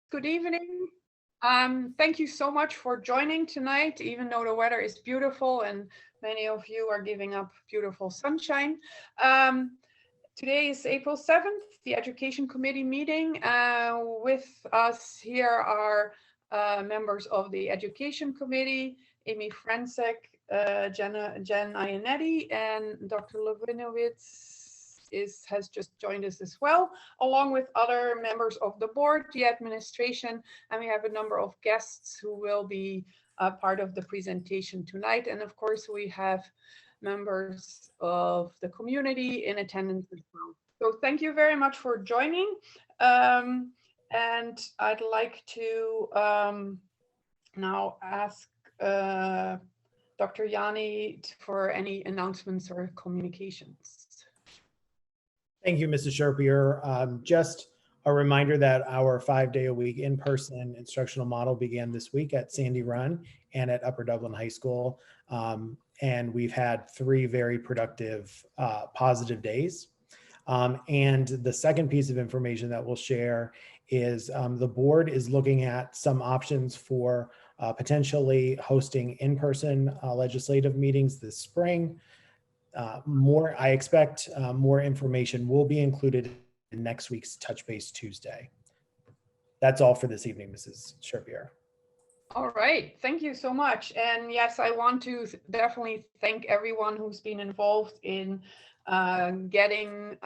Good evening. Thank you so much for joining tonight, even though the weather is beautiful and many of you are giving up beautiful sunshine. Today is April 7th, the Education Committee meeting. With us here are members of the Education Committee, Amy Francek, Jen Iannetti, and Dr. Lewinowitz has just joined us as well, along with other members of the board, the administration, and we have a number of guests who will be part of the presentation tonight. And of course, we have members of the community in attendance as well. So thank you very much for joining. And I'd like to now ask Dr. Yanni for any announcements or communications. Thank you, Mrs. Sherpier. Just a reminder that our 5-day-a-week in-person instructional model began this week at Sandy Run and at Upper Dublin High School. And we've had 3 very productive, positive days. And the second piece of information that we'll share is the board is looking at some options for potentially hosting in-person legislative meetings this spring. I expect more information will be included in next week's Touch Base Tuesday. That's all for this evening, Mrs. Sherpier. All right, thank you so much. And yes, I want to definitely thank everyone who's been involved in getting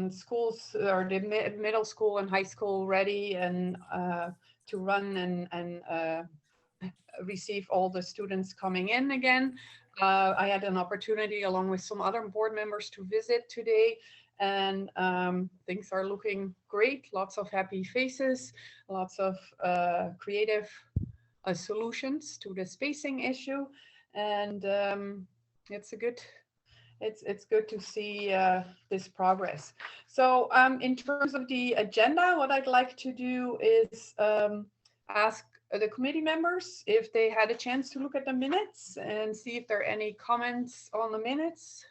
schools or the middle school and high school ready and to run and receive all the students coming in again. I had an opportunity along with some other board members to visit today, and things are looking great. Lots of happy faces, lots of creative solutions to the spacing issue, and it's good to see this progress. So in terms of the agenda, what I'd like to do is ask the committee members if they had a chance to look at the minutes and see if there are any comments on the minutes.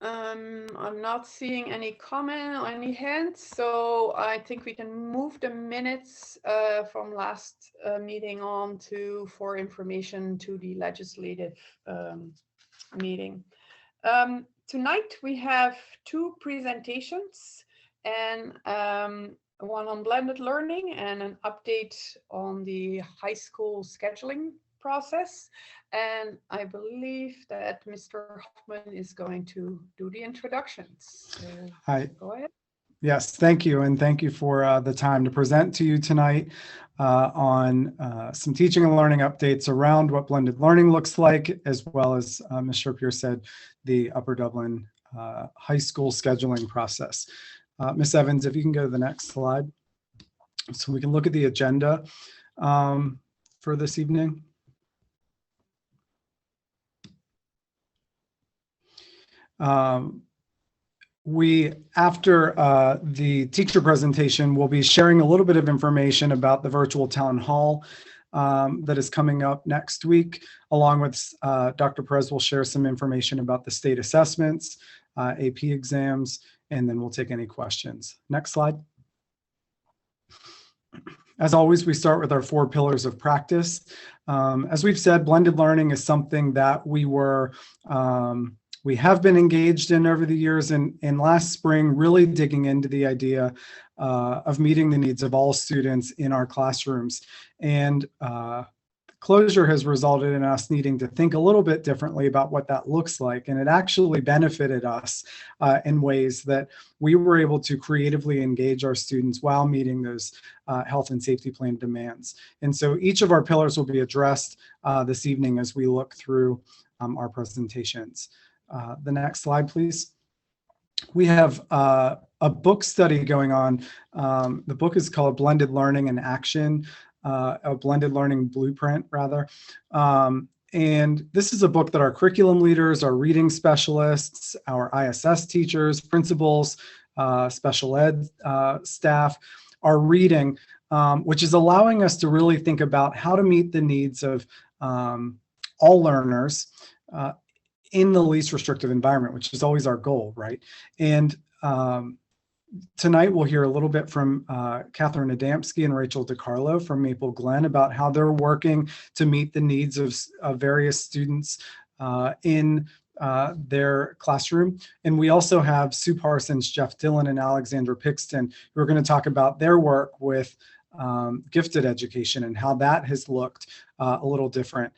I'm not seeing any comment or any hands, so I think we can move the minutes from last meeting on for information to the legislative meeting. Tonight we have 2 presentations, and one on blended learning and an update on the high school scheduling process. And I believe that Mr. Hoffman is going to do the introductions. So Hi. Go ahead. Yes, thank you. And thank you for the time to present to you tonight on some teaching and learning updates around what blended learning looks like, as well as Ms. Sherpier said, the Upper Dublin high school scheduling process. Ms. Evans, if you can go to the next slide. So we can look at the agenda for this evening. After the teacher presentation, we'll be sharing a little bit of information about the virtual town hall that is coming up next week, along with Dr. Perez will share some information about the state assessments, AP exams, and then we'll take any questions. Next slide. As always, we start with our 4 pillars of practice. As we've said, blended learning is something that we have been engaged in over the years, and last spring really digging into the idea of meeting the needs of all students in our classrooms. And closure has resulted in us needing to think a little bit differently about what that looks like. And it actually benefited us in ways that we were able to creatively engage our students while meeting those health and safety plan demands. And so each of our pillars will be addressed this evening as we look through our presentations. The next slide, please. We have a book study going on. The book is called Blended Learning in Action, a blended learning blueprint, rather. And this is a book that our curriculum leaders, our reading specialists, our ISS teachers, principals, special ed staff are reading, which is allowing us to really think about how to meet the needs of all learners in the least restrictive environment, which is always our goal, right? And Tonight, we'll hear a little bit from Catherine Adamski and Rachel DiCarlo from Maple Glen about how they're working to meet the needs of various students in their classroom. And we also have Sue Parsons, Jeff Dillon, and Alexandra Pixton, who are going to talk about their work with gifted education and how that has looked a little different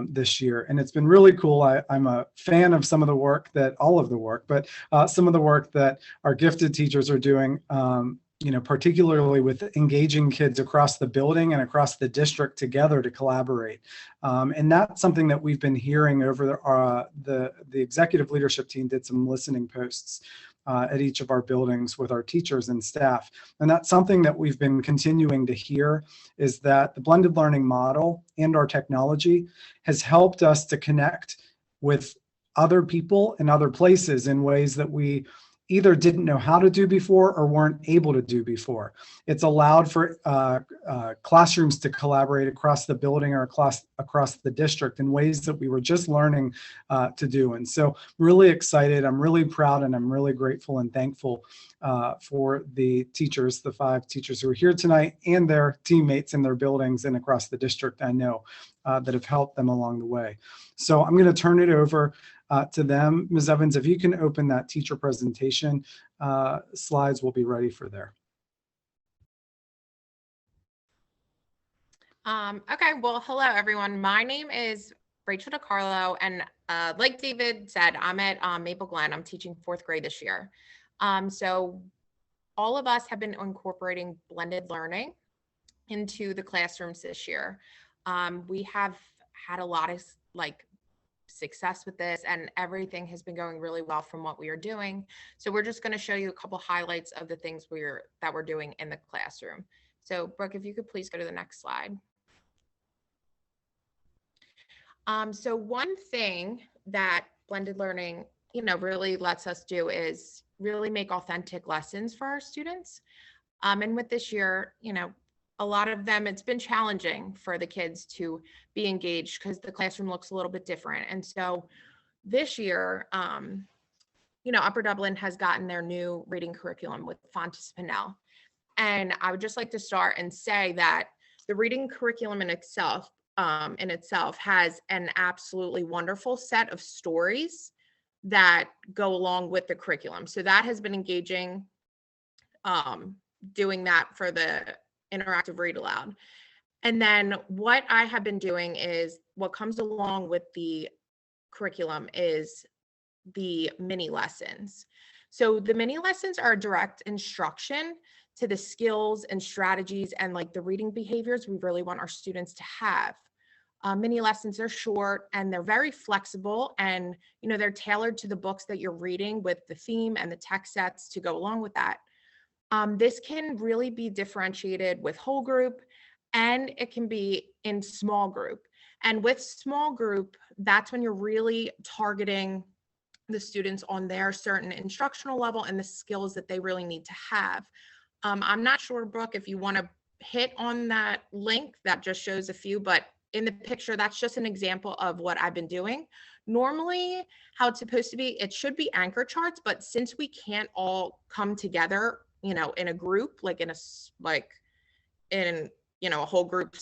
this year. And it's been really cool. I'm a fan of some of the work that, all of the work, but some of the work that our gifted teachers are doing, particularly with engaging kids across the building and across the district together to collaborate. And that's something that we've been hearing over the executive leadership team did some listening posts at each of our buildings with our teachers and staff. And that's something that we've been continuing to hear, is that the blended learning model and our technology has helped us to connect with other people in other places in ways that we either didn't know how to do before or weren't able to do before. It's allowed for classrooms to collaborate across the building or across the district in ways that we were just learning to do. And so really excited, I'm really proud, and I'm really grateful and thankful for the teachers, the 5 teachers who are here tonight, and their teammates in their buildings and across the district, I know, that have helped them along the way. So I'm going to turn it over to them. Ms. Evans, if you can open that teacher presentation slides, we'll be ready for there. Okay, well, hello everyone. My name is Rachel DiCarlo, and like David said, I'm at Maple Glen. I'm teaching 4th grade this year. So all of us have been incorporating blended learning into the classrooms this year. We have had a lot of success with this, and everything has been going really well from what we are doing. So we're just going to show you a couple highlights of the things that we're doing in the classroom. So Brooke, if you could please go to the next slide. So one thing that blended learning, really lets us do is really make authentic lessons for our students. And with this year, a lot of them, it's been challenging for the kids to be engaged because the classroom looks a little bit different. And so this year, Upper Dublin has gotten their new reading curriculum with Fontes Pinnell. And I would just like to start and say that the reading curriculum in itself has an absolutely wonderful set of stories that go along with the curriculum. So that has been engaging, doing that for the interactive read aloud. And then what I have been doing is, what comes along with the curriculum is the mini lessons. So the mini lessons are direct instruction to the skills and strategies and the reading behaviors we really want our students to have. Mini lessons are short and they're very flexible, and they're tailored to the books that you're reading with the theme and the text sets to go along with that. This can really be differentiated with whole group, and it can be in small group. And with small group, that's when you're really targeting the students on their certain instructional level and the skills that they really need to have. I'm not sure, Brooke, if you want to hit on that link that just shows a few, but in the picture, that's just an example of what I've been doing. Normally, how it's supposed to be, it should be anchor charts, but since we can't all come together, in a group, in a whole group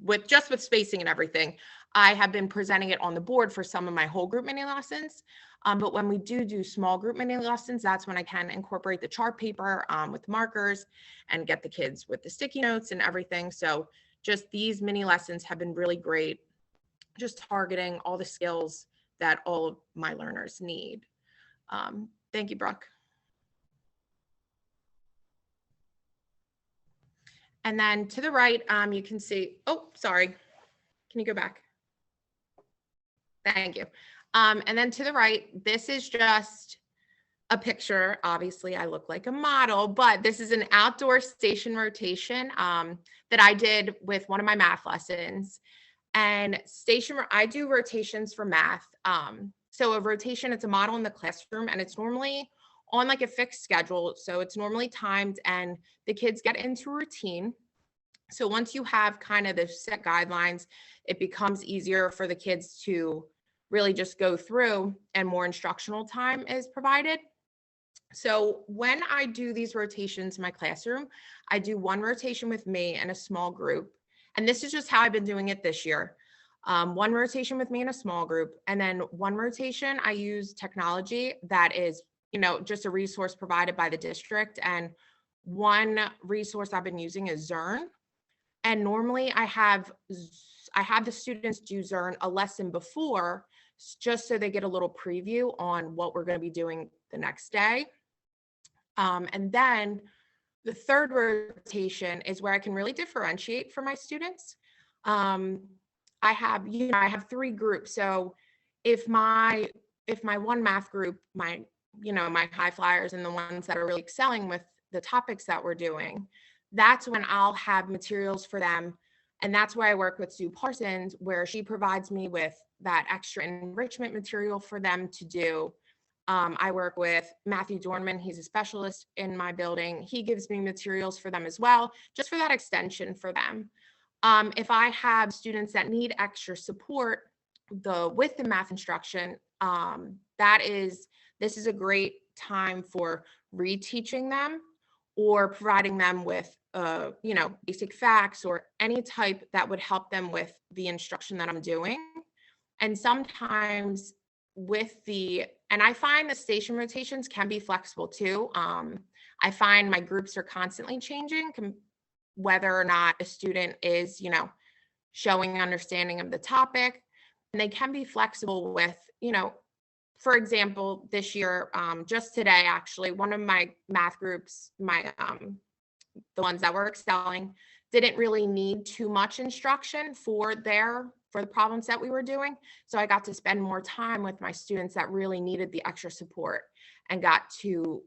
with spacing and everything, I have been presenting it on the board for some of my whole group mini lessons. But when we do small group mini lessons, that's when I can incorporate the chart paper with markers and get the kids with the sticky notes and everything. So just these mini lessons have been really great, just targeting all the skills that all of my learners need. Thank you, Brooke. And then to the right, you can see, oh, sorry. Can you go back? Thank you. And then to the right, this is just a picture. Obviously, I look like a model, but this is an outdoor station rotation that I did with one of my math lessons. And I do rotations for math. So a rotation, it's a model in the classroom, and it's normally on a fixed schedule. So it's normally timed, and the kids get into routine. So once you have kind of the set guidelines, it becomes easier for the kids to really just go through, and more instructional time is provided. So when I do these rotations in my classroom, I do one rotation with me and a small group. And this is just how I've been doing it this year. One rotation with me in a small group, and then one rotation I use technology that is, just a resource provided by the district. And one resource I've been using is Zern. And normally I have the students do Zern a lesson before, just so they get a little preview on what we're going to be doing the next day. And then the third rotation is where I can really differentiate for my students. I have 3 groups. So if my one math group, my high flyers and the ones that are really excelling with the topics that we're doing, that's when I'll have materials for them. And that's where I work with Sue Parsons, where she provides me with that extra enrichment material for them to do. I work with Matthew Dornman. He's a specialist in my building. He gives me materials for them as well, just for that extension for them. If I have students that need extra support with the math instruction, this is a great time for reteaching them or providing them with basic facts or any type that would help them with the instruction that I'm doing. And sometimes and I find the station rotations can be flexible too. I find my groups are constantly changing, whether or not a student is, showing understanding of the topic. And they can be flexible with, for example, this year, just today, actually, one of my math groups, the ones that were excelling, didn't really need too much instruction for the problems that we were doing. So I got to spend more time with my students that really needed the extra support and got to,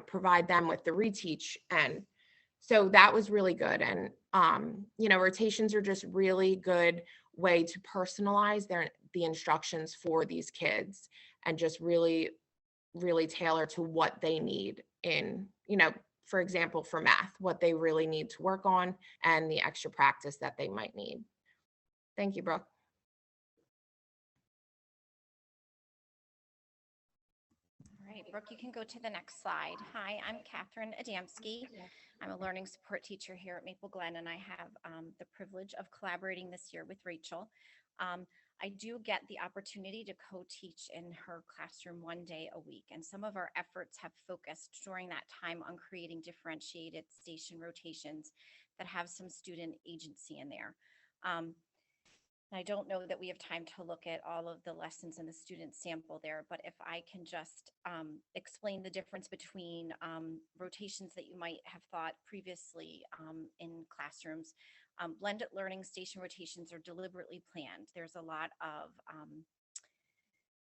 provide them with the reteach. And so that was really good. And, rotations are just really good way to personalize the instructions for these kids and just really, really tailor to what they need in, for example, for math, what they really need to work on and the extra practice that they might need. Thank you, Brooke. All right, Brooke, you can go to the next slide. Hi, I'm Catherine Adamski. I'm a learning support teacher here at Maple Glen, and I have the privilege of collaborating this year with Rachel. I do get the opportunity to co-teach in her classroom one day a week, and some of our efforts have focused during that time on creating differentiated station rotations that have some student agency in there. I don't know that we have time to look at all of the lessons in the student sample there, but if I can just explain the difference between rotations that you might have thought previously in classrooms. Blended learning station rotations are deliberately planned. There's a lot of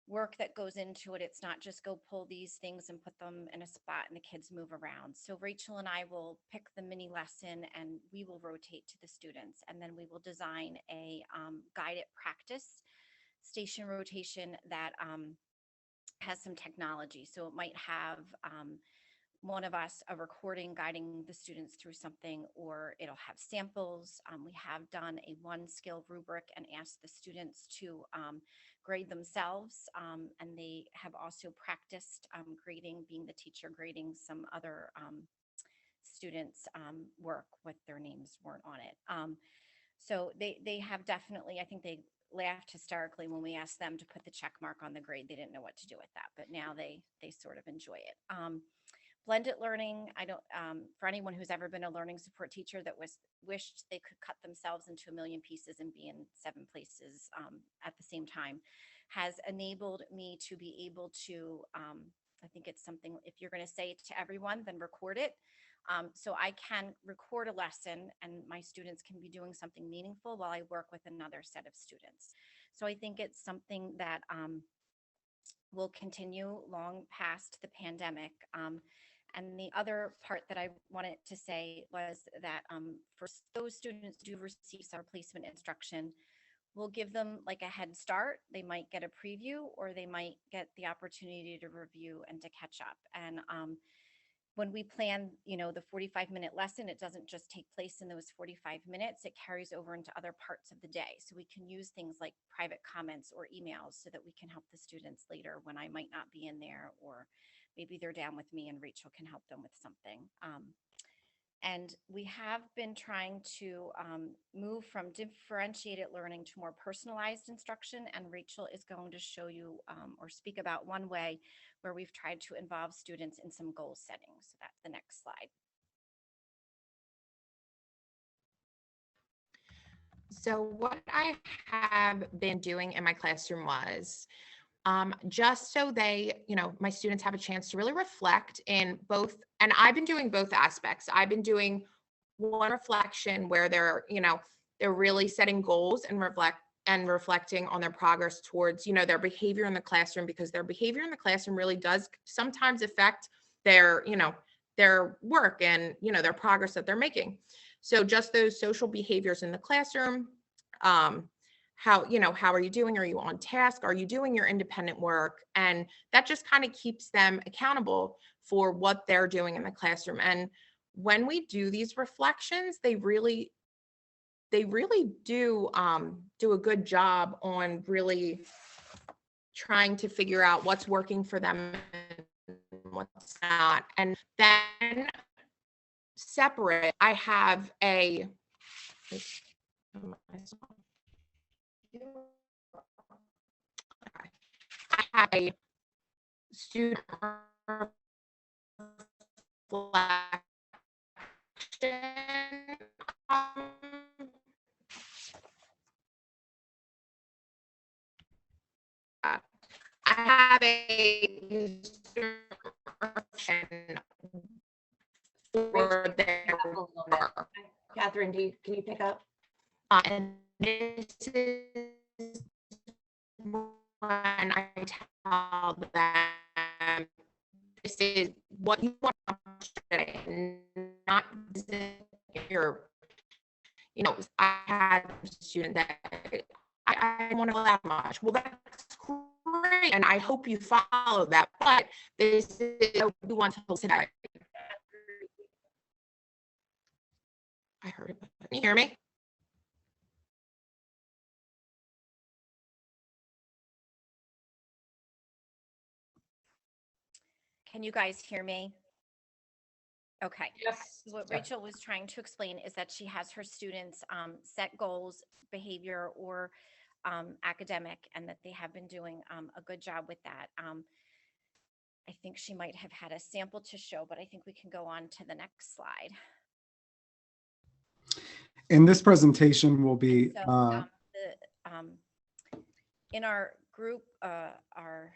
work that goes into it. It's not just go pull these things and put them in a spot and the kids move around. So Rachel and I will pick the mini lesson and we will rotate to the students, and then we will design a guided practice station rotation that has some technology. So it might have one of us a recording guiding the students through something, or it'll have samples. We have done a 1 skill rubric and asked the students to grade themselves, and they have also practiced grading, being the teacher grading some other students' work with their names weren't on it. So they have definitely, I think they laughed hysterically when we asked them to put the check mark on the grade. They didn't know what to do with that, but now they sort of enjoy it. Blended learning, I don't, for anyone who's ever been a learning support teacher that wished they could cut themselves into a million pieces and be in 7 places at the same time, has enabled me to be able to, I think it's something, if you're going to say it to everyone, then record it. So I can record a lesson and my students can be doing something meaningful while I work with another set of students. So I think it's something that will continue long past the pandemic. And the other part that I wanted to say was that for those students who do receive summer placement instruction, we'll give them like a head start. They might get a preview or they might get the opportunity to review and to catch up. And when we plan, the 45-minute lesson, it doesn't just take place in those 45 minutes, it carries over into other parts of the day. So we can use things like private comments or emails so that we can help the students later when I might not be in there, or maybe they're down with me and Rachel can help them with something. And we have been trying to move from differentiated learning to more personalized instruction. And Rachel is going to show you or speak about one way where we've tried to involve students in some goal setting. So that's the next slide. So what I have been doing in my classroom was just so my students have a chance to really reflect in both, and I've been doing both aspects. I've been doing one reflection where they're really setting goals and reflecting on their progress towards, their behavior in the classroom, because their behavior in the classroom really does sometimes affect their work and, their progress that they're making. So just those social behaviors in the classroom, how are you doing? Are you on task? Are you doing your independent work? And that just kind of keeps them accountable for what they're doing in the classroom. And when we do these reflections, they really do a good job on really trying to figure out what's working for them and what's not. And then separate, I have a student reflection. I have a student for their work. Catherine, can you pick up? And this is when I tell them this is what you want today, not your, I had a student that I don't want to that much. Well, that's great, and I hope you follow that. But this is what you want to today. I heard it. Can you hear me? Can you guys hear me? Okay. Yes. What Rachel was trying to explain is that she has her students set goals, behavior or academic, and that they have been doing a good job with that. I think she might have had a sample to show, but I think we can go on to the next slide. In this presentation will be in our group, our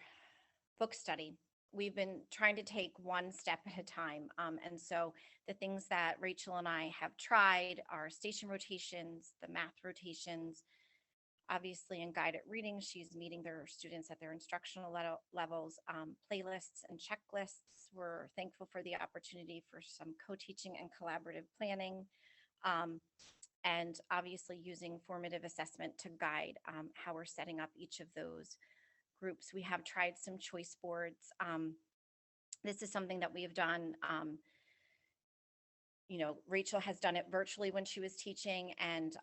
book study, we've been trying to take one step at a time. And so the things that Rachel and I have tried are station rotations, the math rotations. Obviously in guided reading, she's meeting their students at their instructional levels, playlists and checklists. We're thankful for the opportunity for some co-teaching and collaborative planning. And obviously using formative assessment to guide how we're setting up each of those groups. We have tried some choice boards. This is something that we have done. Rachel has done it virtually when she was teaching and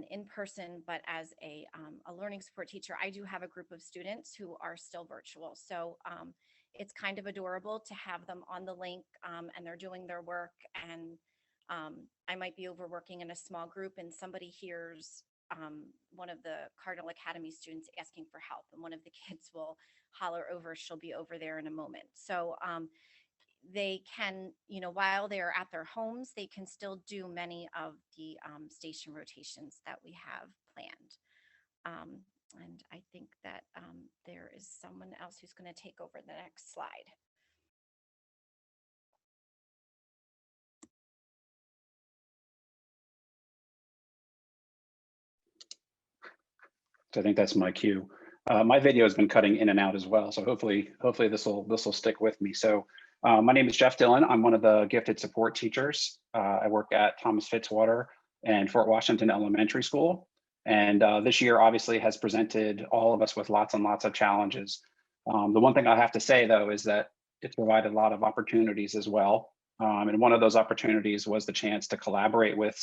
in person, but as a learning support teacher, I do have a group of students who are still virtual. So it's kind of adorable to have them on the link and they're doing their work, and I might be overworking in a small group and somebody hears one of the Cardinal Academy students asking for help, and one of the kids will holler over, she'll be over there in a moment. So they can, while they're at their homes, they can still do many of the station rotations that we have planned. And I think that there is someone else who's going to take over the next slide. So I think that's my cue. My video has been cutting in and out as well, so hopefully this will stick with me. So my name is Jeff Dillon. I'm one of the gifted support teachers. I work at Thomas Fitzwater and Fort Washington Elementary School. And this year obviously has presented all of us with lots and lots of challenges. The one thing I have to say though is that it's provided a lot of opportunities as well. And one of those opportunities was the chance to collaborate with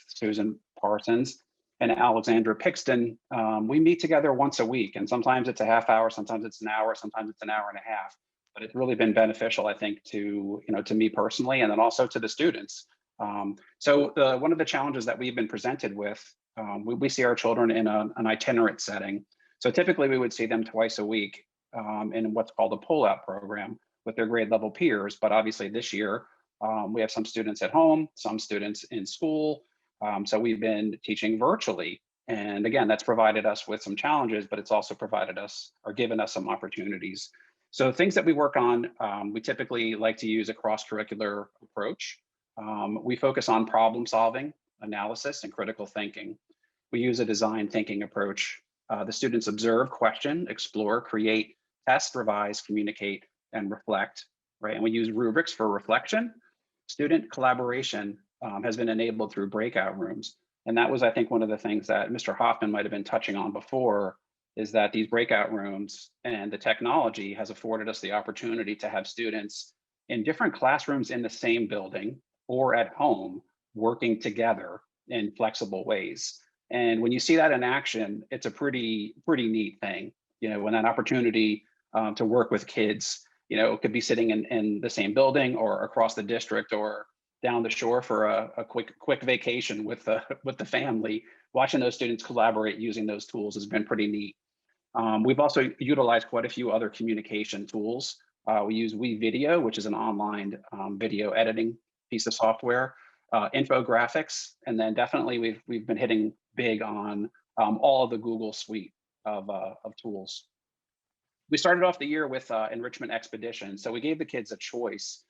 Susan Parsons and Alexandra Pixton. We meet together once a week, and sometimes it's a half hour, sometimes it's an hour, sometimes it's an hour and a half. But it's really been beneficial, I think, to to me personally, and then also to the students. So one of the challenges that we've been presented with, we see our children in an itinerant setting. So typically we would see them twice a week in what's called a pull-out program with their grade level peers. But obviously this year, we have some students at home, some students in school. So we've been teaching virtually. And again, that's provided us with some challenges, but it's also provided us or given us some opportunities. So things that we work on, we typically like to use a cross-curricular approach. We focus on problem solving, analysis, and critical thinking. We use a design thinking approach. The students observe, question, explore, create, test, revise, communicate, and reflect, right? And we use rubrics for reflection. Student collaboration has been enabled through breakout rooms. And that was, I think, one of the things that Mr. Hoffman might have been touching on before, is that these breakout rooms and the technology has afforded us the opportunity to have students in different classrooms in the same building or at home working together in flexible ways. And when you see that in action, it's a pretty neat thing. When that opportunity to work with kids, could be sitting in the same building or across the district or down the shore for a quick vacation with the family. Watching those students collaborate using those tools has been pretty neat. We've also utilized quite a few other communication tools. We use WeVideo, which is an online video editing piece of software, infographics, and then definitely we've been hitting big on all of the Google suite of tools. We started off the year with enrichment expedition. So we gave the kids a choice.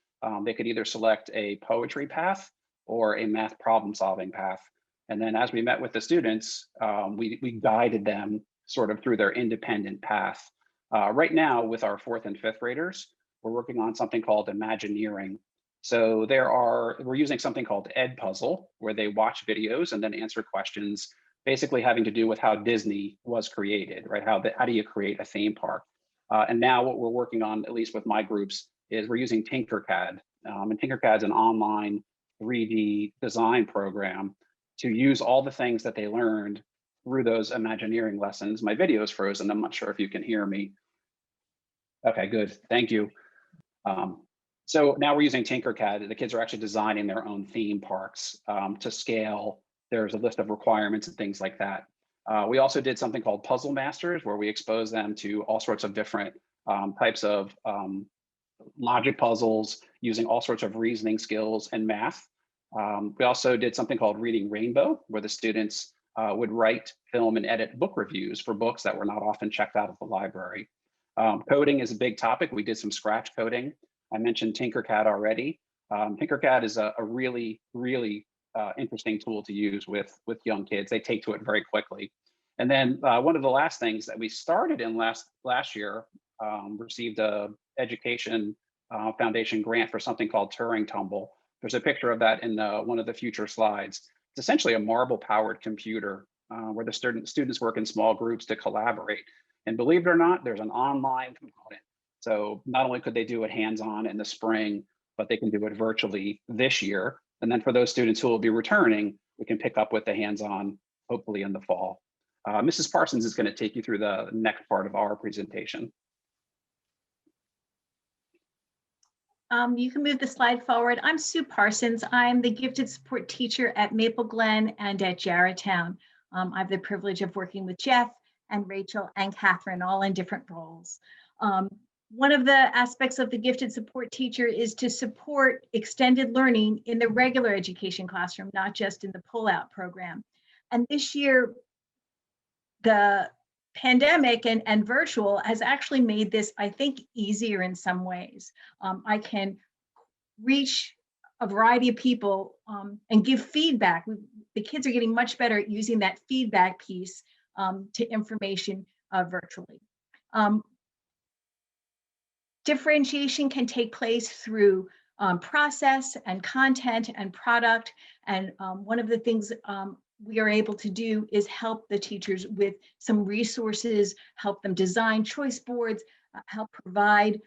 They could either select a poetry path or a math problem solving path. And then as we met with the students, we guided them sort of through their independent path. Right now with our 4th and 5th graders, we're working on something called Imagineering. So we're using something called Ed Puzzle, where they watch videos and then answer questions, basically having to do with how Disney was created, right? How do you create a theme park? And now what we're working on, at least with my groups, is we're using Tinkercad. And Tinkercad is an online 3D design program to use all the things that they learned through those Imagineering lessons. My video is frozen. I'm not sure if you can hear me. Okay, good. Thank you. So now we're using Tinkercad. The kids are actually designing their own theme parks to scale. There's a list of requirements and things like that. We also did something called Puzzle Masters, where we expose them to all sorts of different types of logic puzzles using all sorts of reasoning skills and math. We also did something called Reading Rainbow, where the students would write, film, and edit book reviews for books that were not often checked out of the library. Coding is a big topic. We did some scratch coding. I mentioned Tinkercad already. Tinkercad is a really interesting tool to use with young kids. They take to it very quickly. And then one of the last things that we started in last year, received a Education Foundation grant for something called Turing Tumble. There's a picture of that in one of the future slides. It's essentially a marble-powered computer where the students work in small groups to collaborate. And believe it or not, there's an online component. So not only could they do it hands-on in the spring, but they can do it virtually this year. And then for those students who will be returning, we can pick up with the hands-on, hopefully in the fall. Mrs. Parsons is going to take you through the next part of our presentation. You can move the slide forward. I'm Sue Parsons. I'm the gifted support teacher at Maple Glen and at Jarretttown. I have the privilege of working with Jeff and Rachel and Catherine, all in different roles. One of the aspects of the gifted support teacher is to support extended learning in the regular education classroom, not just in the pull-out program. And this year, the pandemic and virtual has actually made this, I think, easier in some ways. I can reach a variety of people and give feedback. The kids are getting much better at using that feedback piece to information virtually. Differentiation can take place through process and content and product. And one of the things we are able to do is help the teachers with some resources, help them design choice boards, help provide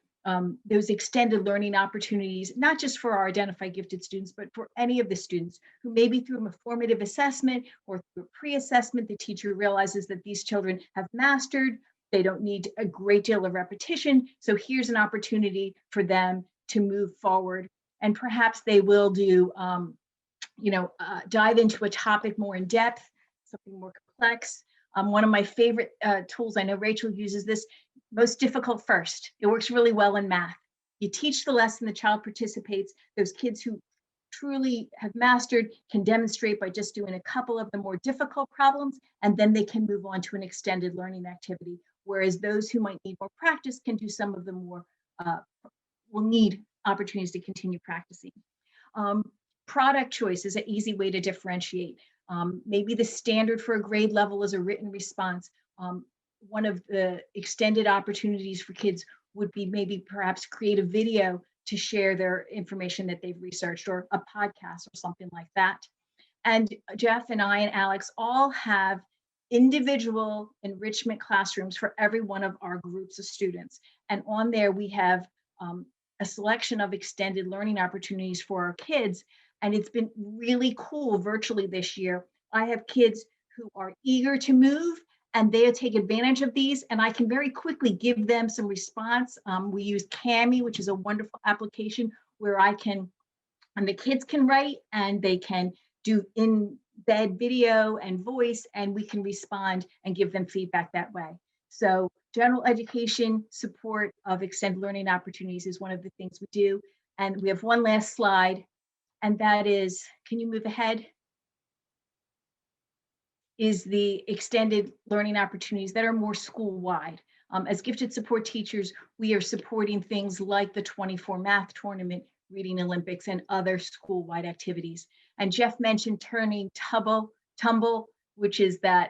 those extended learning opportunities, not just for our identified gifted students, but for any of the students who maybe through a formative assessment or through a pre-assessment, the teacher realizes that these children have mastered, they don't need a great deal of repetition. So here's an opportunity for them to move forward. And perhaps they will do, dive into a topic more in depth, something more complex. One of my favorite tools, I know Rachel uses this, most difficult first. It works really well in math. You teach the lesson, the child participates. Those kids who truly have mastered can demonstrate by just doing a couple of the more difficult problems, and then they can move on to an extended learning activity. Whereas those who might need more practice can do some of the more, will need opportunities to continue practicing. Product choice is an easy way to differentiate. Maybe the standard for a grade level is a written response. One of the extended opportunities for kids would be maybe perhaps create a video to share their information that they've researched, or a podcast or something like that. And Jeff and I and Alex all have individual enrichment classrooms for every one of our groups of students. And on there we have a selection of extended learning opportunities for our kids. And it's been really cool virtually this year. I have kids who are eager to move and they'll take advantage of these, and I can very quickly give them some response. We use Cami, which is a wonderful application where and the kids can write and they can do in-bed video and voice, and we can respond and give them feedback that way. So general education support of extended learning opportunities is one of the things we do. And we have one last slide, and that is, can you move ahead? Is the extended learning opportunities that are more school-wide. As gifted support teachers, we are supporting things like the 24 math tournament, reading Olympics, and other school-wide activities. And Jeff mentioned turning Tumble, which is that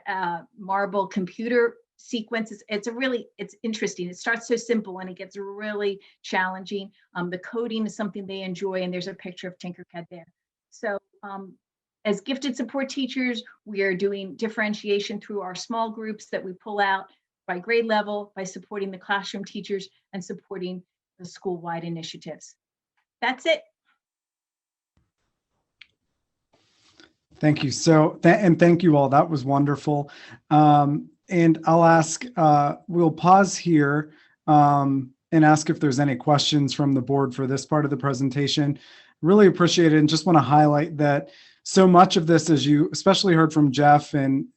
marble computer sequence. It's interesting. It starts so simple and it gets really challenging. The coding is something they enjoy, and there's a picture of Tinkercad there. So as gifted support teachers, we are doing differentiation through our small groups that we pull out by grade level, by supporting the classroom teachers and supporting the school-wide initiatives. That's it. Thank you. And thank you all. That was wonderful. And I'll ask, we'll pause here and ask if there's any questions from the board for this part of the presentation. Really appreciate it, and just want to highlight that so much of this, as you especially heard from Jeff and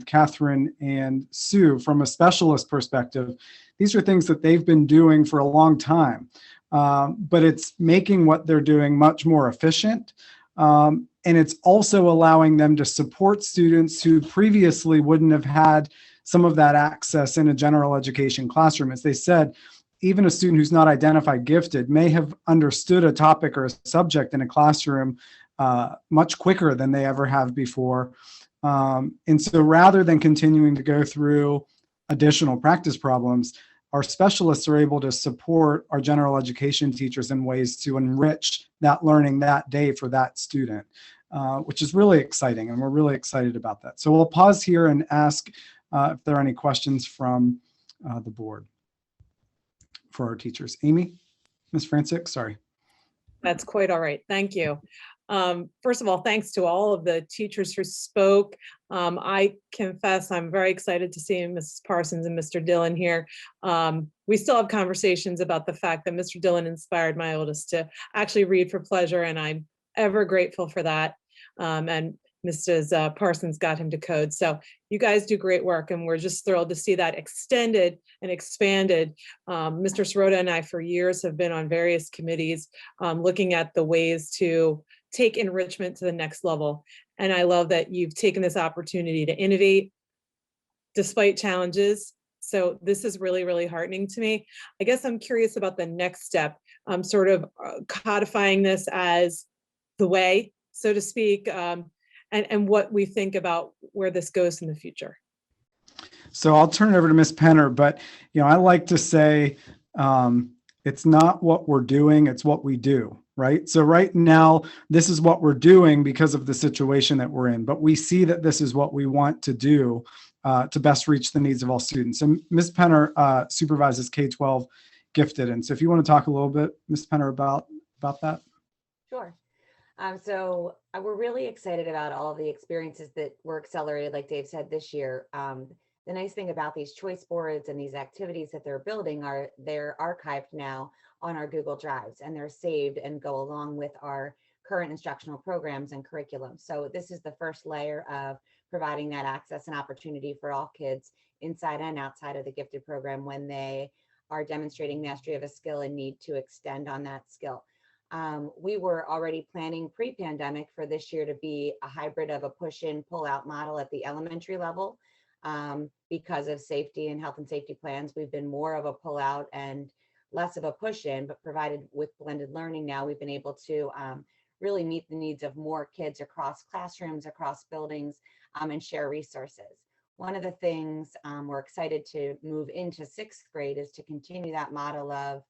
Catherine and Sue, from a specialist perspective, these are things that they've been doing for a long time, but it's making what they're doing much more efficient. And it's also allowing them to support students who previously wouldn't have had some of that access in a general education classroom. As they said, even a student who's not identified gifted may have understood a topic or a subject in a classroom much quicker than they ever have before. And so rather than continuing to go through additional practice problems, our specialists are able to support our general education teachers in ways to enrich that learning that day for that student, which is really exciting, and we're really excited about that. So we'll pause here and ask if there are any questions from the board for our teachers. Amy, Ms. Francic, sorry. That's quite all right. Thank you. First of all, thanks to all of the teachers who spoke. I confess I'm very excited to see Mrs. Parsons and Mr. Dillon here. We still have conversations about the fact that Mr. Dillon inspired my oldest to actually read for pleasure, and I'm ever grateful for that. And Mrs. Parsons got him to code. So you guys do great work, and we're just thrilled to see that extended and expanded. Mr. Sirota and I for years have been on various committees looking at the ways to take enrichment to the next level. And I love that you've taken this opportunity to innovate despite challenges. So this is really, really heartening to me. I guess I'm curious about the next step, sort of codifying this as the way, so to speak, and what we think about where this goes in the future. So I'll turn it over to Ms. Penner, but I like to say it's not what we're doing, it's what we do, right? So right now, this is what we're doing because of the situation that we're in, but we see that this is what we want to do to best reach the needs of all students. And Ms. Penner supervises K-12 gifted. And so if you want to talk a little bit, Ms. Penner, about that. Sure. We're really excited about all of the experiences that were accelerated, like Dave said, this year. The nice thing about these choice boards and these activities that they're building are they're archived now on our Google Drives, and they're saved and go along with our current instructional programs and curriculum. So this is the first layer of providing that access and opportunity for all kids inside and outside of the gifted program when they are demonstrating mastery of a skill and need to extend on that skill. We were already planning pre-pandemic for this year to be a hybrid of a push-in, pull-out model at the elementary level. Because of safety and health and safety plans, we've been more of a pull-out and less of a push-in, but provided with blended learning now, we've been able to really meet the needs of more kids across classrooms, across buildings, and share resources. One of the things we're excited to move into sixth grade is to continue that model of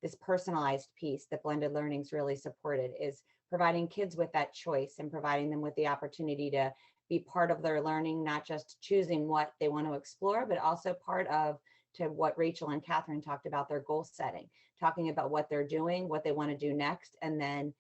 this personalized piece that blended learning's really supported, is providing kids with that choice and providing them with the opportunity to be part of their learning, not just choosing what they want to explore, but also part of, to what Rachel and Catherine talked about, their goal setting, talking about what they're doing, what they want to do next, and then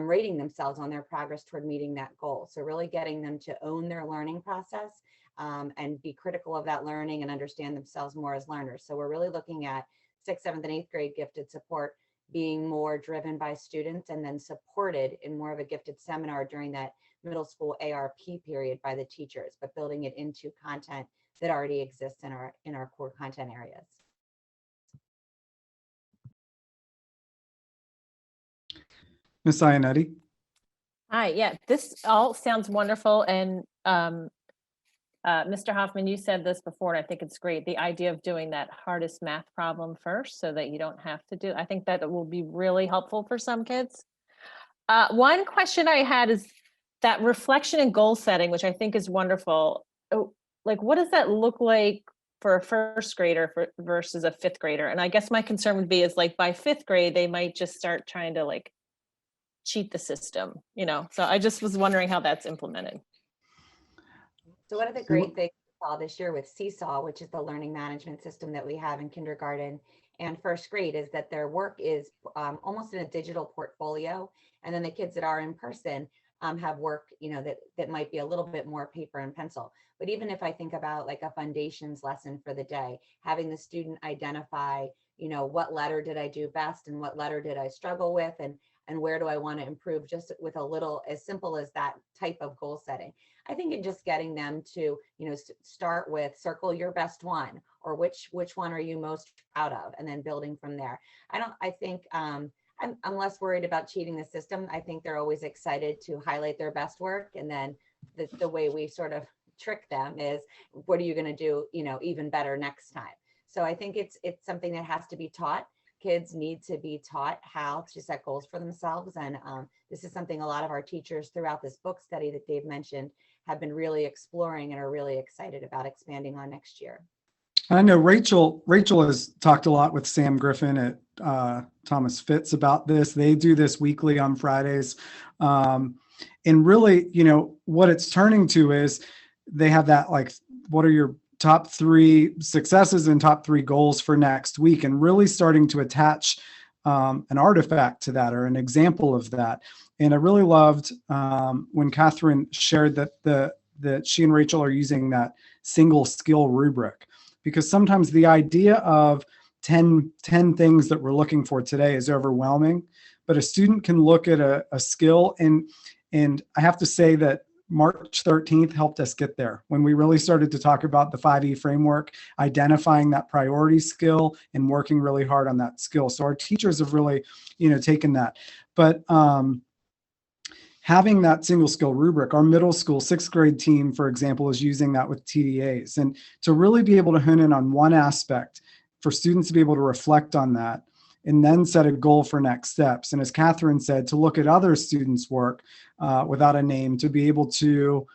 rating themselves on their progress toward meeting that goal. So really getting them to own their learning process and be critical of that learning and understand themselves more as learners. So we're really looking at 6th, 7th, and 8th grade gifted support being more driven by students and then supported in more of a gifted seminar during that middle school ARP period by the teachers, but building it into content that already exists in our core content areas. Ms. Iannetti? Hi, yeah, this all sounds wonderful. And Mr. Hoffman, you said this before, and I think it's great. The idea of doing that hardest math problem first so that you don't have to do, I think that will be really helpful for some kids. One question I had is that reflection and goal setting, which I think is wonderful. Like, what does that look like for a first grader versus a fifth grader? And I guess my concern would be is like by fifth grade, they might just start trying to like cheat the system, you know? So I just was wondering how that's implemented. So one of the great things we saw this year with Seesaw, which is the learning management system that we have in kindergarten and first grade, is that their work is almost in a digital portfolio. And then the kids that are in person have work, you know, that might be a little bit more paper and pencil. But even if I think about like a foundations lesson for the day, having the student identify, you know, what letter did I do best and what letter did I struggle with, and where do I want to improve, just with a little, as simple as that type of goal setting. I think in just getting them to, you know, start with circle your best one, or which one are you most proud of, and then building from there. I think I'm less worried about cheating the system. I think they're always excited to highlight their best work. And then the way we sort of trick them is, what are you going to do, you know, even better next time? So I think it's something that has to be taught. Kids need to be taught how to set goals for themselves. And this is something a lot of our teachers throughout this book study that Dave mentioned have been really exploring and are really excited about expanding on next year. I know Rachel has talked a lot with Sam Griffin at Thomas Fitz about this. They do this weekly on Fridays. And really, you know, what it's turning to is they have that, like, what are your top 3 successes and top 3 goals for next week, and really starting to attach an artifact to that or an example of that. And I really loved when Catherine shared that she and Rachel are using that single skill rubric, because sometimes the idea of 10 things that we're looking for today is overwhelming, but a student can look at a skill, and I have to say that March 13th helped us get there when we really started to talk about the 5E framework, identifying that priority skill and working really hard on that skill. So our teachers have really, you know, taken that. But having that single skill rubric, our middle school 6th grade team, for example, is using that with TDAs. And to really be able to hone in on one aspect for students to be able to reflect on that and then set a goal for next steps. And as Catherine said, to look at other students' work without a name, to be able to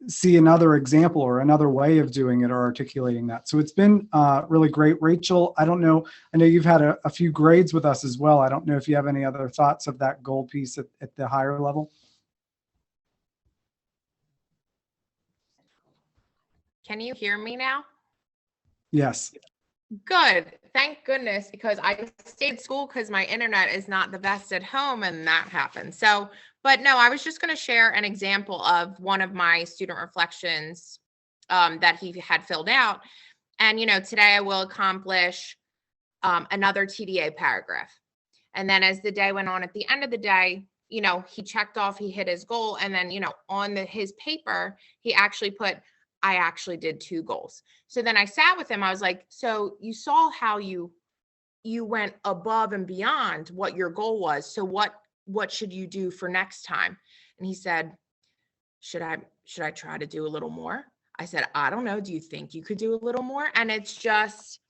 see another example or another way of doing it or articulating that. So it's been really great. Rachel, I don't know, I know you've had a few grades with us as well. I don't know if you have any other thoughts of that goal piece at the higher level. Can you hear me now? Yes. Good. Thank goodness, because I stayed at school because my internet is not the best at home and that happened. So, but no, I was just going to share an example of one of my student reflections that he had filled out. And, today I will accomplish another TDA paragraph. And then as the day went on, at the end of the day, he checked off, he hit his goal. And then, on his paper, he actually put, I actually did 2 goals. So then I sat with him. I was like, so you saw how you went above and beyond what your goal was. So what should you do for next time? And he said, should I try to do a little more? I said, I don't know. Do you think you could do a little more? And it's just,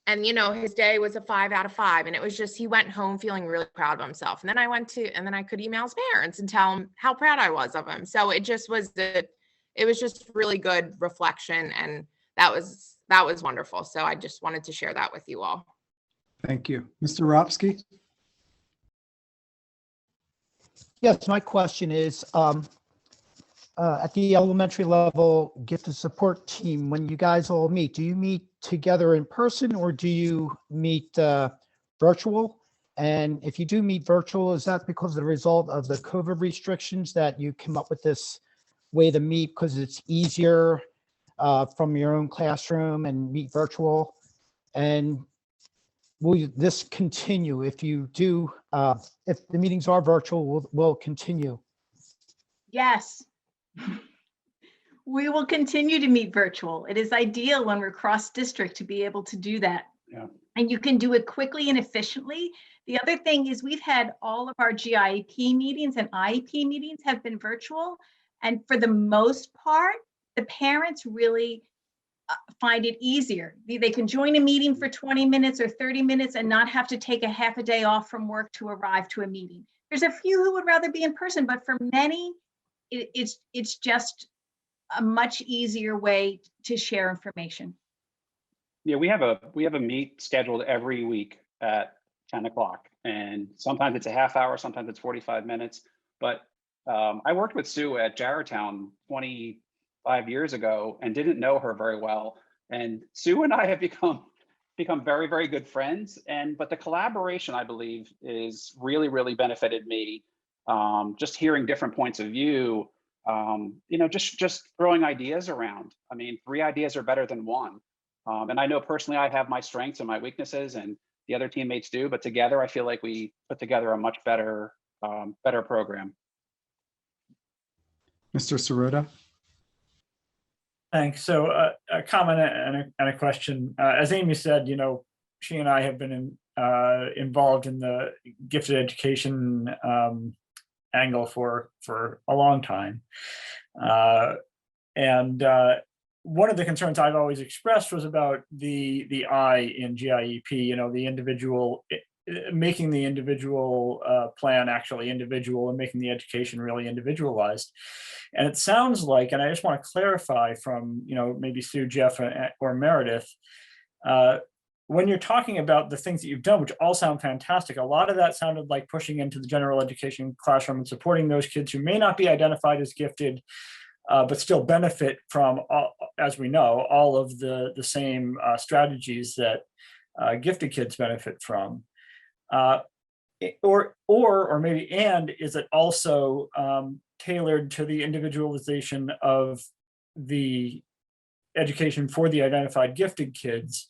and his day was a 5 out of 5. And it was just, he went home feeling really proud of himself. And then I could email his parents and tell him how proud I was of him. So it just was it was just really good reflection, and that was wonderful. So I just wanted to share that with you all. Thank you. Mr. Ropsky? Yes, my question is, at the elementary level gifted support team, when you guys all meet, do you meet together in person or do you meet virtual? And if you do meet virtual, is that because of the result of the COVID restrictions that you come up with this way to meet because it's easier from your own classroom and meet virtual? And will this continue if you do, if the meetings are virtual, will continue? Yes. We will continue to meet virtual. It is ideal when we're cross-district to be able to do that. Yeah. And you can do it quickly and efficiently. The other thing is we've had all of our GIEP meetings and IEP meetings have been virtual. And for the most part, the parents really find it easier. They can join a meeting for 20 minutes or 30 minutes and not have to take a half a day off from work to arrive to a meeting. There's a few who would rather be in person, but for many, it's just a much easier way to share information. Yeah, we have a meet scheduled every week at 10 o'clock, and sometimes it's a half hour, sometimes it's 45 minutes. But I worked with Sue at Jarratown 25 years ago and didn't know her very well. And Sue and I have become very, very good friends. But the collaboration, I believe, is really benefited me. Just hearing different points of view, just throwing ideas around. I mean, 3 ideas are better than 1. And I know personally I have my strengths and my weaknesses, and the other teammates do, but together I feel like we put together a much better program. Mr. Sirota? Thanks. So a comment and a question. As Amy said, she and I have been involved in the gifted education angle for a long time. One of the concerns I've always expressed was about the I in GIEP, the individual, making the individual plan actually individual and making the education really individualized. And it sounds like, and I just want to clarify from, maybe Sue, Jeff, or Meredith, when you're talking about the things that you've done, which all sound fantastic, a lot of that sounded like pushing into the general education classroom and supporting those kids who may not be identified as gifted, but still benefit from, as we know, all of the same strategies that gifted kids benefit from. Or maybe, and is it also tailored to the individualization of the education for the identified gifted kids?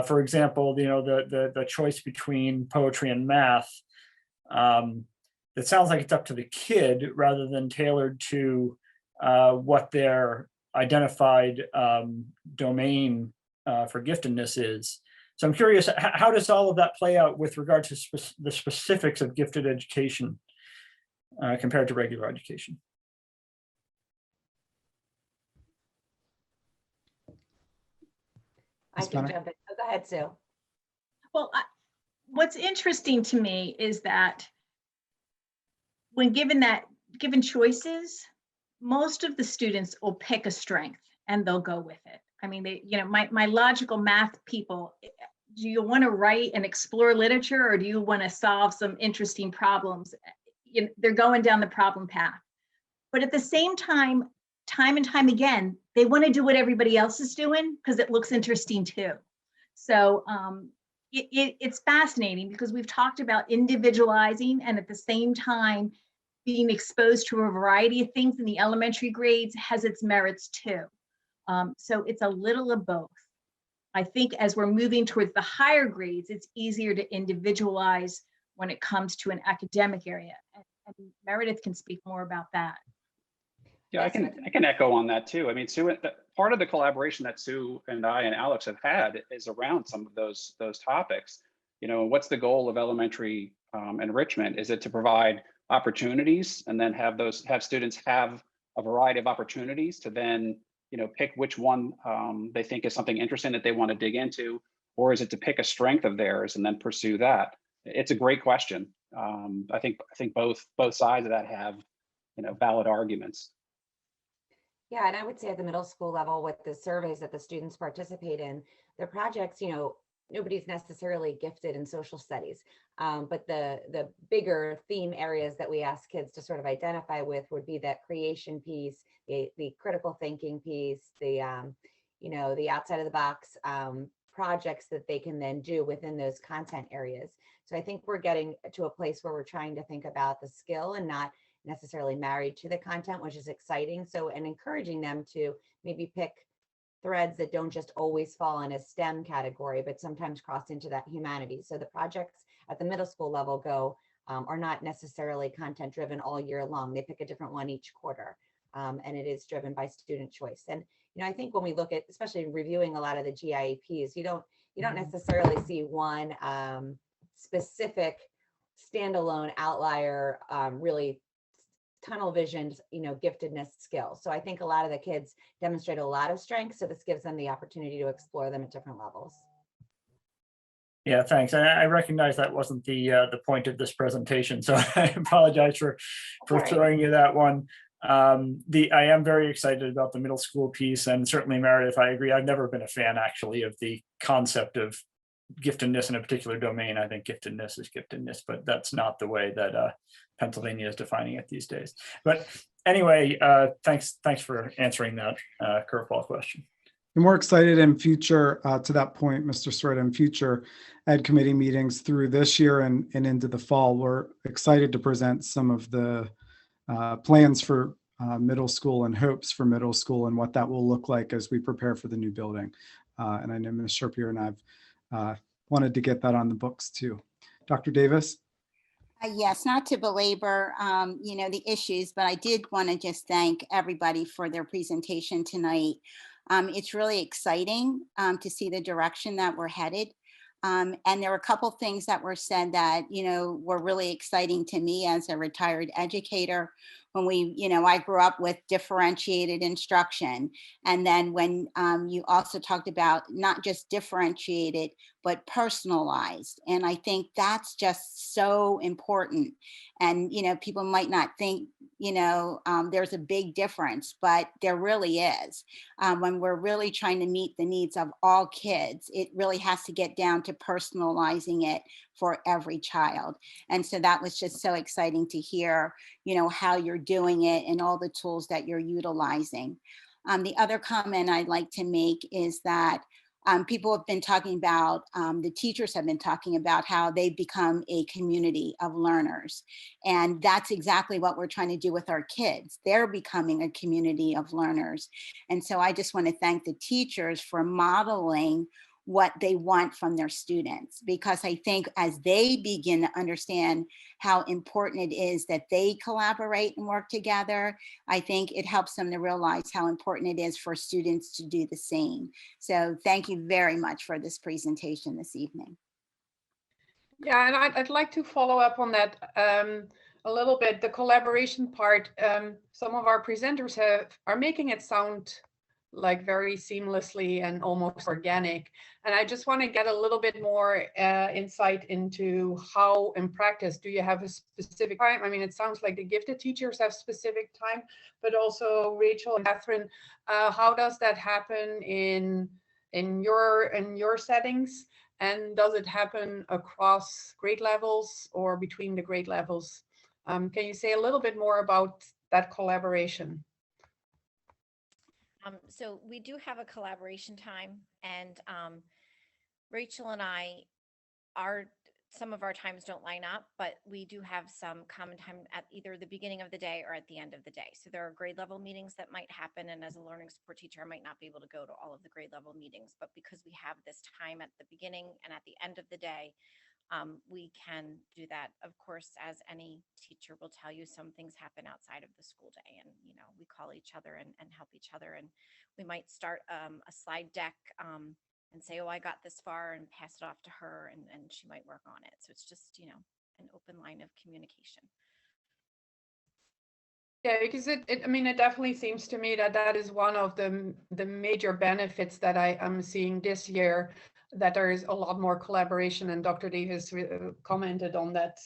For example, the choice between poetry and math, it sounds like it's up to the kid rather than tailored to what their identified domain for giftedness is. So I'm curious, how does all of that play out with regard to the specifics of gifted education compared to regular education? I can jump in. Oh, go ahead, Sue. Well, what's interesting to me is that when given choices, most of the students will pick a strength and they'll go with it. I mean, my logical math people, do you want to write and explore literature, or do you want to solve some interesting problems? They're going down the problem path. But at the same time and time again, they want to do what everybody else is doing because it looks interesting too. So it's fascinating because we've talked about individualizing and at the same time being exposed to a variety of things in the elementary grades has its merits too. So it's a little of both. I think as we're moving towards the higher grades, it's easier to individualize when it comes to an academic area. And Meredith can speak more about that. Yeah, I can echo on that too. I mean, Sue, part of the collaboration that Sue and I and Alex have had is around some of those topics. You know, what's the goal of elementary enrichment? Is it to provide opportunities and then have students have a variety of opportunities to then, you know, pick which one they think is something interesting that they want to dig into, or is it to pick a strength of theirs and then pursue that? It's a great question. I think both sides of that have, you know, valid arguments. Yeah, and I would say at the middle school level with the surveys that the students participate in, their projects, you know, nobody's necessarily gifted in social studies, but the bigger theme areas that we ask kids to sort of identify with would be that creation piece, the critical thinking piece, the, you know, the outside of the box projects that they can then do within those content areas. So I think we're getting to a place where we're trying to think about the skill and not necessarily married to the content, which is exciting. So, and encouraging them to maybe pick threads that don't just always fall in a STEM category, but sometimes cross into that humanities. So the projects at the middle school level are not necessarily content driven all year long. They pick a different one each quarter. And it is driven by student choice. And, you know, I think when we look at, especially reviewing a lot of the GIEPs, you don't necessarily see one specific standalone outlier really tunnel visioned, you know, giftedness skills. So I think a lot of the kids demonstrate a lot of strengths. So this gives them the opportunity to explore them at different levels. Yeah, thanks. I recognize that wasn't the point of this presentation, so I apologize for throwing you that one. I am very excited about the middle school piece, and certainly Meredith, I agree. I've never been a fan actually of the concept of giftedness in a particular domain. I think giftedness is giftedness, but that's not the way that Pennsylvania is defining it these days. But anyway, thanks for answering that curveball question. And we're excited in future, to that point, Mr. Stewart, in future Ed Committee meetings through this year and into the fall. We're excited to present some of the plans for middle school and hopes for middle school and what that will look like as we prepare for the new building. And I know Ms. Sherpier and I've wanted to get that on the books too. Dr. Davis? Yes, not to belabor, you know, the issues, but I did want to just thank everybody for their presentation tonight. It's really exciting to see the direction that we're headed. And there were a couple things that were said that, you know, were really exciting to me as a retired educator. When we, you know, I grew up with differentiated instruction. And then when you also talked about not just differentiated, but personalized. And I think that's just so important. And, you know, people might not think, you know, there's a big difference, but there really is. When we're really trying to meet the needs of all kids, it really has to get down to personalizing it for every child. And so that was just so exciting to hear, you know, how you're doing it and all the tools that you're utilizing. The other comment I'd like to make is that people have been talking about, the teachers have been talking about how they've become a community of learners. And that's exactly what we're trying to do with our kids. They're becoming a community of learners. And so I just want to thank the teachers for modeling what they want from their students, because I think as they begin to understand how important it is that they collaborate and work together, I think it helps them to realize how important it is for students to do the same. So thank you very much for this presentation this evening. Yeah, and I'd like to follow up on that a little bit. The collaboration part, some of our presenters are making it sound like very seamlessly and almost organic. And I just want to get a little bit more insight into how in practice, do you have a specific time? I mean, it sounds like the gifted teachers have specific time, but also Rachel and Catherine, how does that happen in your settings? And does it happen across grade levels or between the grade levels? Can you say a little bit more about that collaboration? So we do have a collaboration time, and Rachel and I some of our times don't line up, but we do have some common time at either the beginning of the day or at the end of the day. So there are grade level meetings that might happen. And as a learning support teacher, I might not be able to go to all of the grade level meetings, but because we have this time at the beginning and at the end of the day, we can do that. Of course, as any teacher will tell you, some things happen outside of the school day, and we call each other and help each other. And we might start a slide deck and say, oh, I got this far, and pass it off to her, and she might work on it. So it's just, an open line of communication. Yeah, because I mean, it definitely seems to me that that is one of the major benefits that I am seeing this year, that there is a lot more collaboration, and Dr. Davis commented on that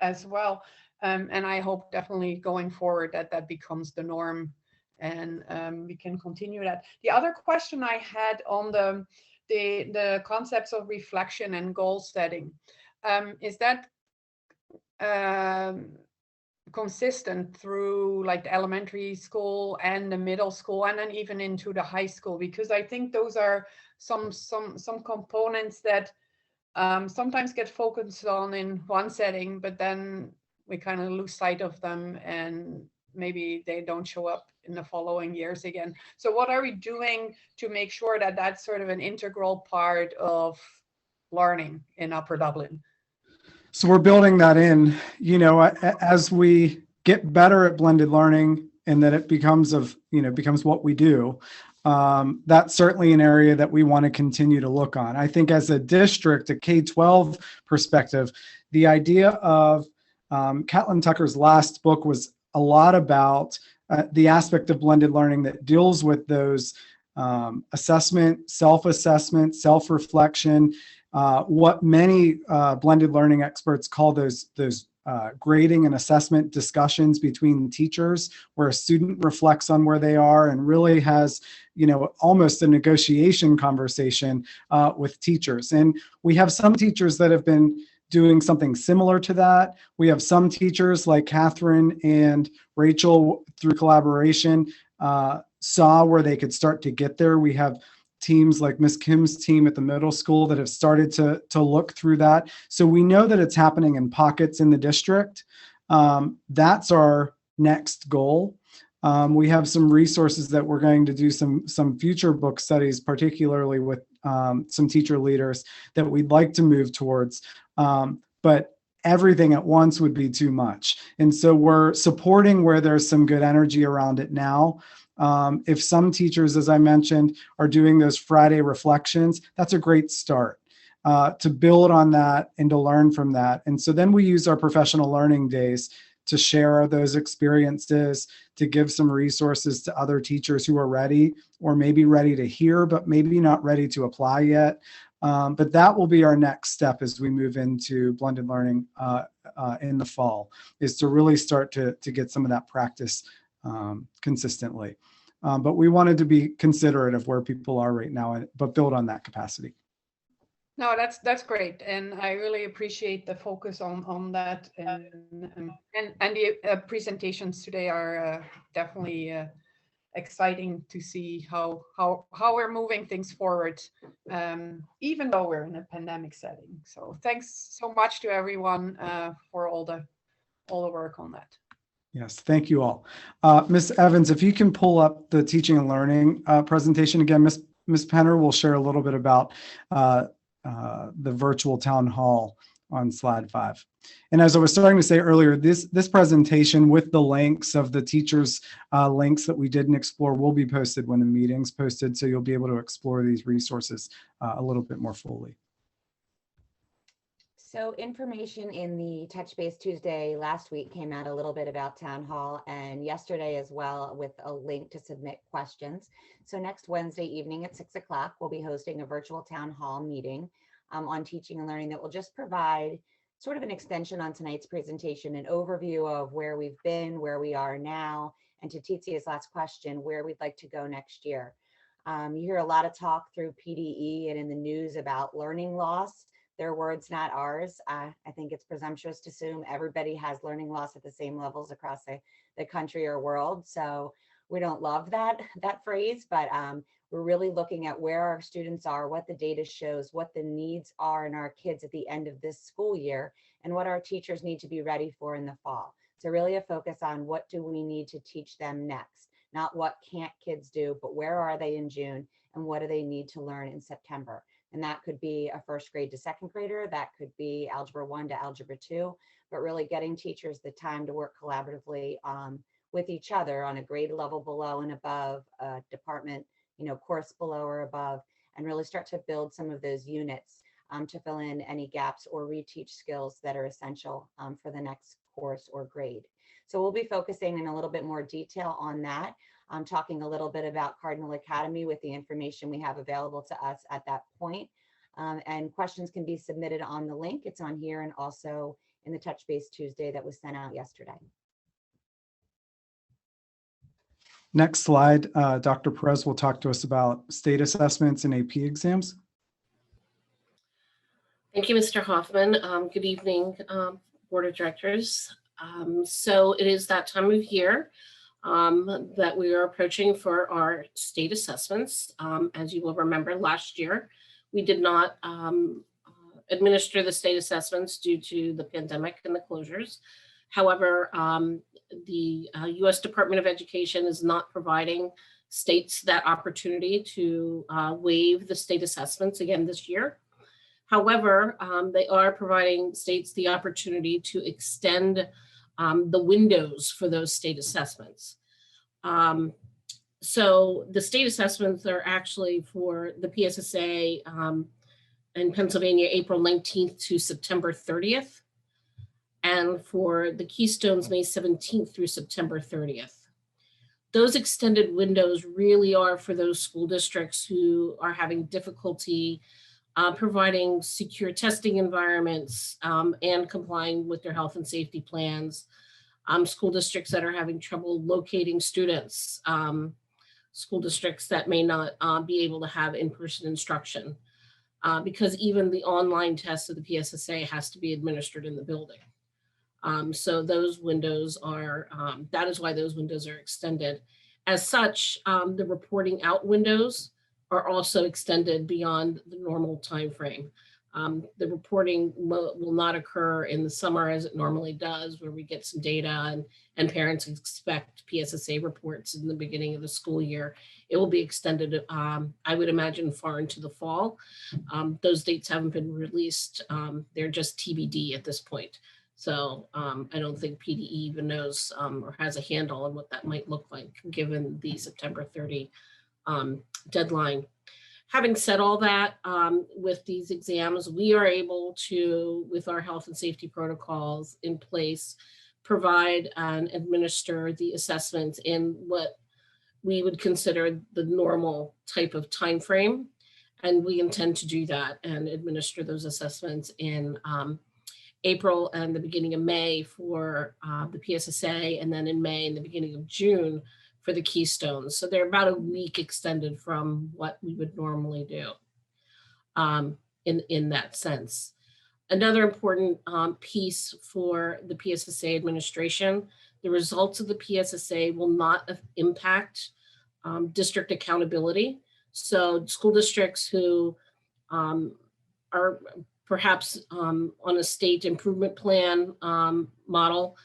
as well. And I hope definitely going forward that becomes the norm, and we can continue that. The other question I had on the concepts of reflection and goal setting, is that consistent through like the elementary school and the middle school, and then even into the high school? Because I think those are some components that sometimes get focused on in one setting, but then we kind of lose sight of them, and maybe they don't show up in the following years again. So what are we doing to make sure that that's sort of an integral part of learning in Upper Dublin? So we're building that in, as we get better at blended learning and that it becomes what we do. That's certainly an area that we want to continue to look on. I think as a district, a K-12 perspective, the idea of Catlin Tucker's last book was a lot about the aspect of blended learning that deals with those assessment, self-assessment, self-reflection, what many blended learning experts call those grading and assessment discussions between teachers, where a student reflects on where they are and really has, almost a negotiation conversation with teachers. And we have some teachers that have been doing something similar to that. We have some teachers like Catherine and Rachel, through collaboration, saw where they could start to get there. We have teams like Miss Kim's team at the middle school that have started to look through that. So we know that it's happening in pockets in the district. That's our next goal. We have some resources that we're going to do some future book studies, particularly with some teacher leaders that we'd like to move towards. But everything at once would be too much. And so we're supporting where there's some good energy around it now. If some teachers, as I mentioned, are doing those Friday reflections, that's a great start to build on that and to learn from that. And so then we use our professional learning days to share those experiences, to give some resources to other teachers who are ready, or maybe ready to hear, but maybe not ready to apply yet. But that will be our next step as we move into blended learning in the fall, is to really start to get some of that practice consistently. But we wanted to be considerate of where people are right now, but build on that capacity. No, that's great, and I really appreciate the focus on that, and the presentations today are definitely exciting to see how we're moving things forward, even though we're in a pandemic setting. So thanks so much to everyone for all the work on that. Yes, thank you all. Ms. Evans, if you can pull up the teaching and learning presentation again. Ms. Penner will share a little bit about the virtual town hall on slide 5. And as I was starting to say earlier, this presentation with the links of the teachers' links that we didn't explore will be posted when the meeting's posted, so you'll be able to explore these resources a little bit more fully. So information in the Touch Base Tuesday last week came out a little bit about Town Hall, and yesterday as well, with a link to submit questions. So next Wednesday evening at 6 o'clock, we'll be hosting a virtual Town Hall meeting on teaching and learning that will just provide sort of an extension on tonight's presentation, an overview of where we've been, where we are now, and to Tizia's last question, where we'd like to go next year. You hear a lot of talk through PDE and in the news about learning loss. Their words, not ours. I think it's presumptuous to assume everybody has learning loss at the same levels across the country or world. So we don't love that phrase, but we're really looking at where our students are, what the data shows, what the needs are in our kids at the end of this school year, and what our teachers need to be ready for in the fall. So really a focus on what do we need to teach them next, not what can't kids do, but where are they in June and what do they need to learn in September. And that could be a first grade to second grader, that could be Algebra 1 to Algebra 2, but really getting teachers the time to work collaboratively with each other on a grade level below and above, a department, course below or above, and really start to build some of those units to fill in any gaps or reteach skills that are essential for the next course or grade. So we'll be focusing in a little bit more detail on that. Talking a little bit about Cardinal Academy with the information we have available to us at that point. And questions can be submitted on the link. It's on here and also in the Touch Base Tuesday that was sent out yesterday. Next slide, Dr. Perez will talk to us about state assessments and AP exams. Thank you, Mr. Hoffman. Good evening, Board of Directors. So it is that time of year that we are approaching for our state assessments. As you will remember, last year, we did not administer the state assessments due to the pandemic and the closures. However, the U.S. Department of Education is not providing states that opportunity to waive the state assessments again this year. However, they are providing states the opportunity to extend the windows for those state assessments. So the state assessments are actually for the PSSA in Pennsylvania, April 19th to September 30th. And for the Keystones, May 17th through September 30th. Those extended windows really are for those school districts who are having difficulty providing secure testing environments and complying with their health and safety plans. School districts that are having trouble locating students. School districts that may not be able to have in-person instruction because even the online test of the PSSA has to be administered in the building. So those windows are, that is why those windows are extended. As such, the reporting out windows are also extended beyond the normal time frame. The reporting will not occur in the summer as it normally does, where we get some data and parents expect PSSA reports in the beginning of the school year. It will be extended, I would imagine, far into the fall. Those dates haven't been released. They're just TBD at this point. So I don't think PDE even knows or has a handle on what that might look like given the September 30 deadline. Having said all that, with these exams, we are able to, with our health and safety protocols in place, provide and administer the assessments in what we would consider the normal type of time frame. And we intend to do that and administer those assessments in April and the beginning of May for the PSSA, and then in May and the beginning of June for the Keystones. So they're about a week extended from what we would normally do in that sense. Another important piece for the PSSA administration, the results of the PSSA will not impact district accountability. So school districts who are perhaps on a state improvement plan model,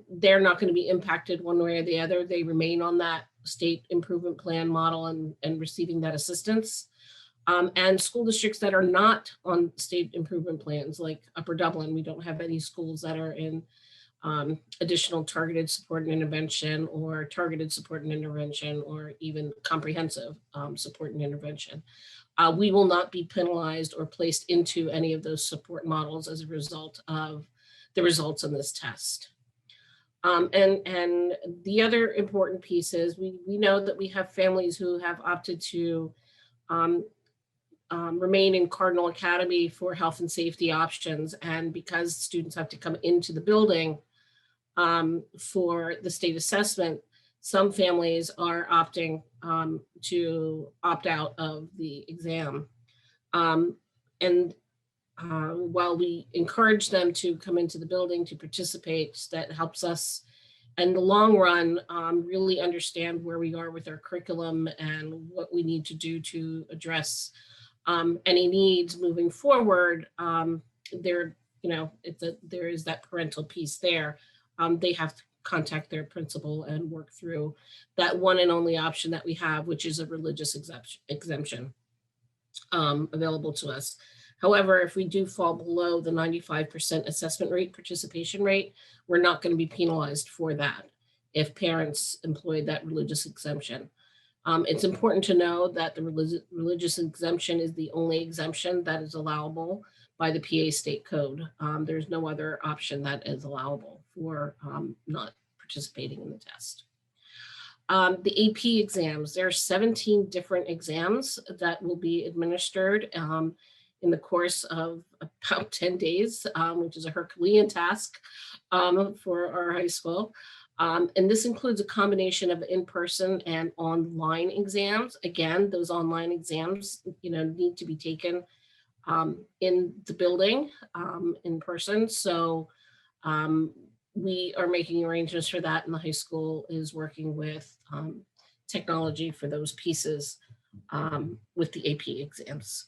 they're not going to be impacted one way or the other. They remain on that state improvement plan model and receiving that assistance. And school districts that are not on state improvement plans, like Upper Dublin, we don't have any schools that are in additional targeted support and intervention or targeted support and intervention or even comprehensive support and intervention. We will not be penalized or placed into any of those support models as a result of the results in this test. And the other important piece is we know that we have families who have opted to remain in Cardinal Academy for health and safety options. And because students have to come into the building for the state assessment, some families are opting to opt out of the exam. While we encourage them to come into the building to participate, that helps us in the long run, really understand where we are with our curriculum and what we need to do to address any needs moving forward. There, you know, there is that parental piece there. They have to contact their principal and work through that one and only option that we have, which is a religious exemption available to us. However, if we do fall below the 95% assessment rate, participation rate, we're not going to be penalized for that if parents employ that religious exemption. It's important to know that the religious exemption is the only exemption that is allowable by the PA state code. There's no other option that is allowable for not participating in the test. The AP exams, there are 17 different exams that will be administered in the course of about 10 days, which is a Herculean task for our high school. And this includes a combination of in-person and online exams. Again, those online exams, you know, need to be taken in the building in person. So we are making arrangements for that, and the high school is working with technology for those pieces with the AP exams.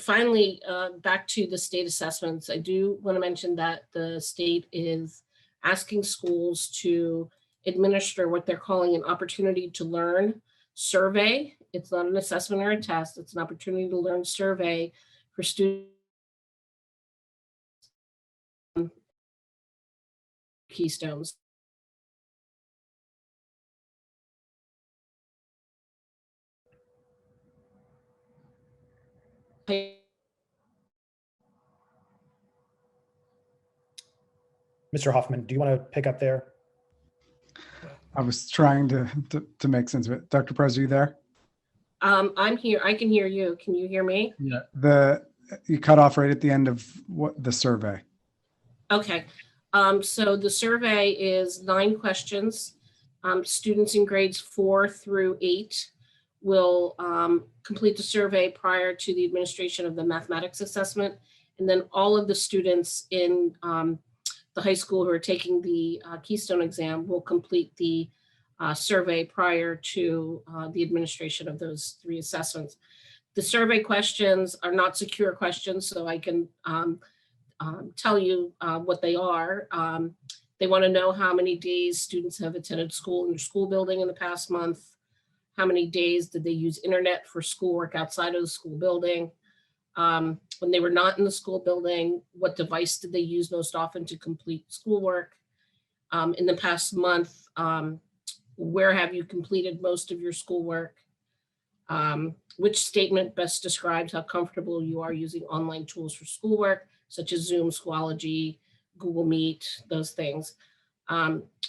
Finally, back to the state assessments, I do want to mention that the state is asking schools to administer what they're calling an opportunity to learn survey. It's not an assessment or a test, it's an opportunity to learn survey for students. Keystones. Mr. Hoffman, do you want to pick up there? I was trying to make sense of it. Dr. Perez, are you there? I'm here. I can hear you. Can you hear me? Yeah. You cut off right at the end of what the survey. Okay. So the survey is 9 questions. Students in grades 4 through 8 will complete the survey prior to the administration of the mathematics assessment. And then all of the students in the high school who are taking the Keystone exam will complete the survey prior to the administration of those 3 assessments. The survey questions are not secure questions, so I can tell you what they are. They want to know how many days students have attended school in their school building in the past month. How many days did they use internet for schoolwork outside of the school building? When they were not in the school building, what device did they use most often to complete schoolwork? In the past month, where have you completed most of your schoolwork? Which statement best describes how comfortable you are using online tools for schoolwork, such as Zoom, Schoology, Google Meet, those things?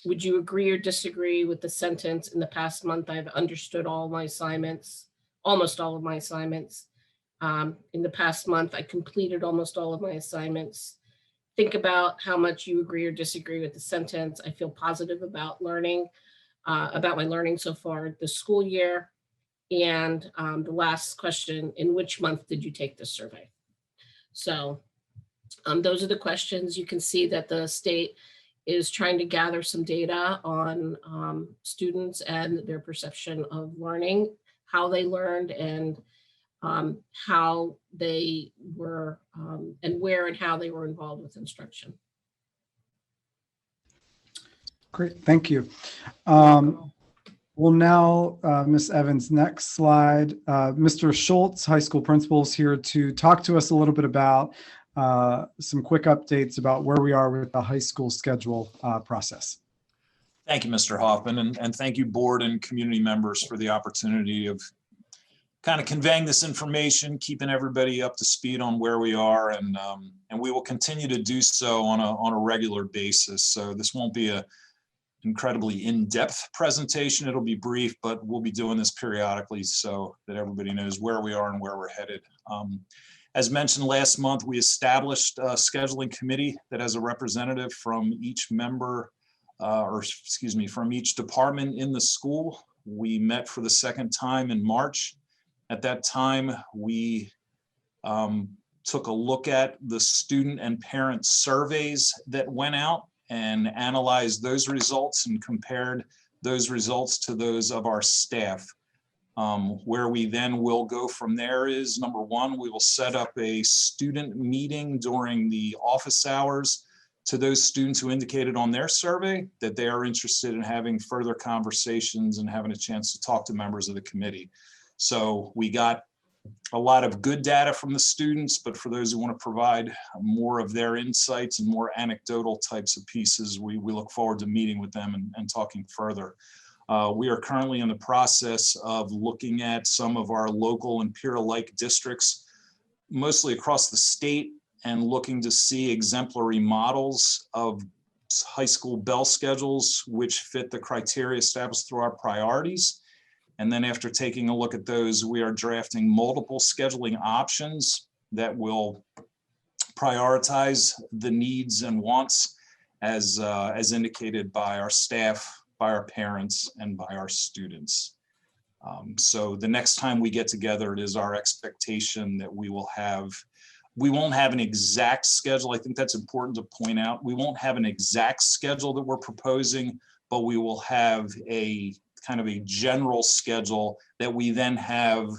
Would you agree or disagree with the sentence, in the past month, I've understood all my assignments, almost all of my assignments. In the past month, I completed almost all of my assignments. Think about how much you agree or disagree with the sentence. I feel positive about learning, about my learning so far this school year. And the last question, in which month did you take this survey? So those are the questions. You can see that the state is trying to gather some data on students and their perception of learning, how they learned, and how they were, and where and how they were involved with instruction. Great, thank you. Well, now, Ms. Evans, next slide. Mr. Schultz, high school principal, is here to talk to us a little bit about some quick updates about where we are with the high school schedule process. Thank you, Mr. Hoffman, and thank you, board and community members, for the opportunity of kind of conveying this information, keeping everybody up to speed on where we are, and we will continue to do so on a regular basis. So this won't be a incredibly in-depth presentation. It'll be brief, but we'll be doing this periodically so that everybody knows where we are and where we're headed. As mentioned last month, we established a scheduling committee that has a representative from each member, from each department in the school. We met for the second time in March. At that time, we took a look at the student and parent surveys that went out and analyzed those results and compared those results to those of our staff. Where we then will go from there is, number one, we will set up a student meeting during the office hours to those students who indicated on their survey that they are interested in having further conversations and having a chance to talk to members of the committee. So we got a lot of good data from the students, but for those who want to provide more of their insights and more anecdotal types of pieces, we look forward to meeting with them and talking further. We are currently in the process of looking at some of our local and peer-alike districts, mostly across the state, and looking to see exemplary models of high school bell schedules which fit the criteria established through our priorities. And then after taking a look at those, we are drafting multiple scheduling options that will prioritize the needs and wants as indicated by our staff, by our parents, and by our students. So the next time we get together, it is our expectation that we won't have an exact schedule. I think that's important to point out. We won't have an exact schedule that we're proposing, but we will have a kind of a general schedule that we then have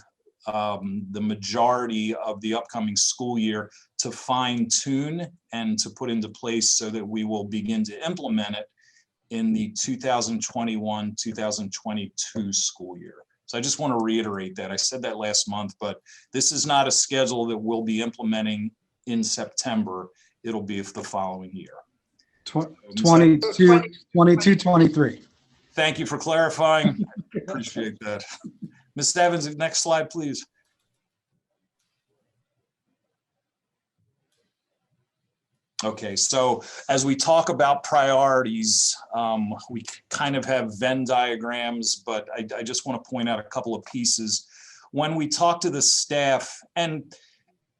the majority of the upcoming school year to fine tune and to put into place so that we will begin to implement it in the 2021-2022 school year. So I just want to reiterate that. I said that last month, but this is not a schedule that we'll be implementing in September. It'll be the following year. 22, 23. Thank you for clarifying. I appreciate that. Ms. Evans, next slide, please. Okay, so as we talk about priorities, we kind of have Venn diagrams, but I just want to point out a couple of pieces. When we talk to the staff, and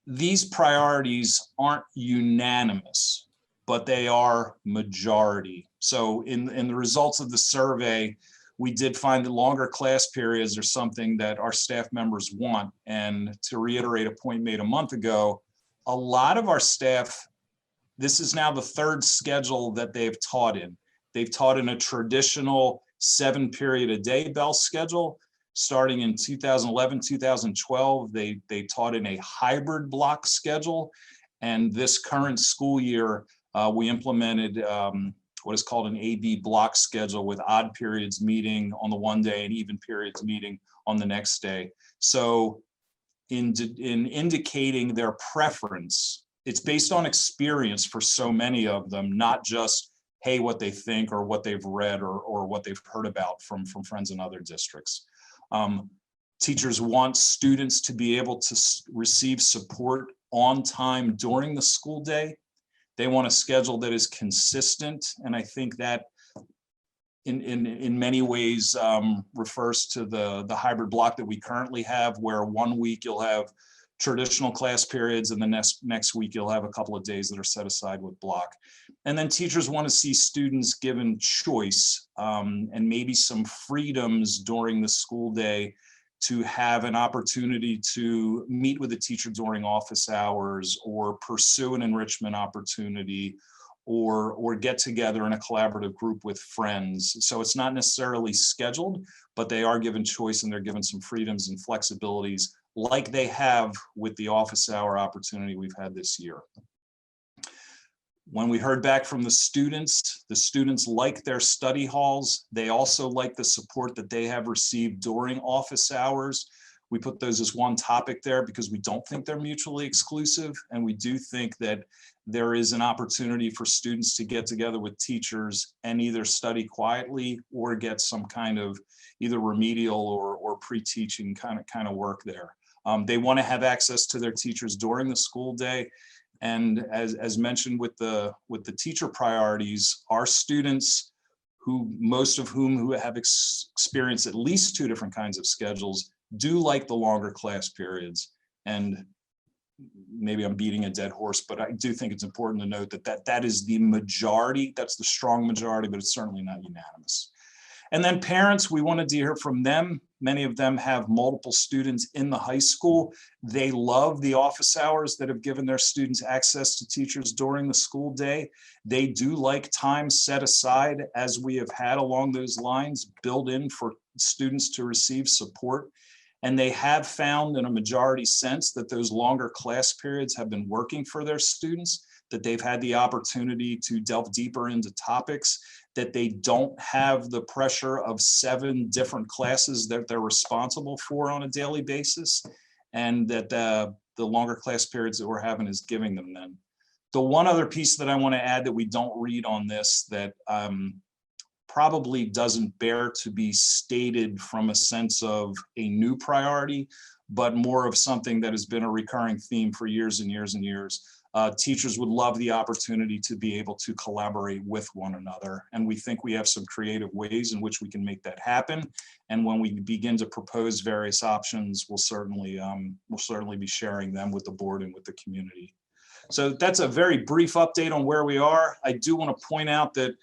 these priorities aren't unanimous, but they are majority. So in the results of the survey, we did find that longer class periods are something that our staff members want. And to reiterate a point made a month ago, a lot of our staff, this is now the third schedule that they've taught in. They've taught in a traditional 7-period-a-day bell schedule. Starting in 2011, 2012, they taught in a hybrid block schedule. And this current school year, we implemented what is called an AB block schedule with odd periods meeting on the one day and even periods meeting on the next day. So in indicating their preference, it's based on experience for so many of them, not just, hey, what they think or what they've read or what they've heard about from friends in other districts. Teachers want students to be able to receive support on time during the school day. They want a schedule that is consistent, and I think that in many ways refers to the hybrid block that we currently have, where one week you'll have traditional class periods and the next week you'll have a couple of days that are set aside with block. And then teachers want to see students given choice and maybe some freedoms during the school day to have an opportunity to meet with a teacher during office hours or pursue an enrichment opportunity or get together in a collaborative group with friends. So it's not necessarily scheduled, but they are given choice and they're given some freedoms and flexibilities like they have with the office hour opportunity we've had this year. When we heard back from the students like their study halls. They also like the support that they have received during office hours. We put those as one topic there because we don't think they're mutually exclusive. And we do think that there is an opportunity for students to get together with teachers and either study quietly or get some kind of either remedial or pre-teaching kind of work there. They want to have access to their teachers during the school day. And as mentioned with the teacher priorities, our students, most of whom have experienced at least 2 different kinds of schedules, do like the longer class periods. And maybe I'm beating a dead horse, but I do think it's important to note that is the majority. That's the strong majority, but it's certainly not unanimous. And then parents, we wanted to hear from them. Many of them have multiple students in the high school. They love the office hours that have given their students access to teachers during the school day. They do like time set aside, as we have had along those lines, built in for students to receive support. And they have found in a majority sense that those longer class periods have been working for their students, that they've had the opportunity to delve deeper into topics, that they don't have the pressure of 7 different classes that they're responsible for on a daily basis, and that the longer class periods that we're having is giving them then. The one other piece that I want to add that we don't read on this that probably doesn't bear to be stated from a sense of a new priority, but more of something that has been a recurring theme for years and years and years. Teachers would love the opportunity to be able to collaborate with one another. And we think we have some creative ways in which we can make that happen. And when we begin to propose various options, we'll certainly be sharing them with the board and with the community. So that's a very brief update on where we are. I do want to point out that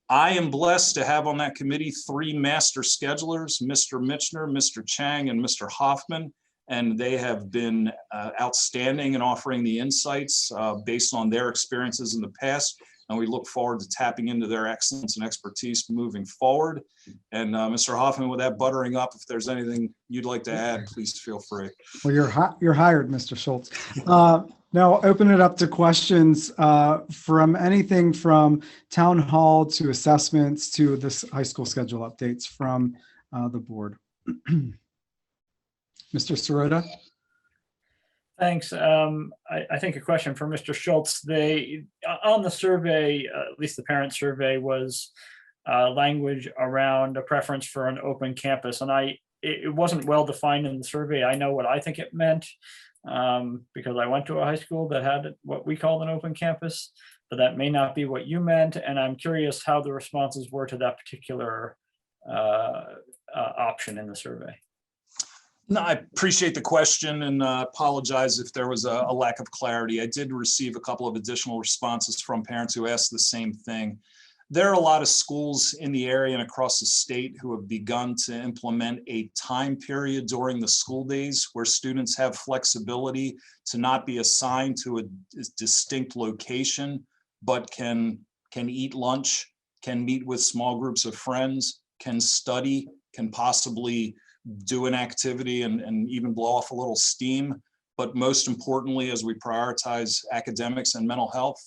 I am blessed to have on that committee 3 master schedulers, Mr. Michener, Mr. Chang, and Mr. Hoffman. And they have been outstanding in offering the insights based on their experiences in the past. And we look forward to tapping into their excellence and expertise moving forward. And Mr. Hoffman, with that buttering up, if there's anything you'd like to add, please feel free. Well, you're hired, Mr. Schultz. Now I'll open it up to questions from anything from town hall to assessments to this high school schedule updates from the board. Mr. Sirota? Thanks. I think a question for Mr. Schultz. They, on the survey, at least the parent survey, was language around a preference for an open campus. And it wasn't well defined in the survey. I know what I think it meant because I went to a high school that had what we called an open campus, but that may not be what you meant. And I'm curious how the responses were to that particular option in the survey. No, I appreciate the question and apologize if there was a lack of clarity. I did receive a couple of additional responses from parents who asked the same thing. There are a lot of schools in the area and across the state who have begun to implement a time period during the school days where students have flexibility to not be assigned to a distinct location, but can eat lunch, can meet with small groups of friends, can study, can possibly do an activity and even blow off a little steam. But most importantly, as we prioritize academics and mental health,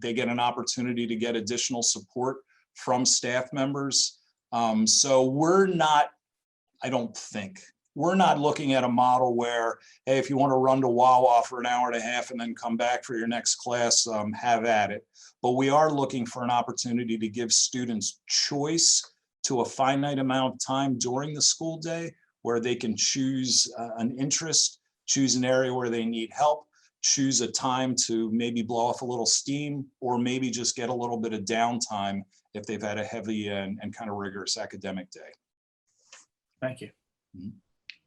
they get an opportunity to get additional support from staff members. So we're not looking at a model where, hey, if you want to run to Wawa for an hour and a half and then come back for your next class, have at it. But we are looking for an opportunity to give students choice to a finite amount of time during the school day where they can choose an interest, choose an area where they need help, choose a time to maybe blow off a little steam, or maybe just get a little bit of downtime if they've had a heavy and kind of rigorous academic day. Thank you.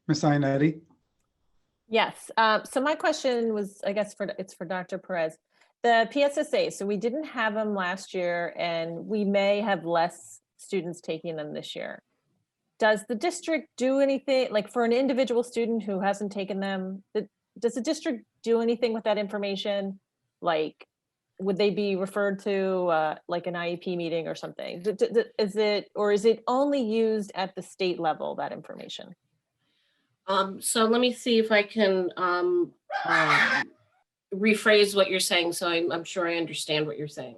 Ms. Ionetti? Yes, so my question was, I guess it's for Dr. Perez. The PSSA, so we didn't have them last year and we may have less students taking them this year. Does the district do anything, like for an individual student who hasn't taken them, does the district do anything with that information? Like, would they be referred to like an IEP meeting or something? Is it only used at the state level, that information? So let me see if I can rephrase what you're saying, so I'm sure I understand what you're saying.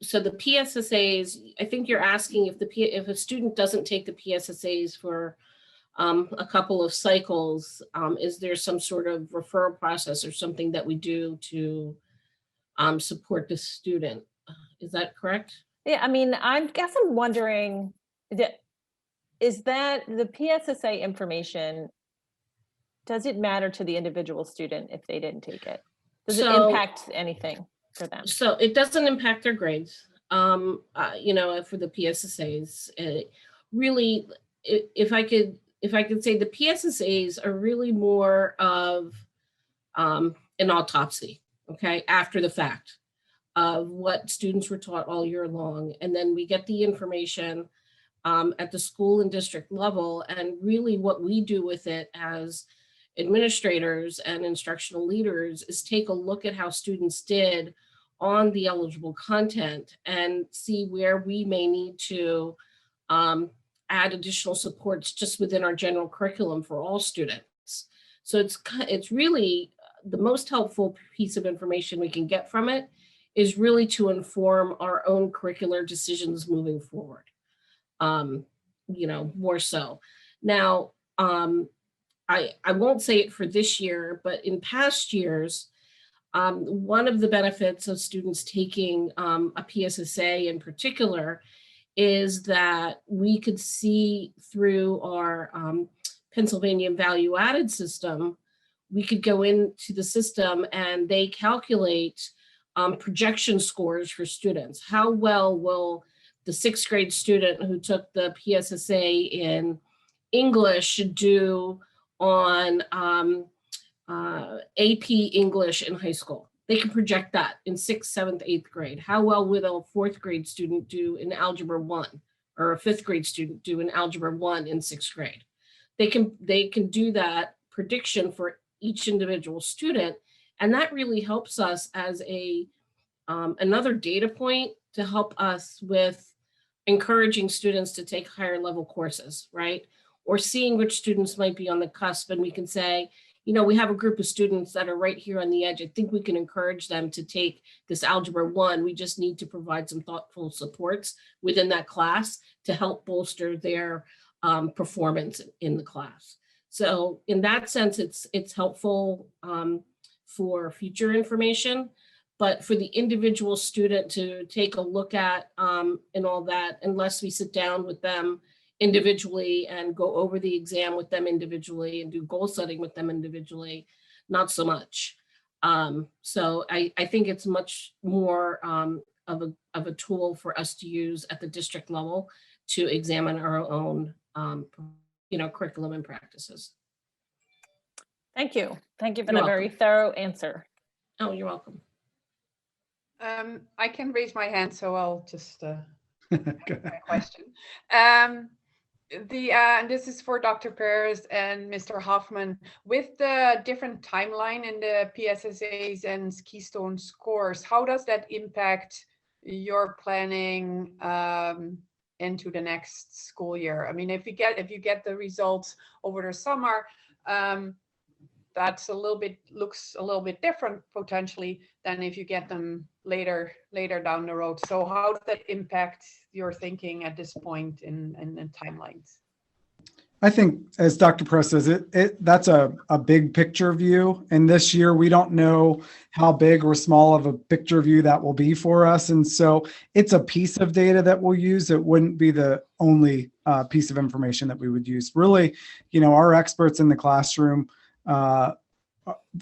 So the PSSAs, I think you're asking if a student doesn't take the PSSAs for a couple of cycles, is there some sort of referral process or something that we do to support the student? Is that correct? Yeah, I mean, I guess I'm wondering, is that the PSSA information, does it matter to the individual student if they didn't take it? Does it impact anything for them? So it doesn't impact their grades, you know, for the PSSAs. Really, if I could say the PSSAs are really more of an autopsy, okay, after the fact of what students were taught all year long. And then we get the information at the school and district level. And really what we do with it as administrators and instructional leaders is take a look at how students did on the eligible content and see where we may need to add additional supports just within our general curriculum for all students. So it's really the most helpful piece of information we can get from it is really to inform our own curricular decisions moving forward. More so. Now, I won't say it for this year, but in past years, one of the benefits of students taking a PSSA in particular is that we could see through our Pennsylvania value added system, we could go into the system and they calculate projection scores for students. How well will the 6th grade student who took the PSSA in English do on AP English in high school? They can project that in 6th, 7th, 8th grade. How well will a 4th grade student do in Algebra 1 or a 5th grade student do in Algebra 1 in 6th grade? They can do that prediction for each individual student. And that really helps us as another data point to help us with encouraging students to take higher level courses, right? Or seeing which students might be on the cusp, and we can say, we have a group of students that are right here on the edge. I think we can encourage them to take this Algebra 1. We just need to provide some thoughtful supports within that class to help bolster their performance in the class. So in that sense, it's helpful for future information, but for the individual student to take a look at and all that, unless we sit down with them individually and go over the exam with them individually and do goal setting with them individually, not so much. So I think it's much more of a tool for us to use at the district level to examine our own curriculum and practices. Thank you. Thank you for You're the very thorough answer. Oh, you're welcome. I can raise my hand, so I'll just ask my question. This is for Dr. Perez and Mr. Hoffman. With the different timeline in the PSSAs and Keystone scores, how does that impact your planning into the next school year? I mean, if you get the results over the summer, that's looks a little bit different potentially than if you get them later down the road. So how does that impact your thinking at this point in timelines? I think, as Dr. Press says, that's a big picture view. And this year, we don't know how big or small of a picture view that will be for us. And so it's a piece of data that we'll use. It wouldn't be the only piece of information that we would use. Really, our experts in the classroom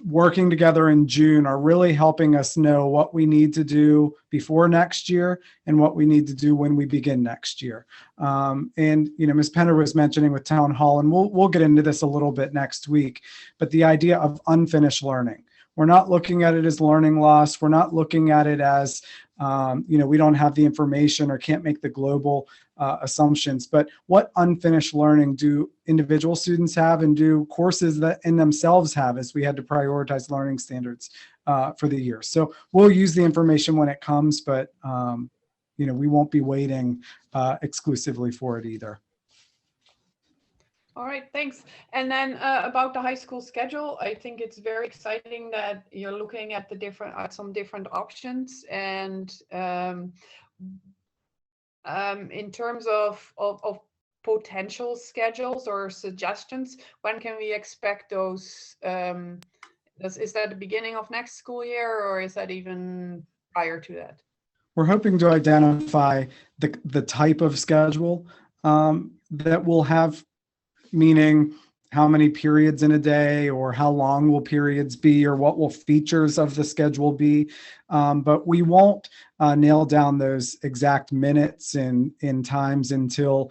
working together in June are really helping us know what we need to do before next year and what we need to do when we begin next year. And Ms. Penner was mentioning with Town Hall, and we'll get into this a little bit next week, but the idea of unfinished learning. We're not looking at it as learning loss. We're not looking at it as, we don't have the information or can't make the global assumptions, but what unfinished learning do individual students have and do courses that in themselves have, as we had to prioritize learning standards for the year. So we'll use the information when it comes, but we won't be waiting exclusively for it either. All right, thanks. And then about the high school schedule, I think it's very exciting that you're looking at some different options. And in terms of potential schedules or suggestions, when can we expect those? Is that the beginning of next school year, or is that even prior to that? We're hoping to identify the type of schedule that we'll have, meaning how many periods in a day, or how long will periods be, or what will features of the schedule be. But we won't nail down those exact minutes and times until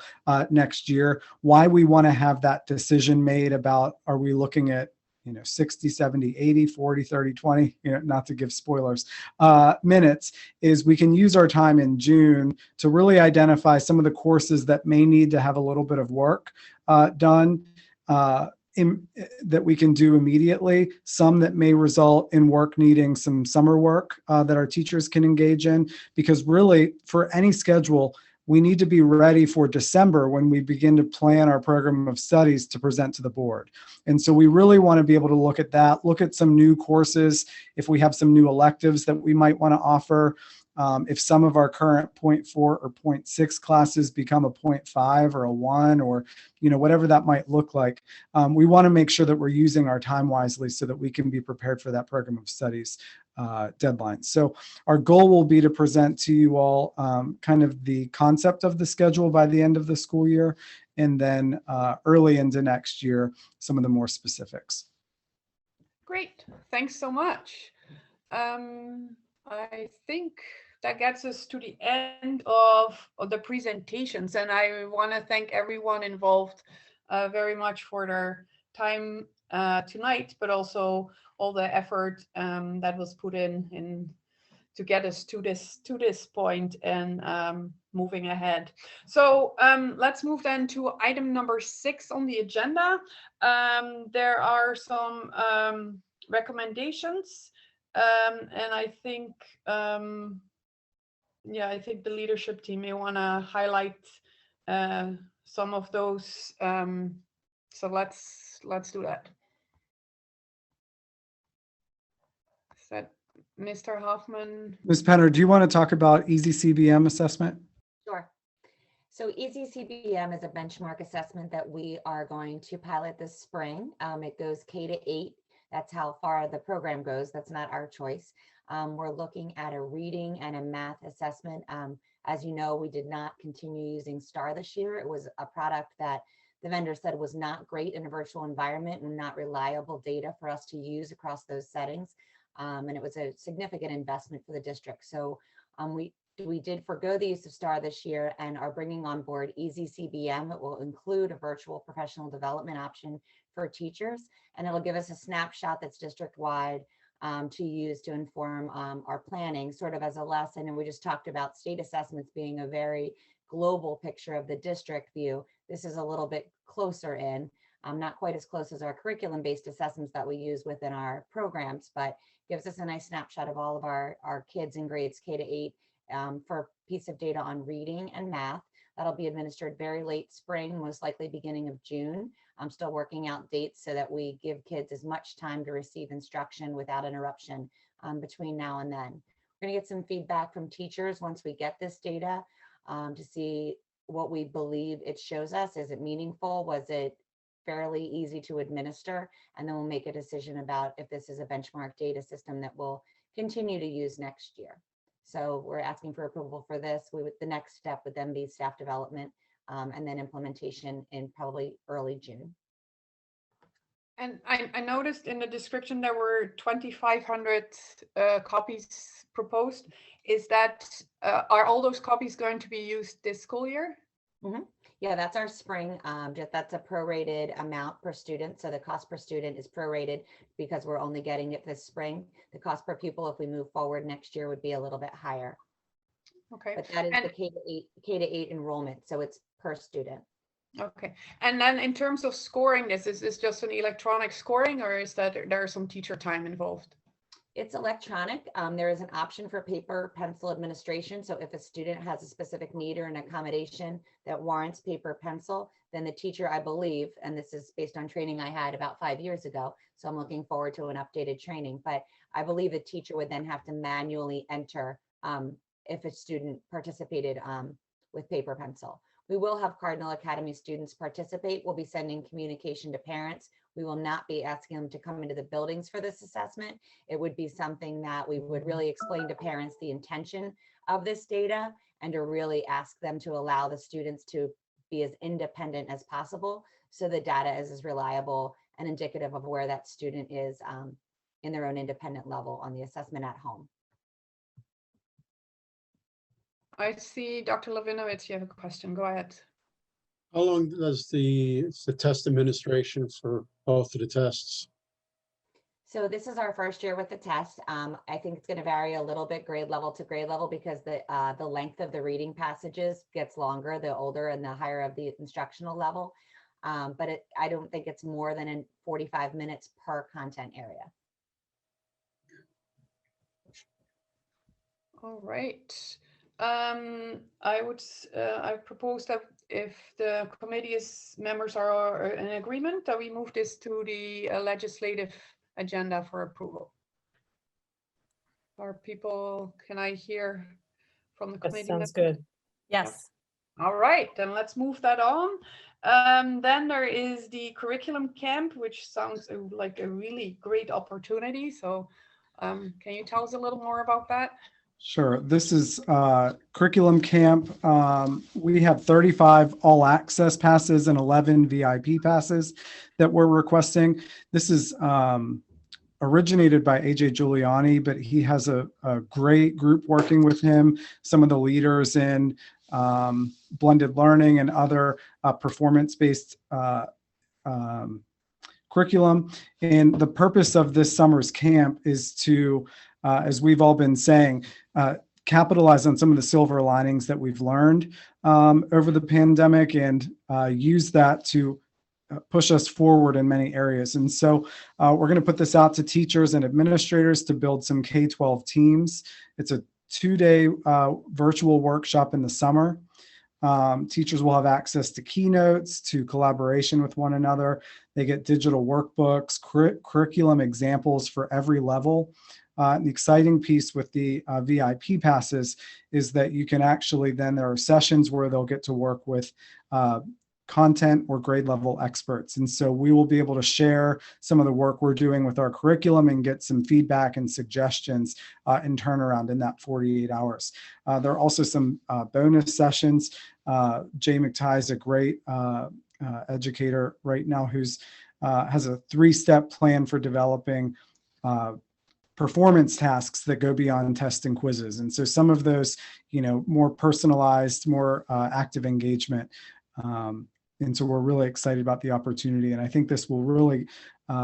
next year. Why we want to have that decision made about, are we looking at 60, 70, 80, 40, 30, 20, not to give spoilers, minutes, is we can use our time in June to really identify some of the courses that may need to have a little bit of work done that we can do immediately, some that may result in work needing some summer work that our teachers can engage in, because really for any schedule, we need to be ready for December when we begin to plan our program of studies to present to the board. And so we really want to be able to look at that, look at some new courses, if we have some new electives that we might want to offer. If some of our current 0.4 or 0.6 classes become a 0.5 or a 1, or whatever that might look like, we want to make sure that we're using our time wisely so that we can be prepared for that program of studies deadline. So our goal will be to present to you all kind of the concept of the schedule by the end of the school year, and then early into next year, some of the more specifics. Great, thanks so much. I think that gets us to the end of the presentations, and I want to thank everyone involved very much for their time tonight, but also all the effort that was put in to get us to this point and moving ahead. So let's move then to item number 6 on the agenda. There are some recommendations. And I think, I think the leadership team may want to highlight some of those. So let's do that. Is that Mr. Hoffman? Ms. Penner, do you want to talk about Easy CBM assessment? Sure. So Easy CBM is a benchmark assessment that we are going to pilot this spring. It goes K to 8. That's how far the program goes. That's not our choice. We're looking at a reading and a math assessment. As you know, we did not continue using STAR this year. It was a product that the vendor said was not great in a virtual environment and not reliable data for us to use across those settings. And it was a significant investment for the district. So we did forgo the use of STAR this year and are bringing on board Easy CBM. It will include a virtual professional development option for teachers, and it'll give us a snapshot that's district-wide to use to inform our planning, sort of as a lesson. And we just talked about state assessments being a very global picture of the district view. This is a little bit closer in, not quite as close as our curriculum-based assessments that we use within our programs, but gives us a nice snapshot of all of our kids in grades K to 8 for a piece of data on reading and math. That'll be administered very late spring, most likely beginning of June. I'm still working out dates so that we give kids as much time to receive instruction without interruption between now and then. We're going to get some feedback from teachers once we get this data to see what we believe it shows us. Is it meaningful? Was it fairly easy to administer? And then we'll make a decision about if this is a benchmark data system that we'll continue to use next year. So we're asking for approval for this. The next step would then be staff development and then implementation in probably early June. And I noticed in the description there were 2,500 copies proposed. Is that, are all those copies going to be used this school year? Mm-hmm. Yeah, that's our spring. That's a prorated amount per student. So the cost per student is prorated because we're only getting it this spring. The cost per pupil, if we move forward next year, would be a little bit higher. Okay. But that is the K to 8 enrollment. So it's per student. Okay. And then in terms of scoring this, is this just an electronic scoring, or is that there some teacher time involved? It's electronic. There is an option for paper pencil administration. So if a student has a specific need or an accommodation that warrants paper pencil, then the teacher, I believe, and this is based on training I had about 5 years ago, so I'm looking forward to an updated training, but I believe the teacher would then have to manually enter if a student participated with paper pencil. We will have Cardinal Academy students participate. We'll be sending communication to parents. We will not be asking them to come into the buildings for this assessment. It would be something that we would really explain to parents the intention of this data and to really ask them to allow the students to be as independent as possible so the data is as reliable and indicative of where that student is in their own independent level on the assessment at home. I see Dr. Levinovitz, you have a question. Go ahead. How long does the test administration for both of the tests? So this is our first year with the test. I think it's going to vary a little bit grade level to grade level because the length of the reading passages gets longer the older and the higher of the instructional level. But I don't think it's more than in 45 minutes per content area. All right. I propose that if the committee's members are in agreement, that we move this to the legislative agenda for approval. Are people, can I hear from the That committee? sounds members? good. Yes. All right, then let's move that on. Then there is the curriculum camp, which sounds like a really great opportunity. So can you tell us a little more about that? Sure. This is curriculum camp. We have 35 all access passes and 11 VIP passes that we're requesting. This is originated by AJ Giuliani, but he has a great group working with him, some of the leaders in blended learning and other performance-based curriculum. And the purpose of this summer's camp is to, as we've all been saying, capitalize on some of the silver linings that we've learned over the pandemic and use that to push us forward in many areas. And so we're going to put this out to teachers and administrators to build some K-12 teams. It's a 2-day virtual workshop in the summer. Teachers will have access to keynotes, to collaboration with one another. They get digital workbooks, curriculum examples for every level. The exciting piece with the VIP passes is that you can actually then, there are sessions where they'll get to work with content or grade level experts. And so we will be able to share some of the work we're doing with our curriculum and get some feedback and suggestions in turnaround in that 48 hours. There are also some bonus sessions. Jay McTighe is a great educator right now who's has a 3-step plan for developing performance tasks that go beyond tests and quizzes. And so some of those, more personalized, more active engagement. And so we're really excited about the opportunity. And I think this will really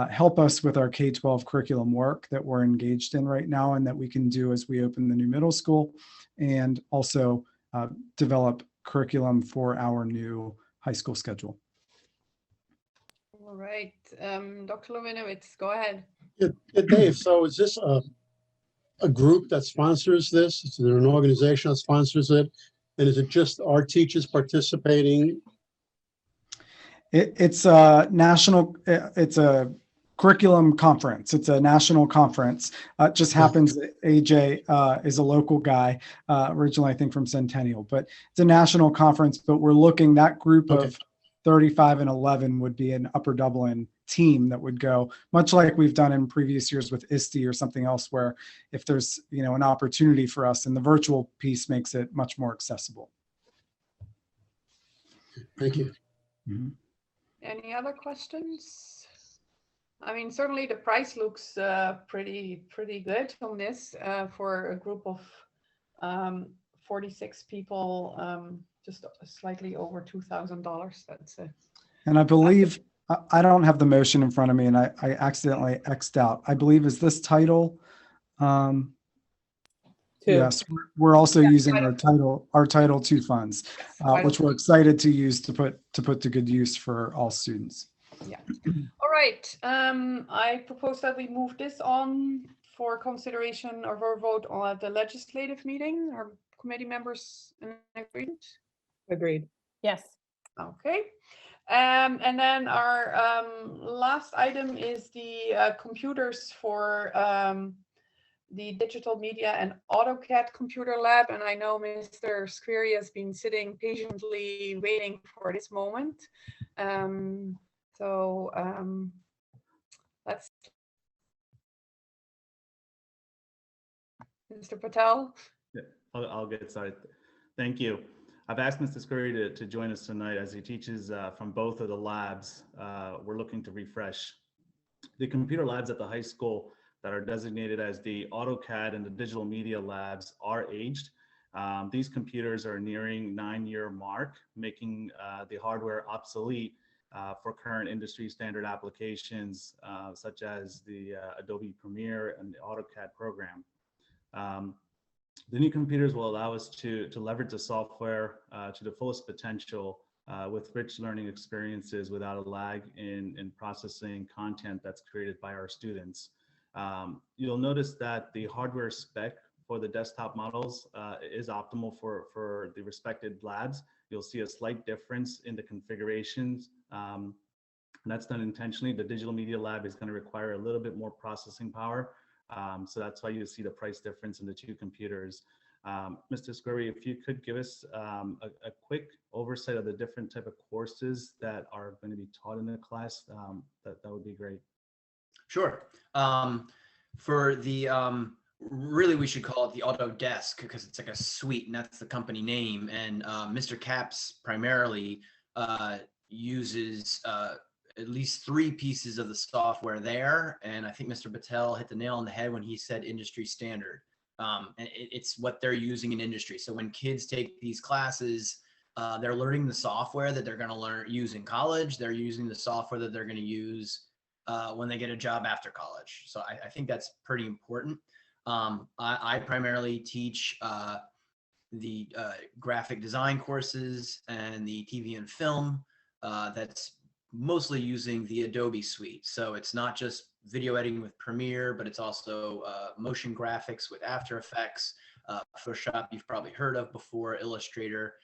help us with our K-12 curriculum work that we're engaged in right now and that we can do as we open the new middle school and also develop curriculum for our new high school schedule. All right, Dr. Lewinowitz, go ahead. Yeah, Dave, so is this a group that sponsors this? Is there an organization that sponsors it? And is it just our teachers participating? It's a national, it's a curriculum conference. It's a national conference. It just happens that AJ is a local guy, originally I think from Centennial, but it's a national conference, but we're looking, that group of 35 and 11 would be an Upper Dublin team that would go, much like we've done in previous years with ISTE or something else, where if there's an opportunity for us, and the virtual piece makes it much more accessible. Thank you. Mm-hmm. Any other questions? I mean, certainly the price looks pretty good on this for a group of 46 people, just slightly over $2,000. That's it. And I believe, I don't have the motion in front of me and I accidentally X'd out. I believe is this title. Yes, we're also using our Title II funds, which we're excited to use to put to good use for all students. Yeah. All right. I propose that we move this on for consideration or for vote on the legislative meeting. Are committee members in agreement? Agreed. Yes. Okay. And then our last item is the computers for the digital media and AutoCAD computer lab. And I know Mr. Squeri has been sitting patiently waiting for this moment. Let's, Mr. Patel. Yeah, I'll get started. Thank you. I've asked Mr. Squeri to join us tonight as he teaches from both of the labs. We're looking to refresh the computer labs at the high school that are designated as the AutoCAD and the digital media labs are aged. These computers are nearing 9-year mark, making the hardware obsolete for current industry standard applications such as the Adobe Premiere and the AutoCAD program. The new computers will allow us to leverage the software to the fullest potential with rich learning experiences without a lag in processing content that's created by our students. You'll notice that the hardware spec for the desktop models is optimal for the respected labs. You'll see a slight difference in the configurations. And that's done intentionally. The digital media lab is going to require a little bit more processing power. So that's why you see the price difference in the two computers. Mr. Scurry, if you could give us a quick oversight of the different type of courses that are going to be taught in the class, that would be great. Sure. For the, really we should call it the Auto Desk because it's like a suite and that's the company name. And Mr. Capps primarily uses at least 3 pieces of the software there. And I think Mr. Patel hit the nail on the head when he said industry standard. And it's what they're using in industry. So when kids take these classes, they're learning the software that they're going to use in college. They're using the software that they're going to use when they get a job after college. So I think that's pretty important. I primarily teach the graphic design courses and the TV and film. That's mostly using the Adobe suite. So it's not just video editing with Premiere, but it's also motion graphics with After Effects, Photoshop you've probably heard of before, Illustrator.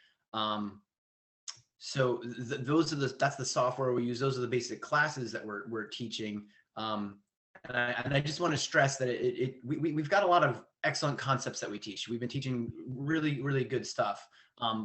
So that's the software we use. Those are the basic classes that we're teaching. And I just want to stress that we've got a lot of excellent concepts that we teach. We've been teaching really, really good stuff.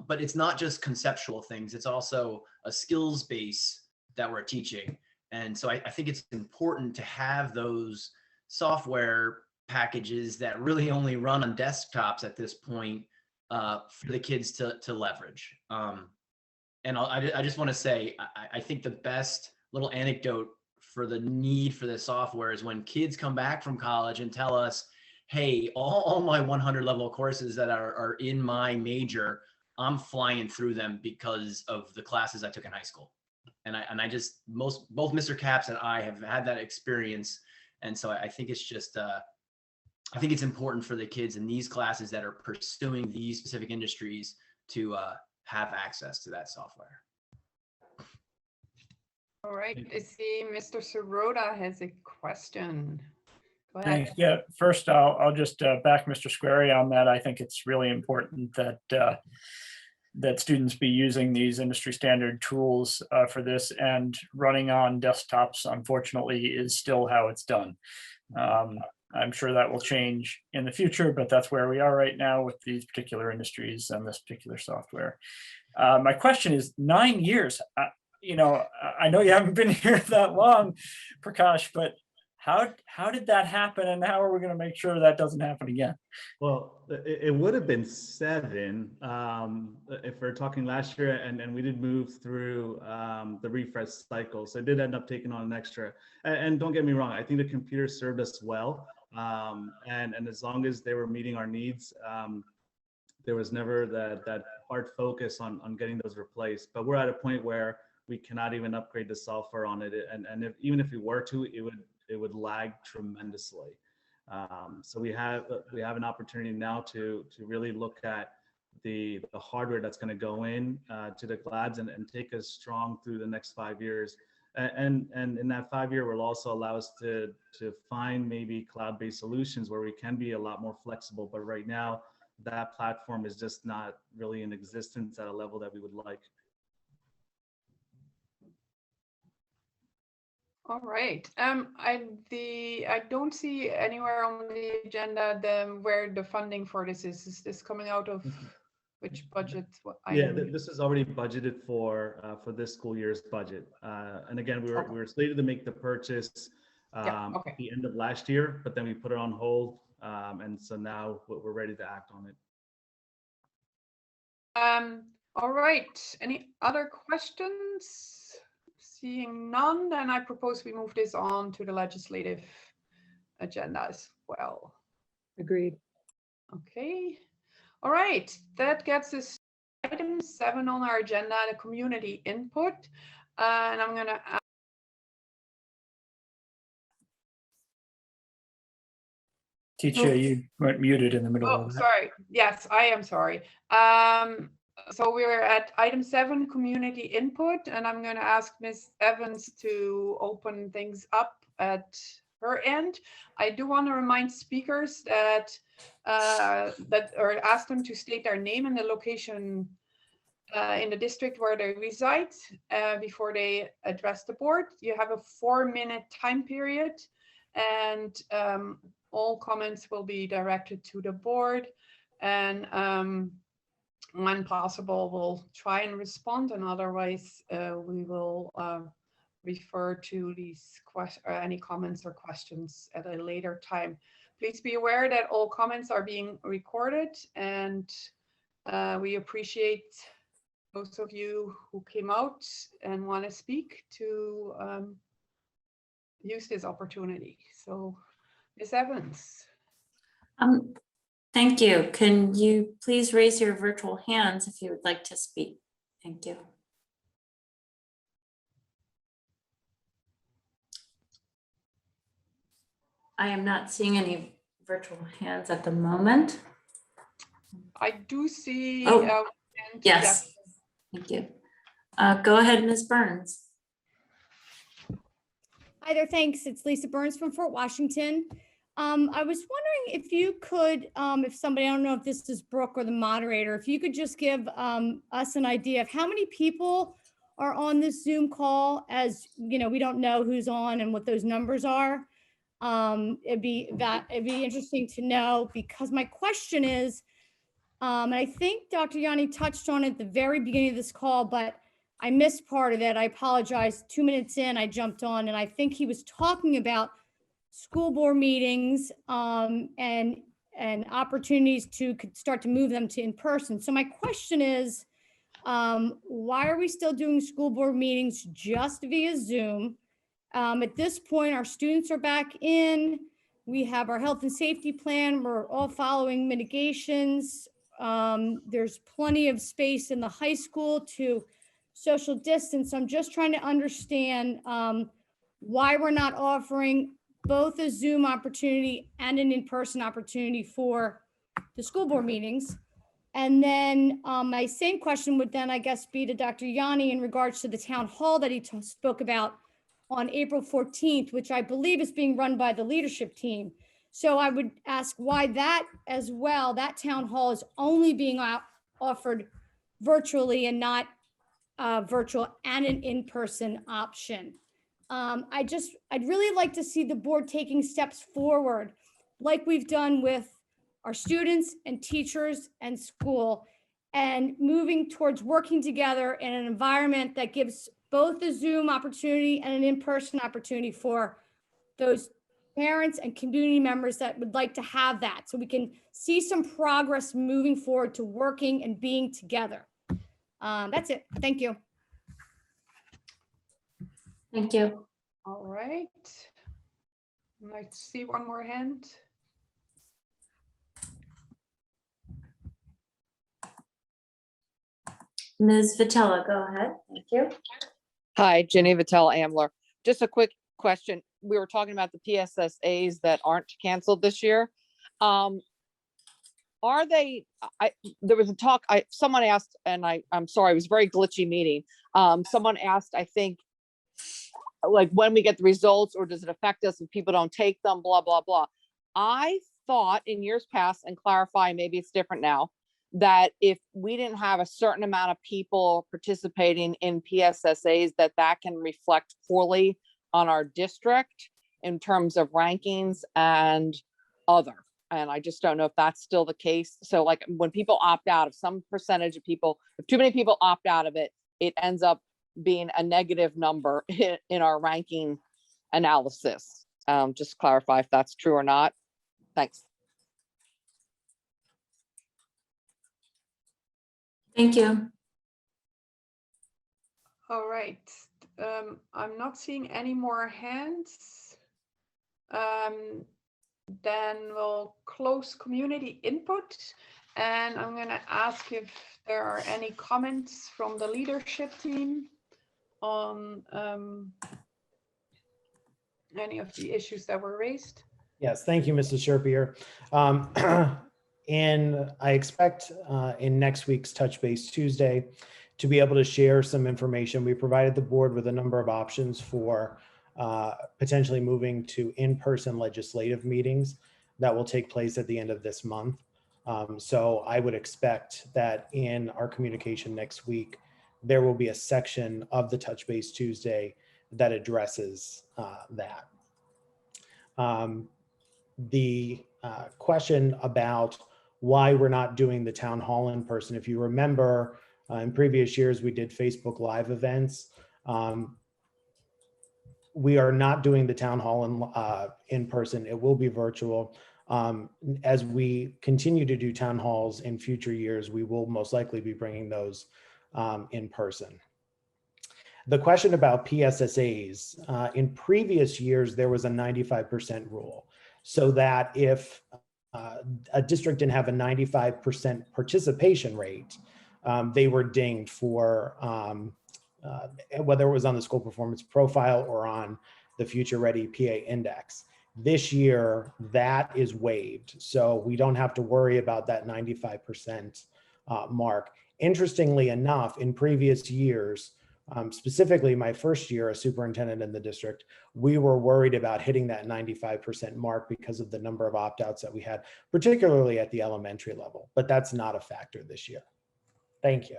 But it's not just conceptual things. It's also a skills base that we're teaching. And so I think it's important to have those software packages that really only run on desktops at this point for the kids to leverage. And I just want to say, I think the best little anecdote for the need for this software is when kids come back from college and tell us, hey, all my 100 level courses that are in my major, I'm flying through them because of the classes I took in high school. And I just, both Mr. Capps and I have had that experience. And so I think it's just, I think it's important for the kids in these classes that are pursuing these specific industries to have access to that software. All right, I see Mr. Sirota has a question. Go ahead. Thanks. Yeah, first I'll just back Mr. Squarey on that. I think it's really important that that students be using these industry standard tools for this, and running on desktops, unfortunately, is still how it's done. I'm sure that will change in the future, but that's where we are right now with these particular industries and this particular software. My question is 9 years. You know, I know you haven't been here that long, Prakash, but how did that happen, and how are we going to make sure that doesn't happen again? Well, it would have been 7 if we're talking last year, and we did move through the refresh cycle, so it did end up taking on an extra. And don't get me wrong, I think the computers served us well, and as long as they were meeting our needs, there was never that hard focus on getting those replaced. But we're at a point where we cannot even upgrade the software on it, and even if we were to, it would lag tremendously. So we have an opportunity now to really look at the hardware that's going to go in to the labs and take us strong through the next 5 years. And in that 5 year will also allow us to find maybe cloud-based solutions where we can be a lot more flexible. But right now, that platform is just not really in existence at a level that we would like. All right. I don't see anywhere on the agenda where the funding for this is. Is this coming out of which budget? Yeah, this is already budgeted for this school year's budget. And again, we were slated to make the purchase at the end of last year, but then we put it on hold, and so now we're ready to act on it. All right. Any other questions? Seeing none, then I propose we move this on to the legislative agenda as well. Agreed. Okay. All right. That gets us item 7 on our agenda, the community input. And I'm gonna ask, Teacher, you went muted in the middle oh, of that. sorry. Yes, I am sorry. So we're at item 7, community input, and I'm going to ask Ms. Evans to open things up at her end. I do want to remind speakers that or ask them to state their name and the location in the district where they reside before they address the board. You have a 4-minute time period, and all comments will be directed to the board. And when possible, we'll try and respond, and otherwise we will refer to these any comments or questions at a later time. Please be aware that all comments are being recorded, and we appreciate those of you who came out and want to speak to use this opportunity. So, Ms. Evans. Thank you. Can you please raise your virtual hands if you would like to speak? Thank you. I am not seeing any virtual hands at the moment. I do see. Oh, yes. Thank you. Go ahead, Ms. Burns. Hi there, thanks. It's Lisa Burns from Fort Washington. I was wondering if you could, if somebody, I don't know if this is Brooke or the moderator, if you could just give us an idea of how many people are on this Zoom call, as you know, we don't know who's on and what those numbers are. It'd be interesting to know, because my question is, and I think Dr. Yanni touched on it at the very beginning of this call, but I missed part of it. I apologize. 2 minutes in, I jumped on, and I think he was talking about school board meetings and opportunities to start to move them to in person. So my question is, why are we still doing school board meetings just via Zoom? At this point, our students are back in. We have our health and safety plan. We're all following mitigations. There's plenty of space in the high school to social distance. I'm just trying to understand why we're not offering both a Zoom opportunity and an in-person opportunity for the school board meetings. And then my same question would then, I guess, be to Dr. Yanni in regards to the town hall that he spoke about on April 14th, which I believe is being run by the leadership team. So I would ask why that as well, that town hall is only being offered virtually and not virtual and an in-person option. I'd really like to see the board taking steps forward, like we've done with our students and teachers and school, and moving towards working together in an environment that gives both a Zoom opportunity and an in-person opportunity for those parents and community members that would like to have that, so we can see some progress moving forward to working and being together. That's it. Thank you. Thank you. All right. Let's see one more hand. Ms. Vitella, go ahead. Thank you. Hi, Jenny Vitella Ambler. Just a quick question. We were talking about the PSSAs that aren't canceled this year. Are they, there was a talk, someone asked, and I'm sorry, it was a very glitchy meeting. Someone asked, I think, like when we get the results, or does it affect us if people don't take them, blah, blah, blah. I thought in years past, and clarify, maybe it's different now, that if we didn't have a certain amount of people participating in PSSAs, that can reflect poorly on our district in terms of rankings and other. And I just don't know if that's still the case. So like when people opt out, of some percentage of people, if too many people opt out of it, it ends up being a negative number in our ranking analysis. Just clarify if that's true or not. Thanks. Thank you. All right. I'm not seeing any more hands. Then we'll close community input, and I'm going to ask if there are any comments from the leadership team on any of the issues that were raised? Yes, thank you, Mrs. Sherpier. And I expect in next week's Touch Base Tuesday to be able to share some information. We provided the board with a number of options for potentially moving to in-person legislative meetings that will take place at the end of this month. So I would expect that in our communication next week, there will be a section of the Touch Base Tuesday that addresses that. The question about why we're not doing the town hall in person. If you remember, in previous years, we did Facebook Live events. We are not doing the town hall in person. It will be virtual. As we continue to do town halls in future years, we will most likely be bringing those in person. The question about PSSAs, in previous years, there was a 95% rule, so that if a district didn't have a 95% participation rate, they were dinged for whether it was on the school performance profile or on the Future Ready PA index. This year, that is waived, so we don't have to worry about that 95% mark. Interestingly enough, in previous years, specifically my first year as superintendent in the district, we were worried about hitting that 95% mark because of the number of opt-outs that we had, particularly at the elementary level, but that's not a factor this year. Thank you.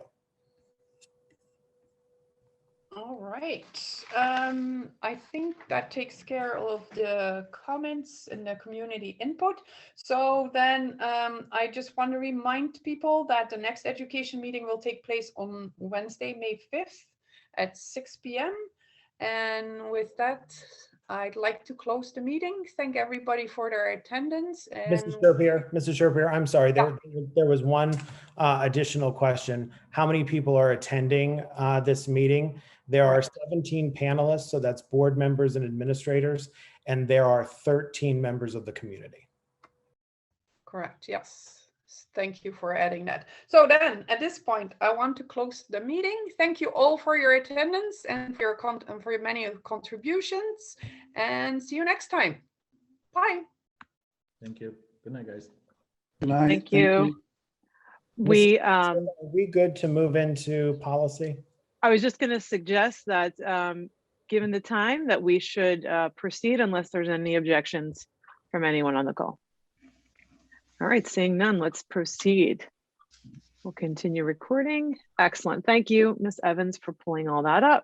All right. I think that takes care of the comments and the community input. So then I just want to remind people that the next education meeting will take place on Wednesday, May 5th at 6 p.m. And with that, I'd like to close the meeting. Thank everybody for their attendance. And Mrs. Sherpier, I'm sorry, there was one additional question. How many people are attending this meeting? There are 17 panelists, so that's board members and administrators, and there are 13 members of the community. Correct, yes. Thank you for adding that. So then, at this point, I want to close the meeting. Thank you all for your attendance and for your many contributions, and see you next time. Bye. Thank you. Good night, guys. Good night. Thank you. We Are we good to move into policy? I was just going to suggest that given the time that we should proceed unless there's any objections from anyone on the call. All right, seeing none, let's proceed. We'll continue recording. Excellent. Thank you, Ms. Evans, for pulling all that up.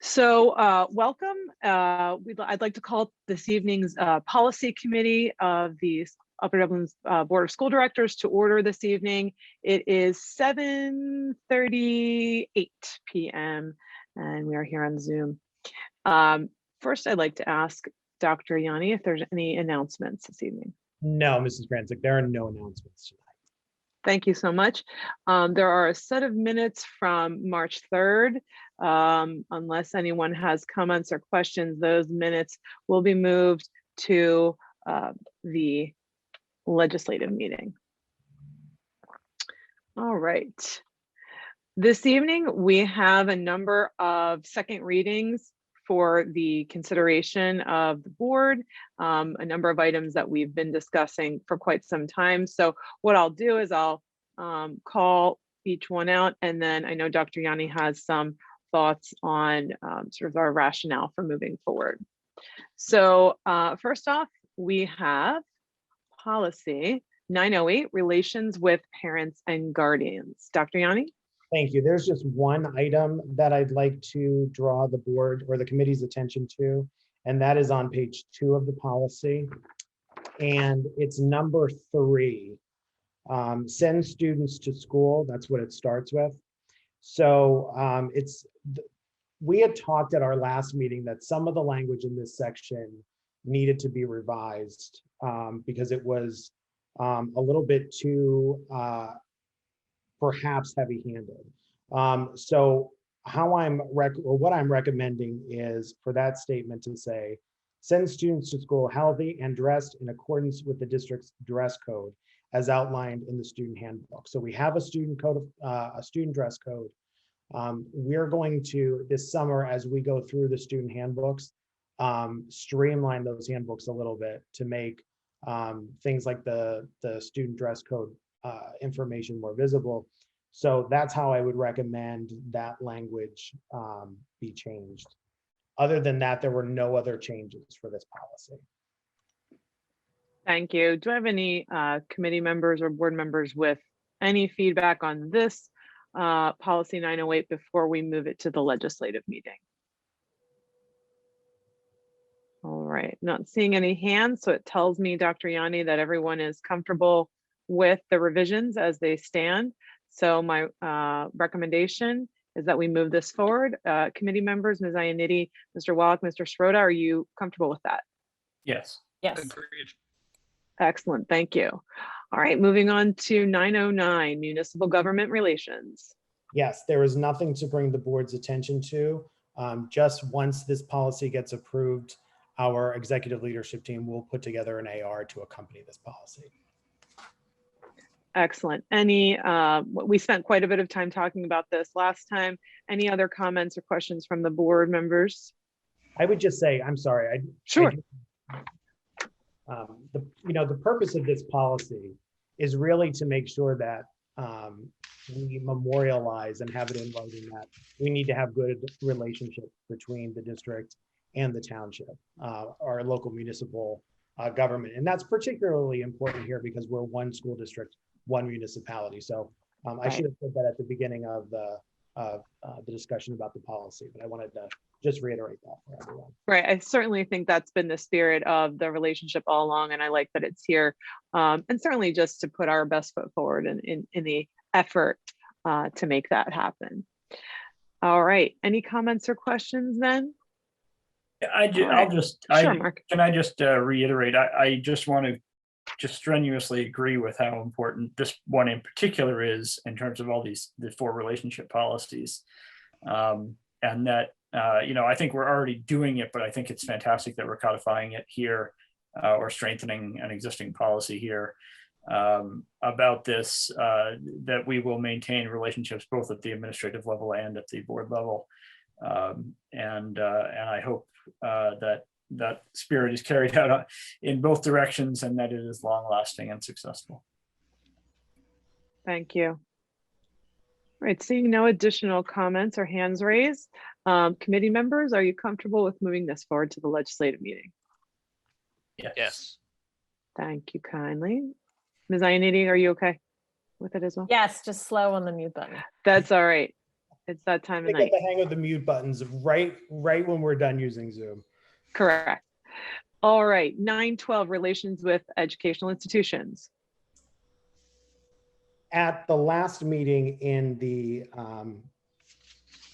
So welcome. I'd like to call this evening's policy committee of the Upper Dublin Board of School Directors to order this evening. It is 7:38 p.m. and we are here on Zoom. First, I'd like to ask Dr. Yanni if there's any announcements this evening. No, Mrs. Granzik, there are no announcements tonight. Thank you so much. There are a set of minutes from March 3rd. Unless anyone has comments or questions, those minutes will be moved to the legislative meeting. All right. This evening, we have a number of second readings for the consideration of the board, a number of items that we've been discussing for quite some time. So what I'll do is I'll call each one out, and then I know Dr. Yanni has some thoughts on sort of our rationale for moving forward. So first off, we have policy 908, relations with parents and guardians. Dr. Yanni? Thank you. There's just one item that I'd like to draw the board or the committee's attention to, and that is on page 2 of the policy. And it's number 3. Send students to school. That's what it starts with. So we had talked at our last meeting that some of the language in this section needed to be revised because it was a little bit too perhaps heavy-handed. So what I'm recommending is for that statement to say, send students to school healthy and dressed in accordance with the district's dress code as outlined in the student handbook. So we have a student code, a student dress code. We're going to, this summer, as we go through the student handbooks, streamline those handbooks a little bit to make things like the student dress code information more visible. So that's how I would recommend that language be changed. Other than that, there were no other changes for this policy. Thank you. Do I have any committee members or board members with any feedback on this policy 908 before we move it to the legislative meeting? All right, not seeing any hands, so it tells me, Dr. Yanni, that everyone is comfortable with the revisions as they stand. So my recommendation is that we move this forward. Committee members, Ms. Iannitti, Mr. Wallach, Mr. Schroeder, are you comfortable with that? Yes. Yes. Agreed. Excellent, thank you. All right, moving on to 909, municipal government relations. Yes, there is nothing to bring the board's attention to. Just once this policy gets approved, our executive leadership team will put together an AR to accompany this policy. Excellent. Any, we spent quite a bit of time talking about this last time. Any other comments or questions from the board members? I would just say, I'm sorry. Sure. The purpose of this policy is really to make sure that we memorialize and have it in writing that we need to have good relationship between the district and the township, our local municipal government. And that's particularly important here because we're one school district, one municipality. So I should have said that at the beginning of the discussion about the policy, but I wanted to just reiterate that for everyone. Right, I certainly think that's been the spirit of the relationship all along, and I like that it's here. And certainly just to put our best foot forward in the effort to make that happen. All right, any comments or questions then? Mark. Can I just reiterate, I just want to just strenuously agree with how important this one in particular is in terms of all the 4 relationship policies. And that, I think we're already doing it, but I think it's fantastic that we're codifying it here or strengthening an existing policy here about this, that we will maintain relationships both at the administrative level and at the board level. And I hope that spirit is carried out in both directions and that it is long lasting and successful. Thank you. All right, seeing no additional comments or hands raised, committee members, are you comfortable with moving this forward to the legislative meeting? Yes. Thank you kindly. Ms. Iannitti, are you okay with it as well? Yes, just slow on the mute button. That's all right. It's that time of night. Get the hang of the mute buttons right when we're done using Zoom. Correct. All right, 912, relations with educational institutions. At the last meeting in the,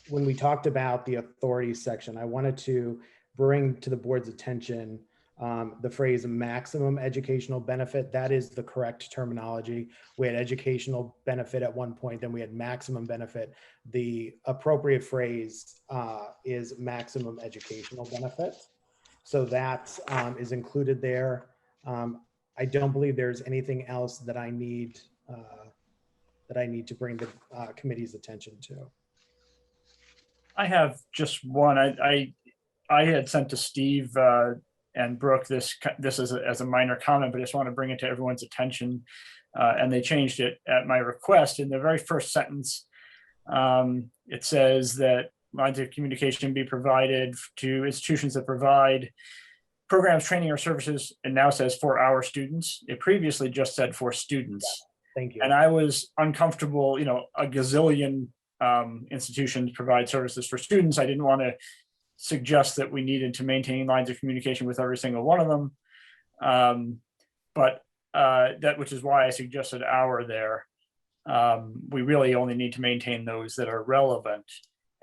when we talked about the authorities section, I wanted to bring to the board's attention the phrase maximum educational benefit. That is the correct terminology. We had educational benefit at one point, then we had maximum benefit. The appropriate phrase is maximum educational benefit. So that is included there. I don't believe there's anything else that I need to bring the committee's attention to. I have just one. I had sent to Steve and Brooke this as a minor comment, but I just want to bring it to everyone's attention. And they changed it at my request. In the very first sentence, it says that lines of communication be provided to institutions that provide programs, training, or services. It now says for our students. It previously just said for students. Yeah, thank you. And I was uncomfortable, a gazillion institutions provide services for students. I didn't want to suggest that we needed to maintain lines of communication with every single one of them. But that, which is why I suggested our there. We really only need to maintain those that are relevant.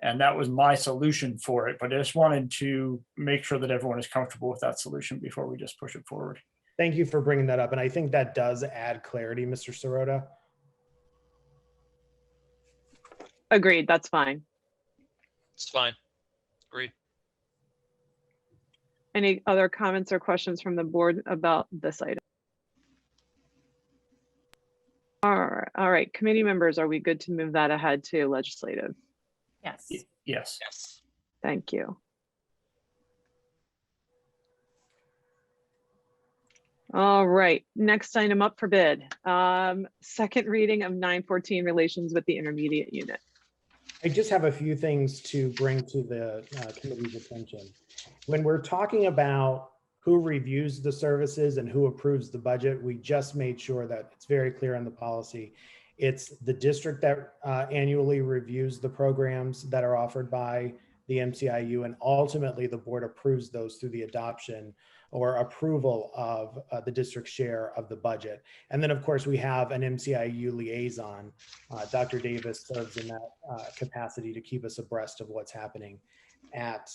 And that was my solution for it. But I just wanted to make sure that everyone is comfortable with that solution before we just push it forward. Thank you for bringing that up. And I think that does add clarity, Mr. Sirota. Agreed, that's fine. It's fine. Agreed. Any other comments or questions from the board about this item? All right, committee members, are we good to move that ahead to legislative? Yes. Yes. Yes. Thank you. All right, next item up for bid. Second reading of 914 relations with the intermediate unit. I just have a few things to bring to the committee's attention. When we're talking about who reviews the services and who approves the budget, we just made sure that it's very clear in the policy. It's the district that annually reviews the programs that are offered by the MCIU, and ultimately the board approves those through the adoption or approval of the district share of the budget. And then of course we have an MCIU liaison. Dr. Davis serves in that capacity to keep us abreast of what's happening at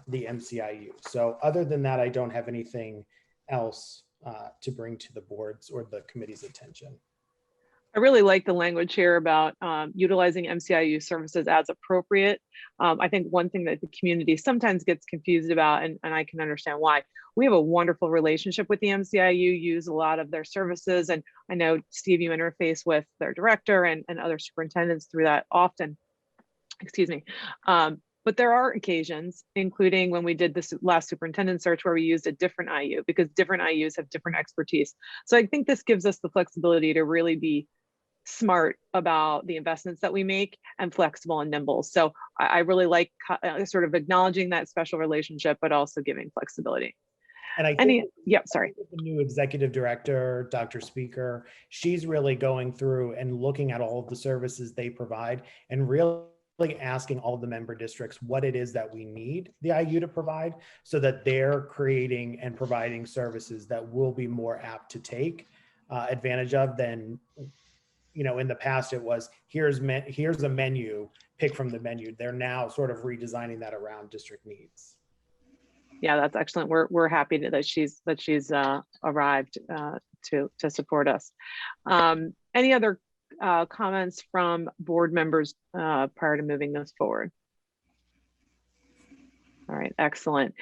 the MCIU. So other than that, I don't have anything else to bring to the board's or the committee's attention. I really like the language here about utilizing MCIU services as appropriate. I think one thing that the community sometimes gets confused about, and I can understand why, we have a wonderful relationship with the MCIU, use a lot of their services. And I know, Steve, you interface with their director and other superintendents through that often, excuse me. But there are occasions, including when we did this last superintendent search, where we used a different IU because different IUs have different expertise. So I think this gives us the flexibility to really be smart about the investments that we make and flexible and nimble. So I really like sort of acknowledging that special relationship, but also giving flexibility. And I think sorry. The new executive director, Dr. Speaker, she's really going through and looking at all of the services they provide and really asking all the member districts what it is that we need the IU to provide so that they're creating and providing services that will be more apt to take advantage of than, you know, in the past it was here's a menu, pick from the menu. They're now sort of redesigning that around district needs. Yeah, that's excellent. We're happy that she's arrived to support us. Any other comments from board members prior to moving this forward? All right, excellent.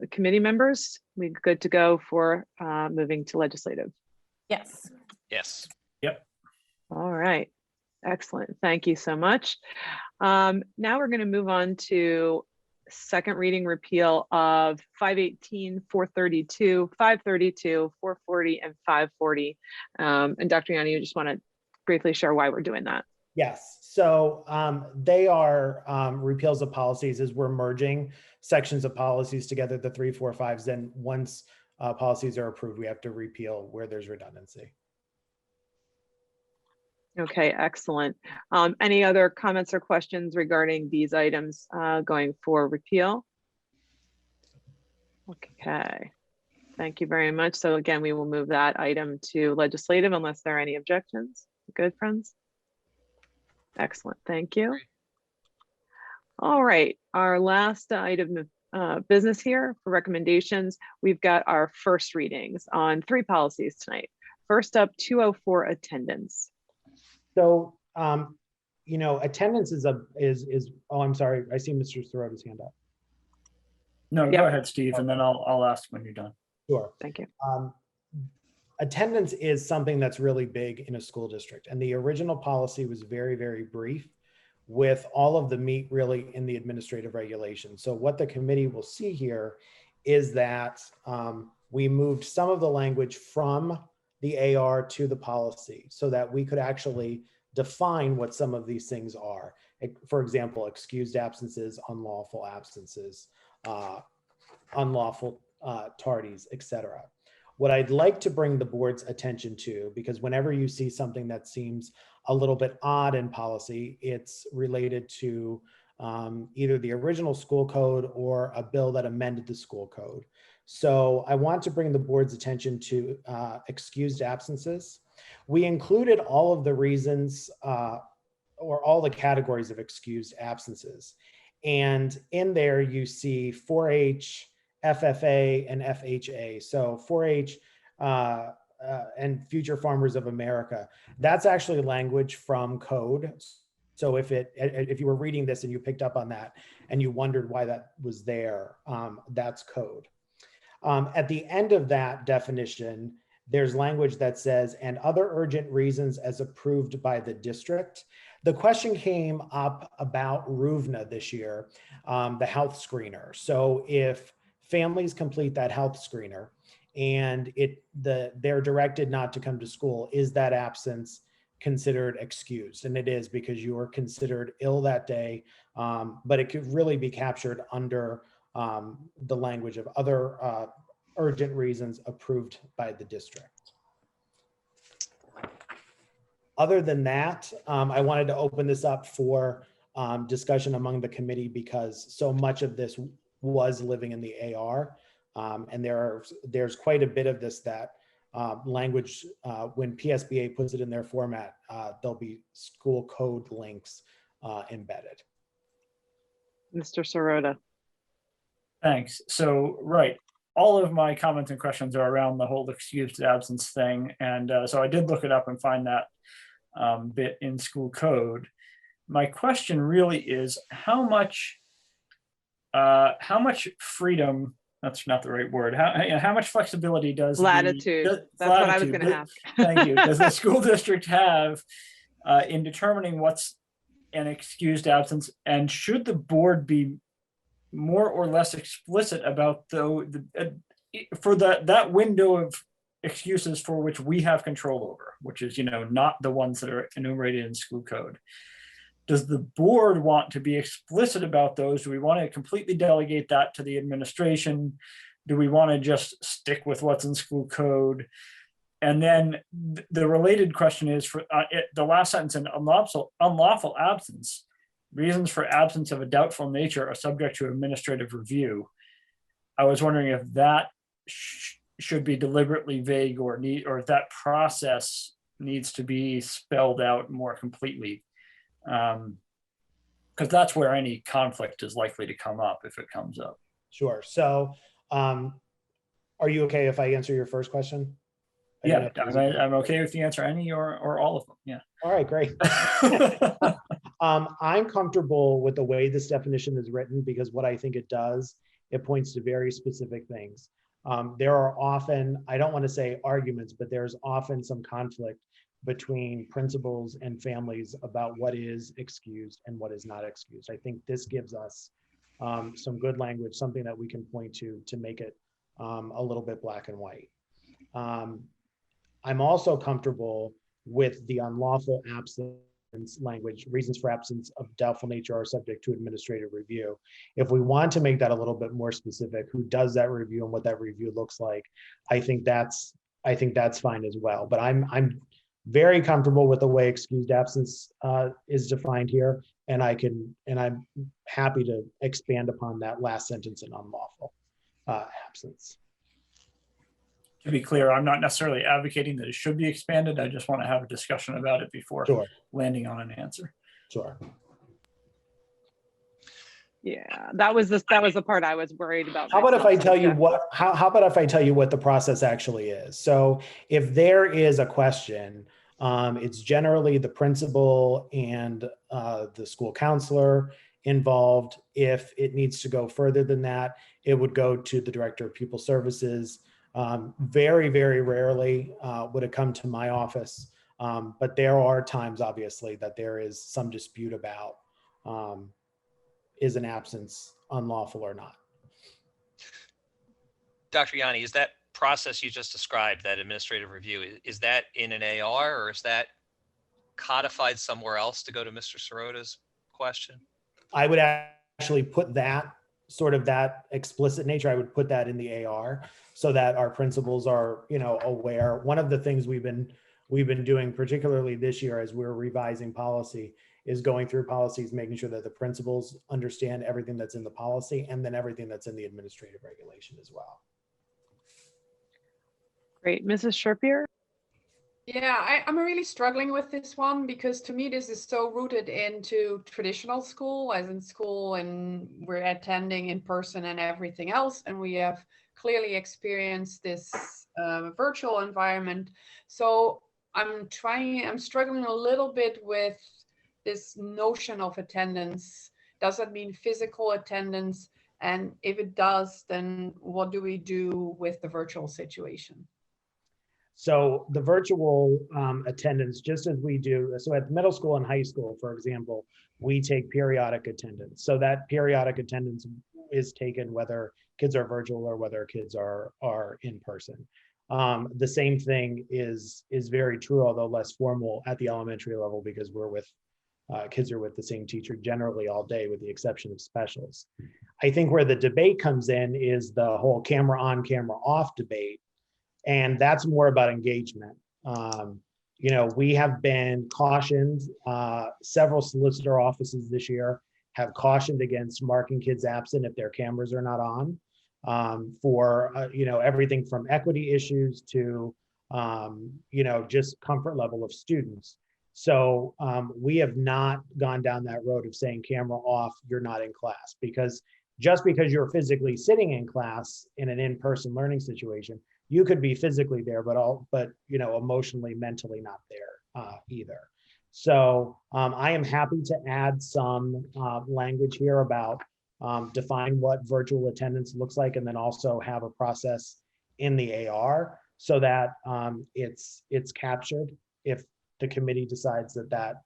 Committee members, we good to go for moving to legislative? Yes. Yes. Yep. All right, excellent. Thank you so much. Now we're going to move on to second reading repeal of 518, 432, 532, 440, and 540. And Dr. Yanni, you just want to briefly share why we're doing that? Yes, so they are repeals of policies as we're merging sections of policies together, the 3, 4, 5s. Then once policies are approved, we have to repeal where there's redundancy. Okay, excellent. Any other comments or questions regarding these items going for repeal? Okay, thank you very much. So again, we will move that item to legislative unless there are any objections. Good, friends? Excellent, thank you. All right, our last item of business here for recommendations, we've got our first readings on 3 policies tonight. First up, 204 attendance. So, you know, attendance is oh, I'm sorry. I see Mr. Sorota's hand up. No, go ahead, Steve, and then I'll ask when you're done. Sure. Thank you. Attendance is something that's really big in a school district. And the original policy was very, very brief with all of the meat really in the administrative regulations. So what the committee will see here is that we moved some of the language from the AR to the policy so that we could actually define what some of these things are. For example, excused absences, unlawful tardies, etc. What I'd like to bring the board's attention to, because whenever you see something that seems a little bit odd in policy, it's related to either the original school code or a bill that amended the school code. So I want to bring the board's attention to excused absences. We included all of the reasons or all the categories of excused absences. And in there you see 4-H, FFA, and FHA. So 4-H and Future Farmers of America. That's actually language from code. So if you were reading this and you picked up on that and you wondered why that was there, that's code. At the end of that definition, there's language that says, and other urgent reasons as approved by the district. The question came up about RUVNA this year, the health screener. So if families complete that health screener and they're directed not to come to school, is that absence considered excused? And it is, because you were considered ill that day, but it could really be captured under the language of other urgent reasons approved by the district. Other than that, I wanted to open this up for discussion among the committee, because so much of this was living in the AR. And there's quite a bit of this that language, when PSBA puts it in their format, there'll be school code links embedded. Mr. Sirota. Thanks. So, right. All of my comments and questions are around the whole excused absence thing. And so I did look it up and find that bit in school code. My question really is how much freedom, that's not the right word, how much flexibility does Latitude. That's what I was going to ask. Thank you. Does the school district have in determining what's an excused absence, and should the board be more or less explicit about that window of excuses for which we have control over, which is, not the ones that are enumerated in school code? Does the board want to be explicit about those? Do we want to completely delegate that to the administration? Do we want to just stick with what's in school code? And then the related question is for the last sentence, in unlawful absence, reasons for absence of a doubtful nature are subject to administrative review. I was wondering if that should be deliberately vague, or if that process needs to be spelled out more completely. Because that's where any conflict is likely to come up, if it comes up. Sure. So are you okay if I answer your first question? Yeah, I'm okay with the answer, any or all of them. Yeah. All right, great. I'm comfortable with the way this definition is written, because what I think it does, it points to very specific things. There are often, I don't want to say arguments, but there's often some conflict between principals and families about what is excused and what is not excused. I think this gives us some good language, something that we can point to make it a little bit black and white. I'm also comfortable with the unlawful absence language. Reasons for absence of doubtful nature are subject to administrative review. If we want to make that a little bit more specific, who does that review and what that review looks like, I think that's fine as well. But I'm very comfortable with the way excused absence is defined here, and I'm happy to expand upon that last sentence in unlawful absence. To be clear, I'm not necessarily advocating that it should be expanded. I just want to have a discussion about it before landing on an answer. Sure. Yeah, that was the part I was worried about. How about if I tell you what? How about if I tell you what the process actually is? So if there is a question, it's generally the principal and the school counselor involved. If it needs to go further than that, it would go to the director of pupil services. Very, very rarely would it come to my office, but there are times, obviously, that there is some dispute about is an absence unlawful or not. Dr. Yanni, is that process you just described, that administrative review, is that in an AR, or is that codified somewhere else, to go to Mr. Sirota's question? I would actually put that that explicit nature, I would put that in the AR so that our principals are, aware. One of the things we've been doing, particularly this year as we're revising policy, is going through policies, making sure that the principals understand everything that's in the policy and then everything that's in the administrative regulation as well. Great. Mrs. Sherpier? Yeah, I'm really struggling with this one, because to me this is so rooted into traditional school, as in school, and we're attending in person and everything else, and we have clearly experienced this virtual environment. So I'm struggling a little bit with this notion of attendance. Does that mean physical attendance? And if it does, then what do we do with the virtual situation? So the virtual attendance, just as we do, so at middle school and high school, for example, we take periodic attendance. So that periodic attendance is taken whether kids are virtual or whether kids are in person. The same thing is very true, although less formal at the elementary level, because we're with kids are with the same teacher generally all day, with the exception of specials. I think where the debate comes in is the whole camera on, camera off debate. And that's more about engagement. You know, we have been cautioned, several solicitor offices this year have cautioned against marking kids absent if their cameras are not on, for, you know, everything from equity issues to, you know, just comfort level of students. So we have not gone down that road of saying camera off, you're not in class, because just because you're physically sitting in class in an in-person learning situation, you could be physically there, but you know, emotionally, mentally not there either. So I am happy to add some language here about define what virtual attendance looks like, and then also have a process in the AR so that it's captured if the committee decides that that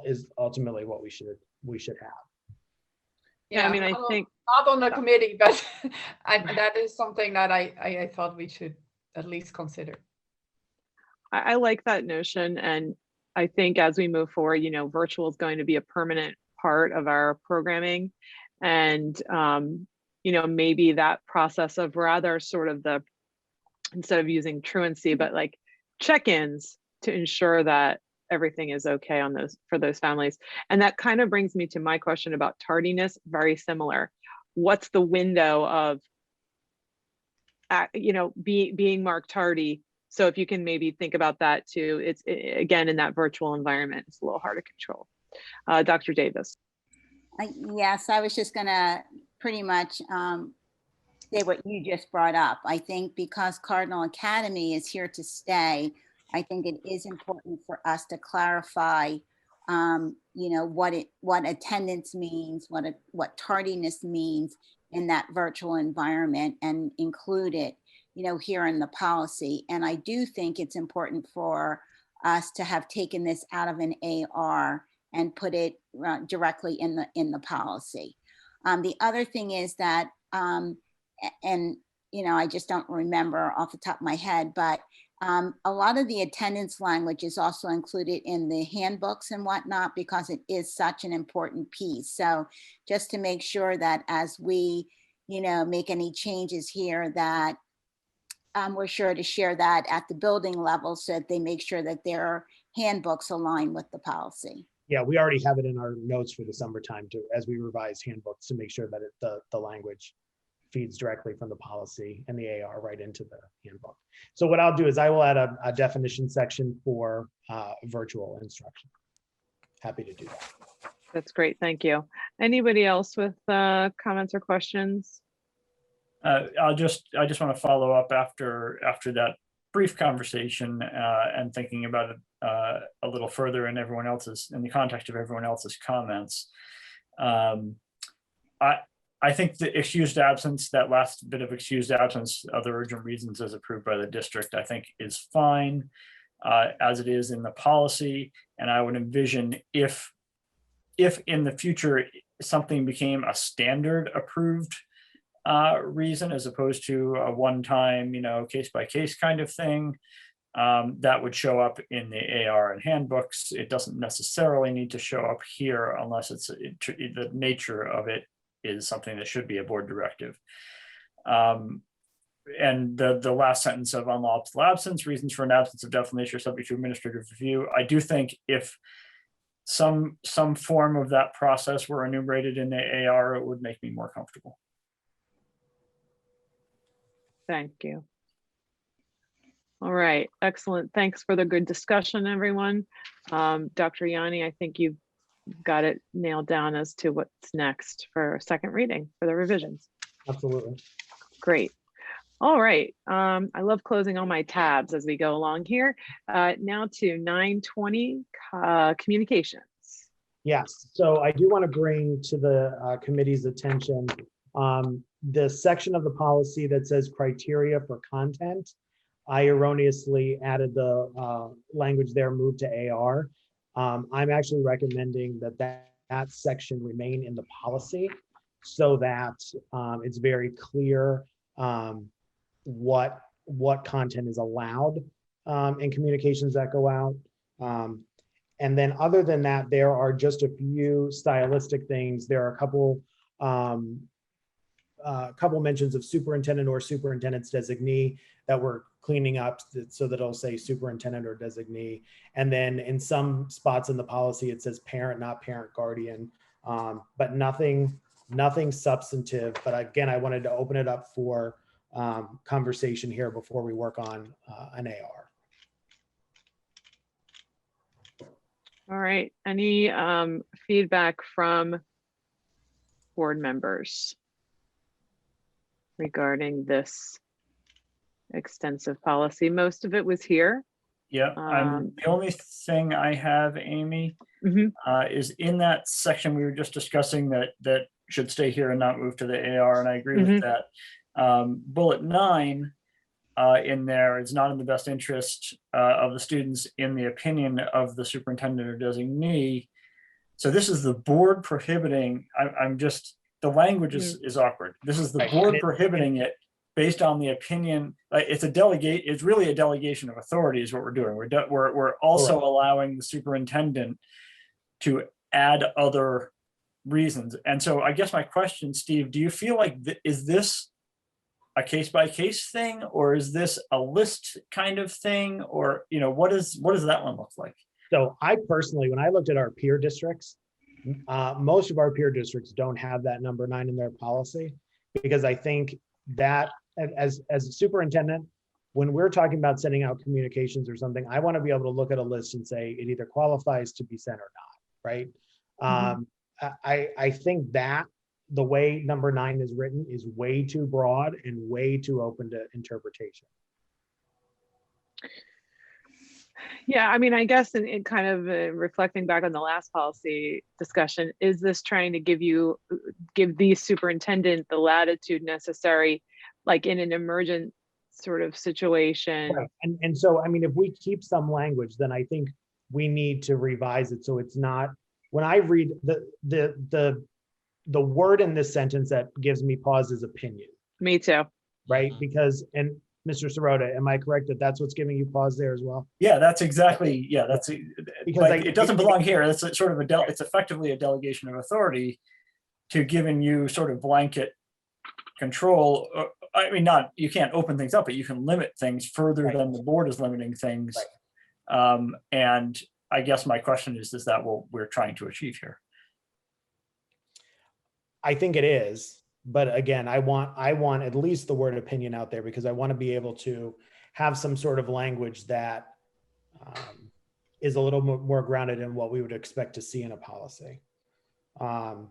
is ultimately what we should have. Yeah, I mean, I think not on the committee, but that is something that I thought we should at least consider. I like that notion, and I think as we move forward, you know, virtual is going to be a permanent part of our programming, and you know, maybe that process of rather sort of the, instead of using truancy, but like check-ins to ensure that everything is okay on those, for those families. And that kind of brings me to my question about tardiness, very similar. What's the window of, you know, being marked tardy? So if you can maybe think about that too, it's again, in that virtual environment, it's a little hard to control. Dr. Davis. Yes, I was just gonna pretty much say what you just brought up. I think because Cardinal Academy is here to stay, I think it is important for us to clarify, you know, what attendance means, what tardiness means in that virtual environment, and include it, you know, here in the policy. And I do think it's important for us to have taken this out of an AR and put it directly in the policy. The other thing is that, and you know, I just don't remember off the top of my head, but a lot of the attendance language is also included in the handbooks and whatnot, because it is such an important piece. So just to make sure that as we, you know, make any changes here, that we're sure to share that at the building level so that they make sure that their handbooks align with the policy. Yeah, we already have it in our notes for the summertime too, as we revise handbooks, to make sure that the language feeds directly from the policy and the AR right into the handbook. So what I'll do is I will add a definition section for virtual instruction. Happy to do that. That's great, thank you. Anybody else with comments or questions? I just want to follow up after that brief conversation and thinking about it a little further in the context of everyone else's comments. I think the excused absence, that last bit of excused absence, other urgent reasons as approved by the district, I think is fine as it is in the policy. And I would envision if in the future something became a standard approved reason as opposed to a one-time, you know, case-by-case kind of thing, that would show up in the AR and handbooks. It doesn't necessarily need to show up here unless it's the nature of it is something that should be a board directive. And the last sentence of unlawful absence, reasons for an absence of definite nature subject to administrative review. I do think if some form of that process were enumerated in the AR, it would make me more comfortable. Thank you. All right, excellent. Thanks for the good discussion, everyone. Dr. Yanni, I think you've got it nailed down as to what's next for second reading for the revisions. Absolutely. Great. All right. I love closing all my tabs as we go along here. Now to 9:20 communications. Yes, so I do want to bring to the committee's attention the section of the policy that says criteria for content. I erroneously added the language there, move to AR. I'm actually recommending that section remain in the policy so that it's very clear what content is allowed in communications that go out. And then other than that, there are just a few stylistic things. There are a couple mentions of superintendent or superintendent's designee that we're cleaning up so that it'll say superintendent or designee. And then in some spots in the policy, it says parent, not parent guardian, but nothing substantive. But again, I wanted to open it up for conversation here before we work on an AR. All right, any feedback from board members regarding this extensive policy? Most of it was here. Yeah, the only thing I have, Amy, is in that section we were just discussing that should stay here and not move to the AR, and I agree with that. Bullet 9 in there is not in the best interest of the students in the opinion of the superintendent or designee. So this is the board prohibiting, the language is awkward. This is the board prohibiting it based on the opinion. It's really a delegation of authority is what we're doing. We're also allowing the superintendent to add other reasons. And so I guess my question, Steve, do you feel like, is this a case-by-case thing, or is this a list kind of thing, or what does that one look like? So I personally, when I looked at our peer districts, most of our peer districts don't have that number 9 in their policy, because I think that as a superintendent, when we're talking about sending out communications or something, I want to be able to look at a list and say it either qualifies to be sent or not, right? I think that the way number 9 is written is way too broad and way too open to interpretation. Yeah, I mean, I guess in kind of reflecting back on the last policy discussion, is this trying to give the superintendent the latitude necessary, like in an emergent sort of situation? Right. And so, I mean, if we keep some language, then I think we need to revise it so it's not, when I read the word in this sentence that gives me pause is opinion. Me too. Right, because, and Mr. Sirota, am I correct that that's what's giving you pause there as well? Yeah, that's exactly, because like, it doesn't belong here. It's sort of it's effectively a delegation of authority to giving you sort of blanket control. I mean, you can't open things up, but you can limit things further than the board is limiting things. And I guess my question is that what we're trying to achieve here? I think it is, but again, I want at least the word opinion out there, because I want to be able to have some sort of language that is a little more grounded in what we would expect to see in a policy. Mr.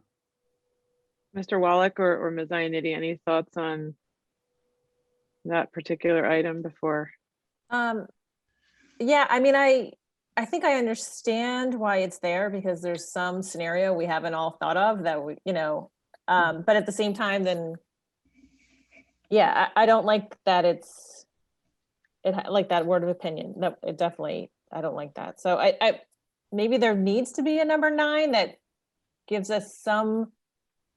Wallach or Ms. Ionity, any thoughts on that particular item before? Yeah, I mean, I think I understand why it's there, because there's some scenario we haven't all thought of that we, but at the same time, then, yeah, I don't like that it like that word of opinion. No, it definitely, I don't like that. So I maybe there needs to be a number 9 that gives us some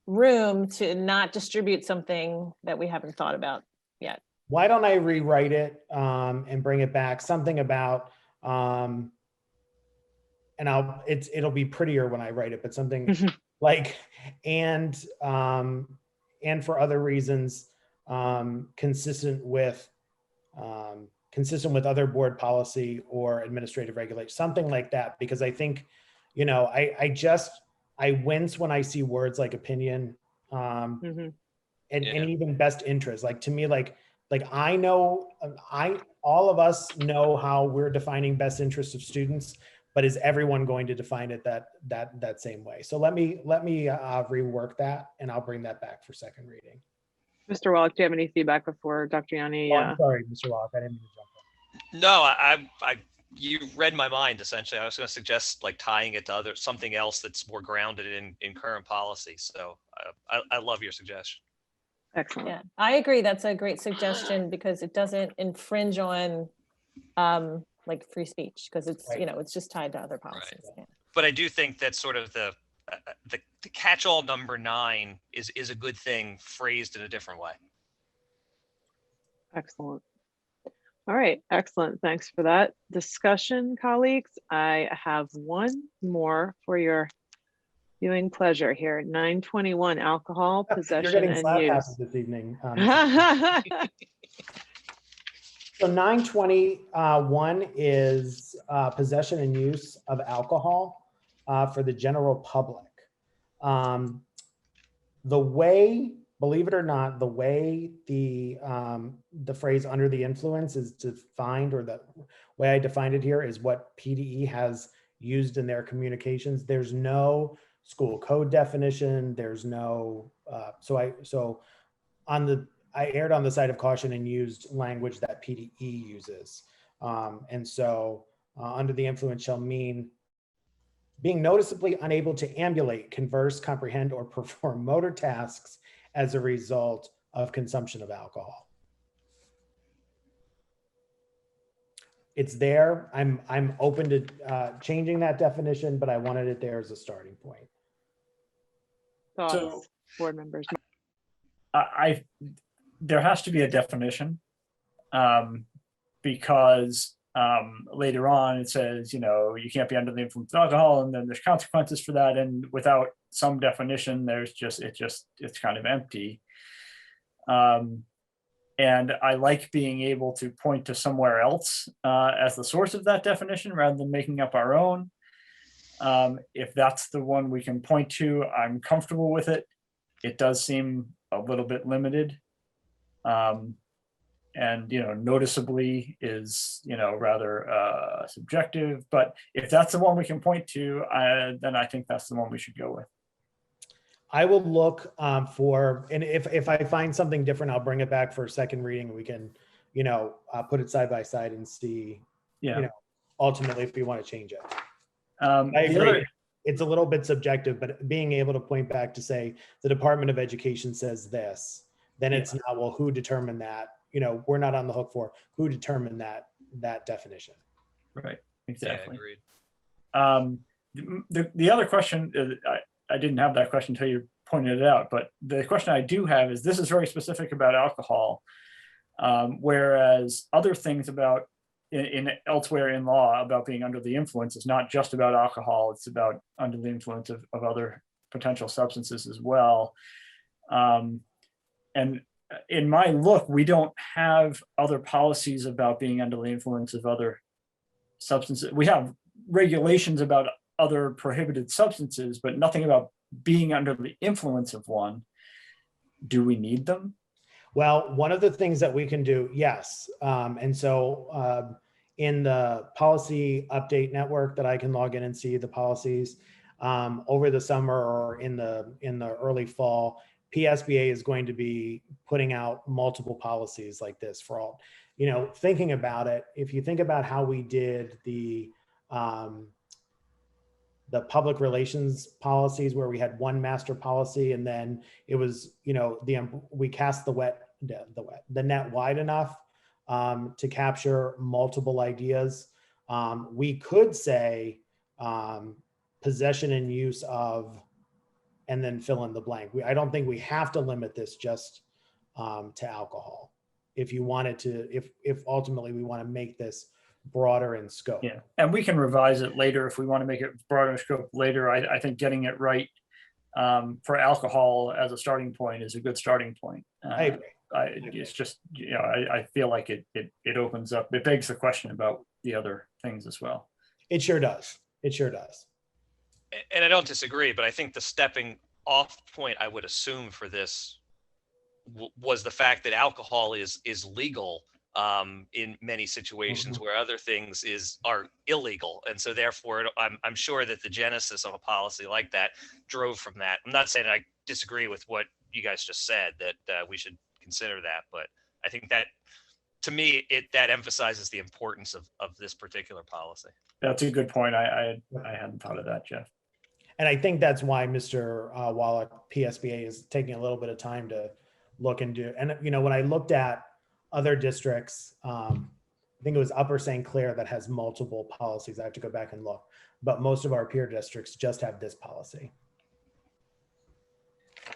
room to not distribute something that we haven't thought about yet. Why don't I rewrite it and bring it back? Something about, and it'll be prettier when I write it, but something like, and for other reasons, consistent with other board policy or administrative regulation, something like that. Because I think, I wince when I see words like opinion and even best interest. Like, to me, like I know, all of us know how we're defining best interest of students, but is everyone going to define it that same way? So let me rework that, and I'll bring that back for second reading. Mr. Wallach, do you have any feedback before Dr. Yanni? Oh, I'm sorry, Mr. Wallach, I didn't mean to jump in. No, you read my mind, essentially. I was going to suggest like tying it to something else that's more grounded in current policy. So I love your suggestion. Excellent. Yeah, I agree. That's a great suggestion because it doesn't infringe on like free speech because it's, Right. you know, it's just tied to other policies. Yeah. But I do think that sort of the catch-all number 9 is a good thing phrased in a different way. Excellent. All right, excellent. Thanks for that discussion, colleagues. I have one more for your viewing pleasure here. 921 alcohol possession You're getting and slap happy use. this evening. So 921 is possession and use of alcohol for the general public. The way, believe it or not, the way the phrase "under the influence" is defined, or the way I defined it here, is what PDE has used in their communications. There's no school code definition. There's no I erred on the side of caution and used language that PDE uses. Under the influence shall mean being noticeably unable to ambulate, converse, comprehend, or perform motor tasks as a result of consumption of alcohol. It's there. I'm open to changing that definition, but I wanted it there as a starting point. Thoughts, board members? There has to be a definition, because later on it says, you know, you can't be under the influence of alcohol, and then there's consequences for that. And without some definition, it's kind of empty. And I like being able to point to somewhere else as the source of that definition rather than making up our own. If that's the one we can point to, I'm comfortable with it. It does seem a little bit limited. And, you know, noticeably is, you know, rather subjective, but if that's the one we can point to, then I think that's the one we should go with. I will look for, and if I find something different, I'll bring it back for a second reading. We can, you know, put it side by side and see, Yeah. you know, ultimately if we want to change it. I agree. It's a little bit subjective, but being able to point back to say the Department of Education says this, then it's not, well, who determined that? You know, we're not on the hook for who determined that definition. Right, exactly. Yeah, agreed. The other question, I didn't have that question until you pointed it out, but the question I do have is, this is very specific about alcohol, whereas other things about in elsewhere in law about being under the influence is not just about alcohol, it's about under the influence of other potential substances as well. And in my look, we don't have other policies about being under the influence of other substances. We have regulations about other prohibited substances, but nothing about being under the influence of one. Do we need them? Well, one of the things that we can do, yes. And so in the policy update network that I can log in and see the policies over the summer or in the early fall, PSBA is going to be putting out multiple policies like this for all, you know, thinking about it. If you think about how we did the public relations policies, where we had one master policy, and then it was, you know, we cast the net wide enough to capture multiple ideas. We could say possession and use of, and then fill in the blank. I don't think we have to limit this just to alcohol. If you wanted to, if ultimately we want to make this broader in scope. Yeah, and we can revise it later if we want to make it broader in scope later. I think getting it right for alcohol as a starting point is a good starting point. I agree. It's just, you know, I feel like it opens up, it begs the question about the other things as well. It sure does. It sure does. And I don't disagree, but I think the stepping off point I would assume for this was the fact that alcohol is legal in many situations where other things are illegal, and so therefore I'm sure that the genesis of a policy like that drove from that. I'm not saying I disagree with what you guys just said, that we should consider that, but I think that, to me, that emphasizes the importance of this particular policy. That's a good point. I hadn't thought of that, Jeff. And I think that's why Mr. Wallach, PSBA, is taking a little bit of time to look into. And, you know, when I looked at other districts, I think it was Upper St. Clair that has multiple policies. I have to go back and look, but most of our peer districts just have this policy.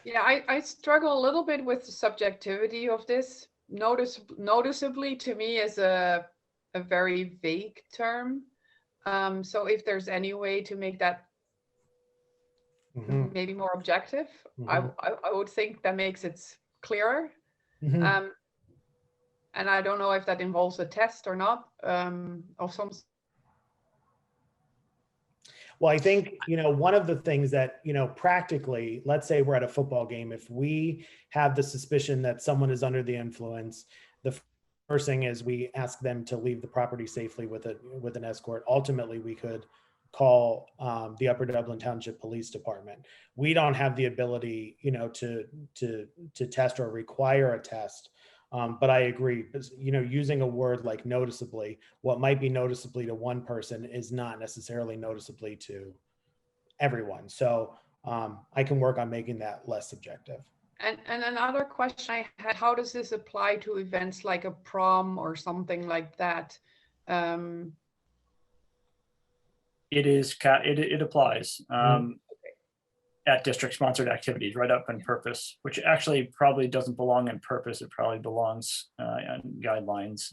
Yeah, I struggle a little bit with the subjectivity of this. Noticeably to me is a very vague term. So if there's any way to make that maybe more objective, I would think that makes it clearer. And I don't know if that involves a test or not, of some. Well, I think, you know, one of the things that, you know, practically, let's say we're at a football game, if we have the suspicion that someone is under the influence, the first thing is we ask them to leave the property safely with an escort. Ultimately, we could call the Upper Dublin Township Police Department. We don't have the ability, you know, to test or require a test. But I agree, you know, using a word like noticeably, what might be noticeably to one person is not necessarily noticeably to everyone. So I can work on making that less subjective. And another question I had, how does this apply to events like a prom or something like that? It applies at district-sponsored activities, right up in purpose, which actually probably doesn't belong in purpose. It probably belongs in guidelines.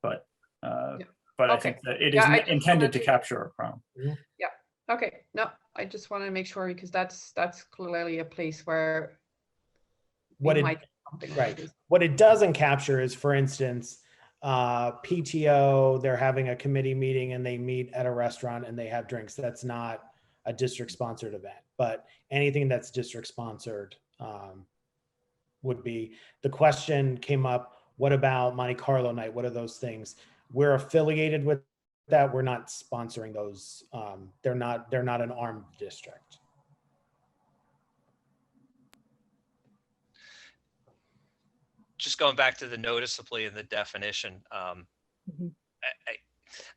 But I think that it is intended to capture a prom. Yeah. Okay. No, I just want to make sure, because that's clearly a place where what it doesn't capture is, for instance, PTO, they're having a committee meeting and they meet at a restaurant and they have drinks. That's not a district sponsored event, but anything that's district sponsored would be. The question came up, what about Monte Carlo night? What are those things? We're affiliated with that. We're not sponsoring those. They're not an armed district. Just going back to the noticeably in the definition,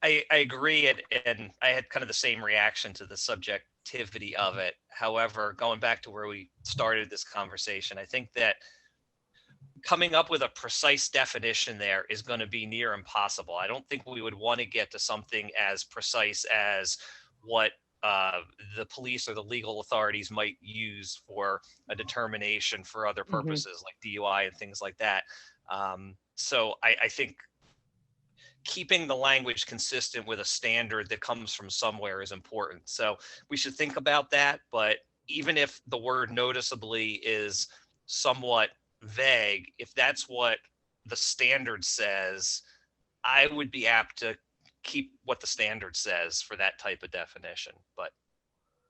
I agree, and I had kind of the same reaction to the subjectivity of it. However, going back to where we started this conversation, I think that coming up with a precise definition there is going to be near impossible. I don't think we would want to get to something as precise as what the police or the legal authorities might use for a determination for other purposes like DUI and things like that. So I think keeping the language consistent with a standard that comes from somewhere is important. So we should think about that. But even if the word noticeably is somewhat vague, if that's what the standard says, I would be apt to keep what the standard says for that type of definition, but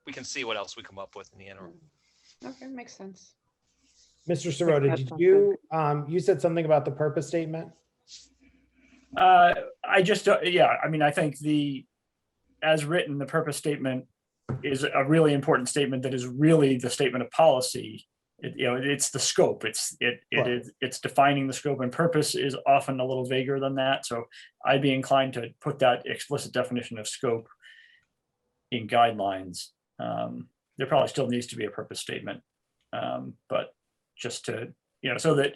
we can see what else we come up with in the interim. Okay, makes sense. Mr. Sirota, did you, you said something about the purpose statement? I just, yeah, I mean, I think as written, the purpose statement is a really important statement that is really the statement of policy. It's the scope. It's defining the scope, and purpose is often a little vaguer than that. So I'd be inclined to put that explicit definition of scope in guidelines. There probably still needs to be a purpose statement, but just to, so that,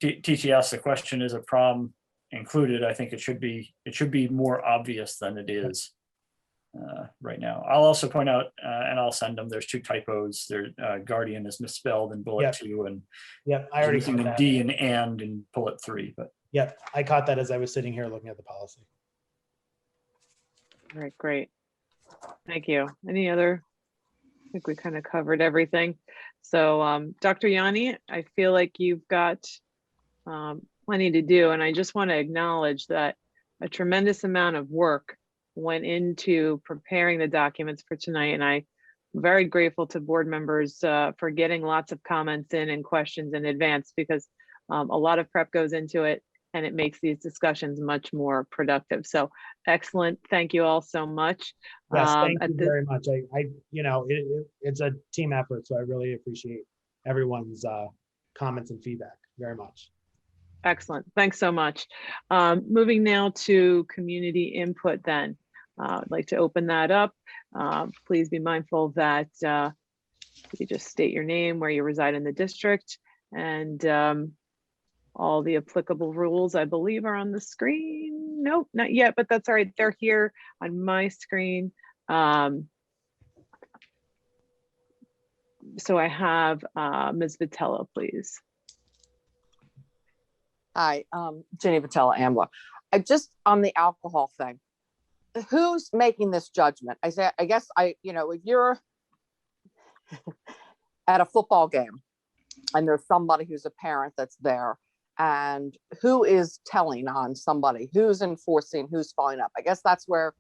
TTS, the question is a prom included. I think it should be more obvious than it is right now. I'll also point out, and I'll send them, there's 2 typos. There, guardian is misspelled in bullet 2, and I already using the D and in bullet 3. But I caught that as I was sitting here looking at the policy. All right, great. Thank you. Any other? I think we kind of covered everything. So Dr. Yanni, I feel like you've got plenty to do, and I just want to acknowledge that a tremendous amount of work went into preparing the documents for tonight, and I'm very grateful to board members for getting lots of comments in and questions in advance, because a lot of prep goes into it, and it makes these discussions much more productive. So excellent. Thank you all so much. Yes, thank you very much. It's a team effort, so I really appreciate everyone's comments and feedback very much. Excellent. Thanks so much. Moving now to community input then. I'd like to open that up. Please be mindful that You just state your name, where you reside in the district, and all the applicable rules, I believe, are on the screen. Nope, not yet, but that's all right. They're here on my screen. So I have Ms. Vitello, please. Hi, Jenny Vitella, Ambler. I just, on the alcohol thing, who's making this judgment? I guess if you're at a football game and there's somebody who's a parent that's there, and who is telling on somebody, who's enforcing, who's following up? I guess that's where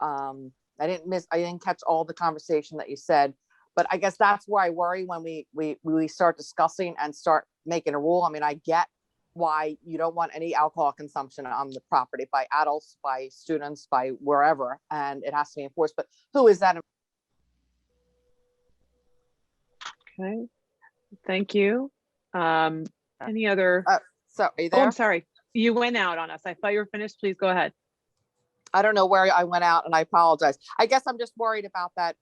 I didn't catch all the conversation that you said, but I guess that's where I worry when we start discussing and start making a rule. I mean, I get why you don't want any alcohol consumption on the property by adults, by students, by wherever, and it has to be enforced, but who is that? Okay, thank you. Any other? So are you Oh, there? I'm sorry. You went out on us. I thought you were finished. Please go ahead. I don't know where I went out, and I apologize. I guess I'm just worried about that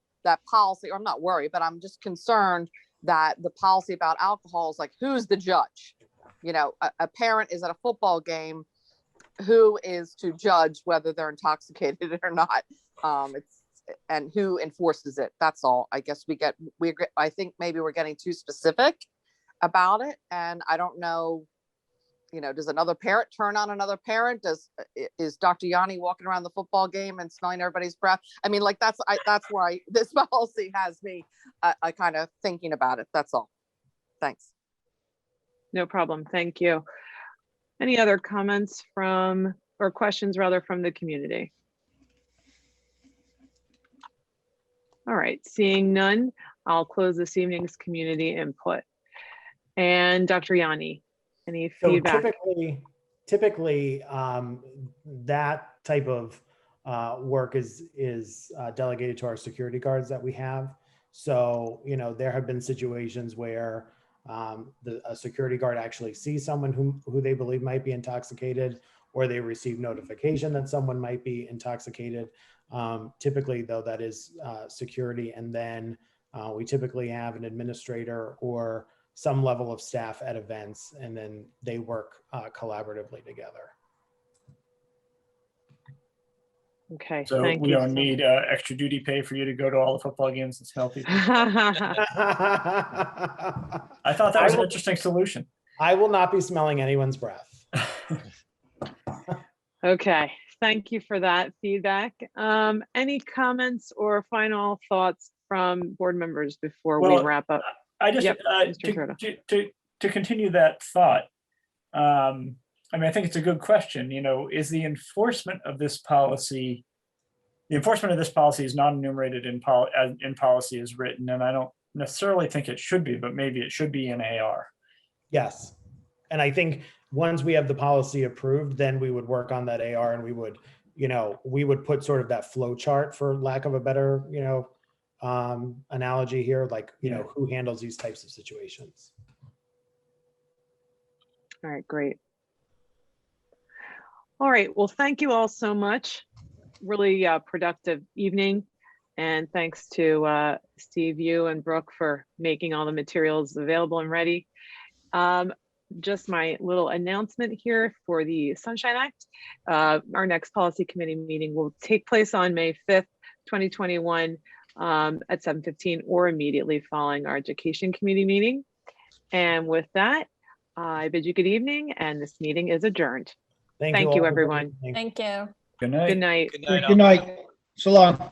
policy, or I'm not worried, but I'm just concerned that the policy about alcohol is like, who's the judge? You know, a parent is at a football game. Who is to judge whether they're intoxicated or not? And who enforces it? That's all. I guess I think maybe we're getting too specific about it, and I don't know. You know, does another parent turn on another parent? Is Dr. Yanni walking around the football game and smelling everybody's breath? I mean, like that's why this policy has me I kind of thinking about it. That's all. Thanks. No problem. Thank you. Any other comments or questions rather from the community? All right, seeing none, I'll close this evening's community input. And Dr. Yanni, any feedback? Typically, that type of work is delegated to our security guards that we have. So, you know, there have been situations where a security guard actually sees someone who they believe might be intoxicated, or they receive notification that someone might be intoxicated. Typically, though, that is security, and then we typically have an administrator or some level of staff at events, and then they work collaboratively together. Okay, So thank we you. don't need extra duty pay for you to go to all the football games and smell people. I thought that was an interesting solution. I will not be smelling anyone's breath. Okay, thank you for that feedback. Any comments or final thoughts from board members before we wrap up? I just, to continue that thought, I mean, I think it's a good question. You know, is the enforcement of this policy, is not enumerated in policy as written, and I don't necessarily think it should be, but maybe it should be in AR. Yes, and I think once we have the policy approved, then we would work on that AR, and we would put sort of that flow chart, for lack of a better, analogy here, like, who handles these types of situations. All right, great. All right, well, thank you all so much. Really productive evening. And thanks to Steve, you and Brooke for making all the materials available and ready. Just my little announcement here for the Sunshine Act. Our next policy committee meeting will take place on May 5th, 2021 at 7:15 or immediately following our education committee meeting. And with that, I bid you good evening, and this meeting is adjourned. Thank you, everyone. Thank you. Good night. Good night. Good night. So long.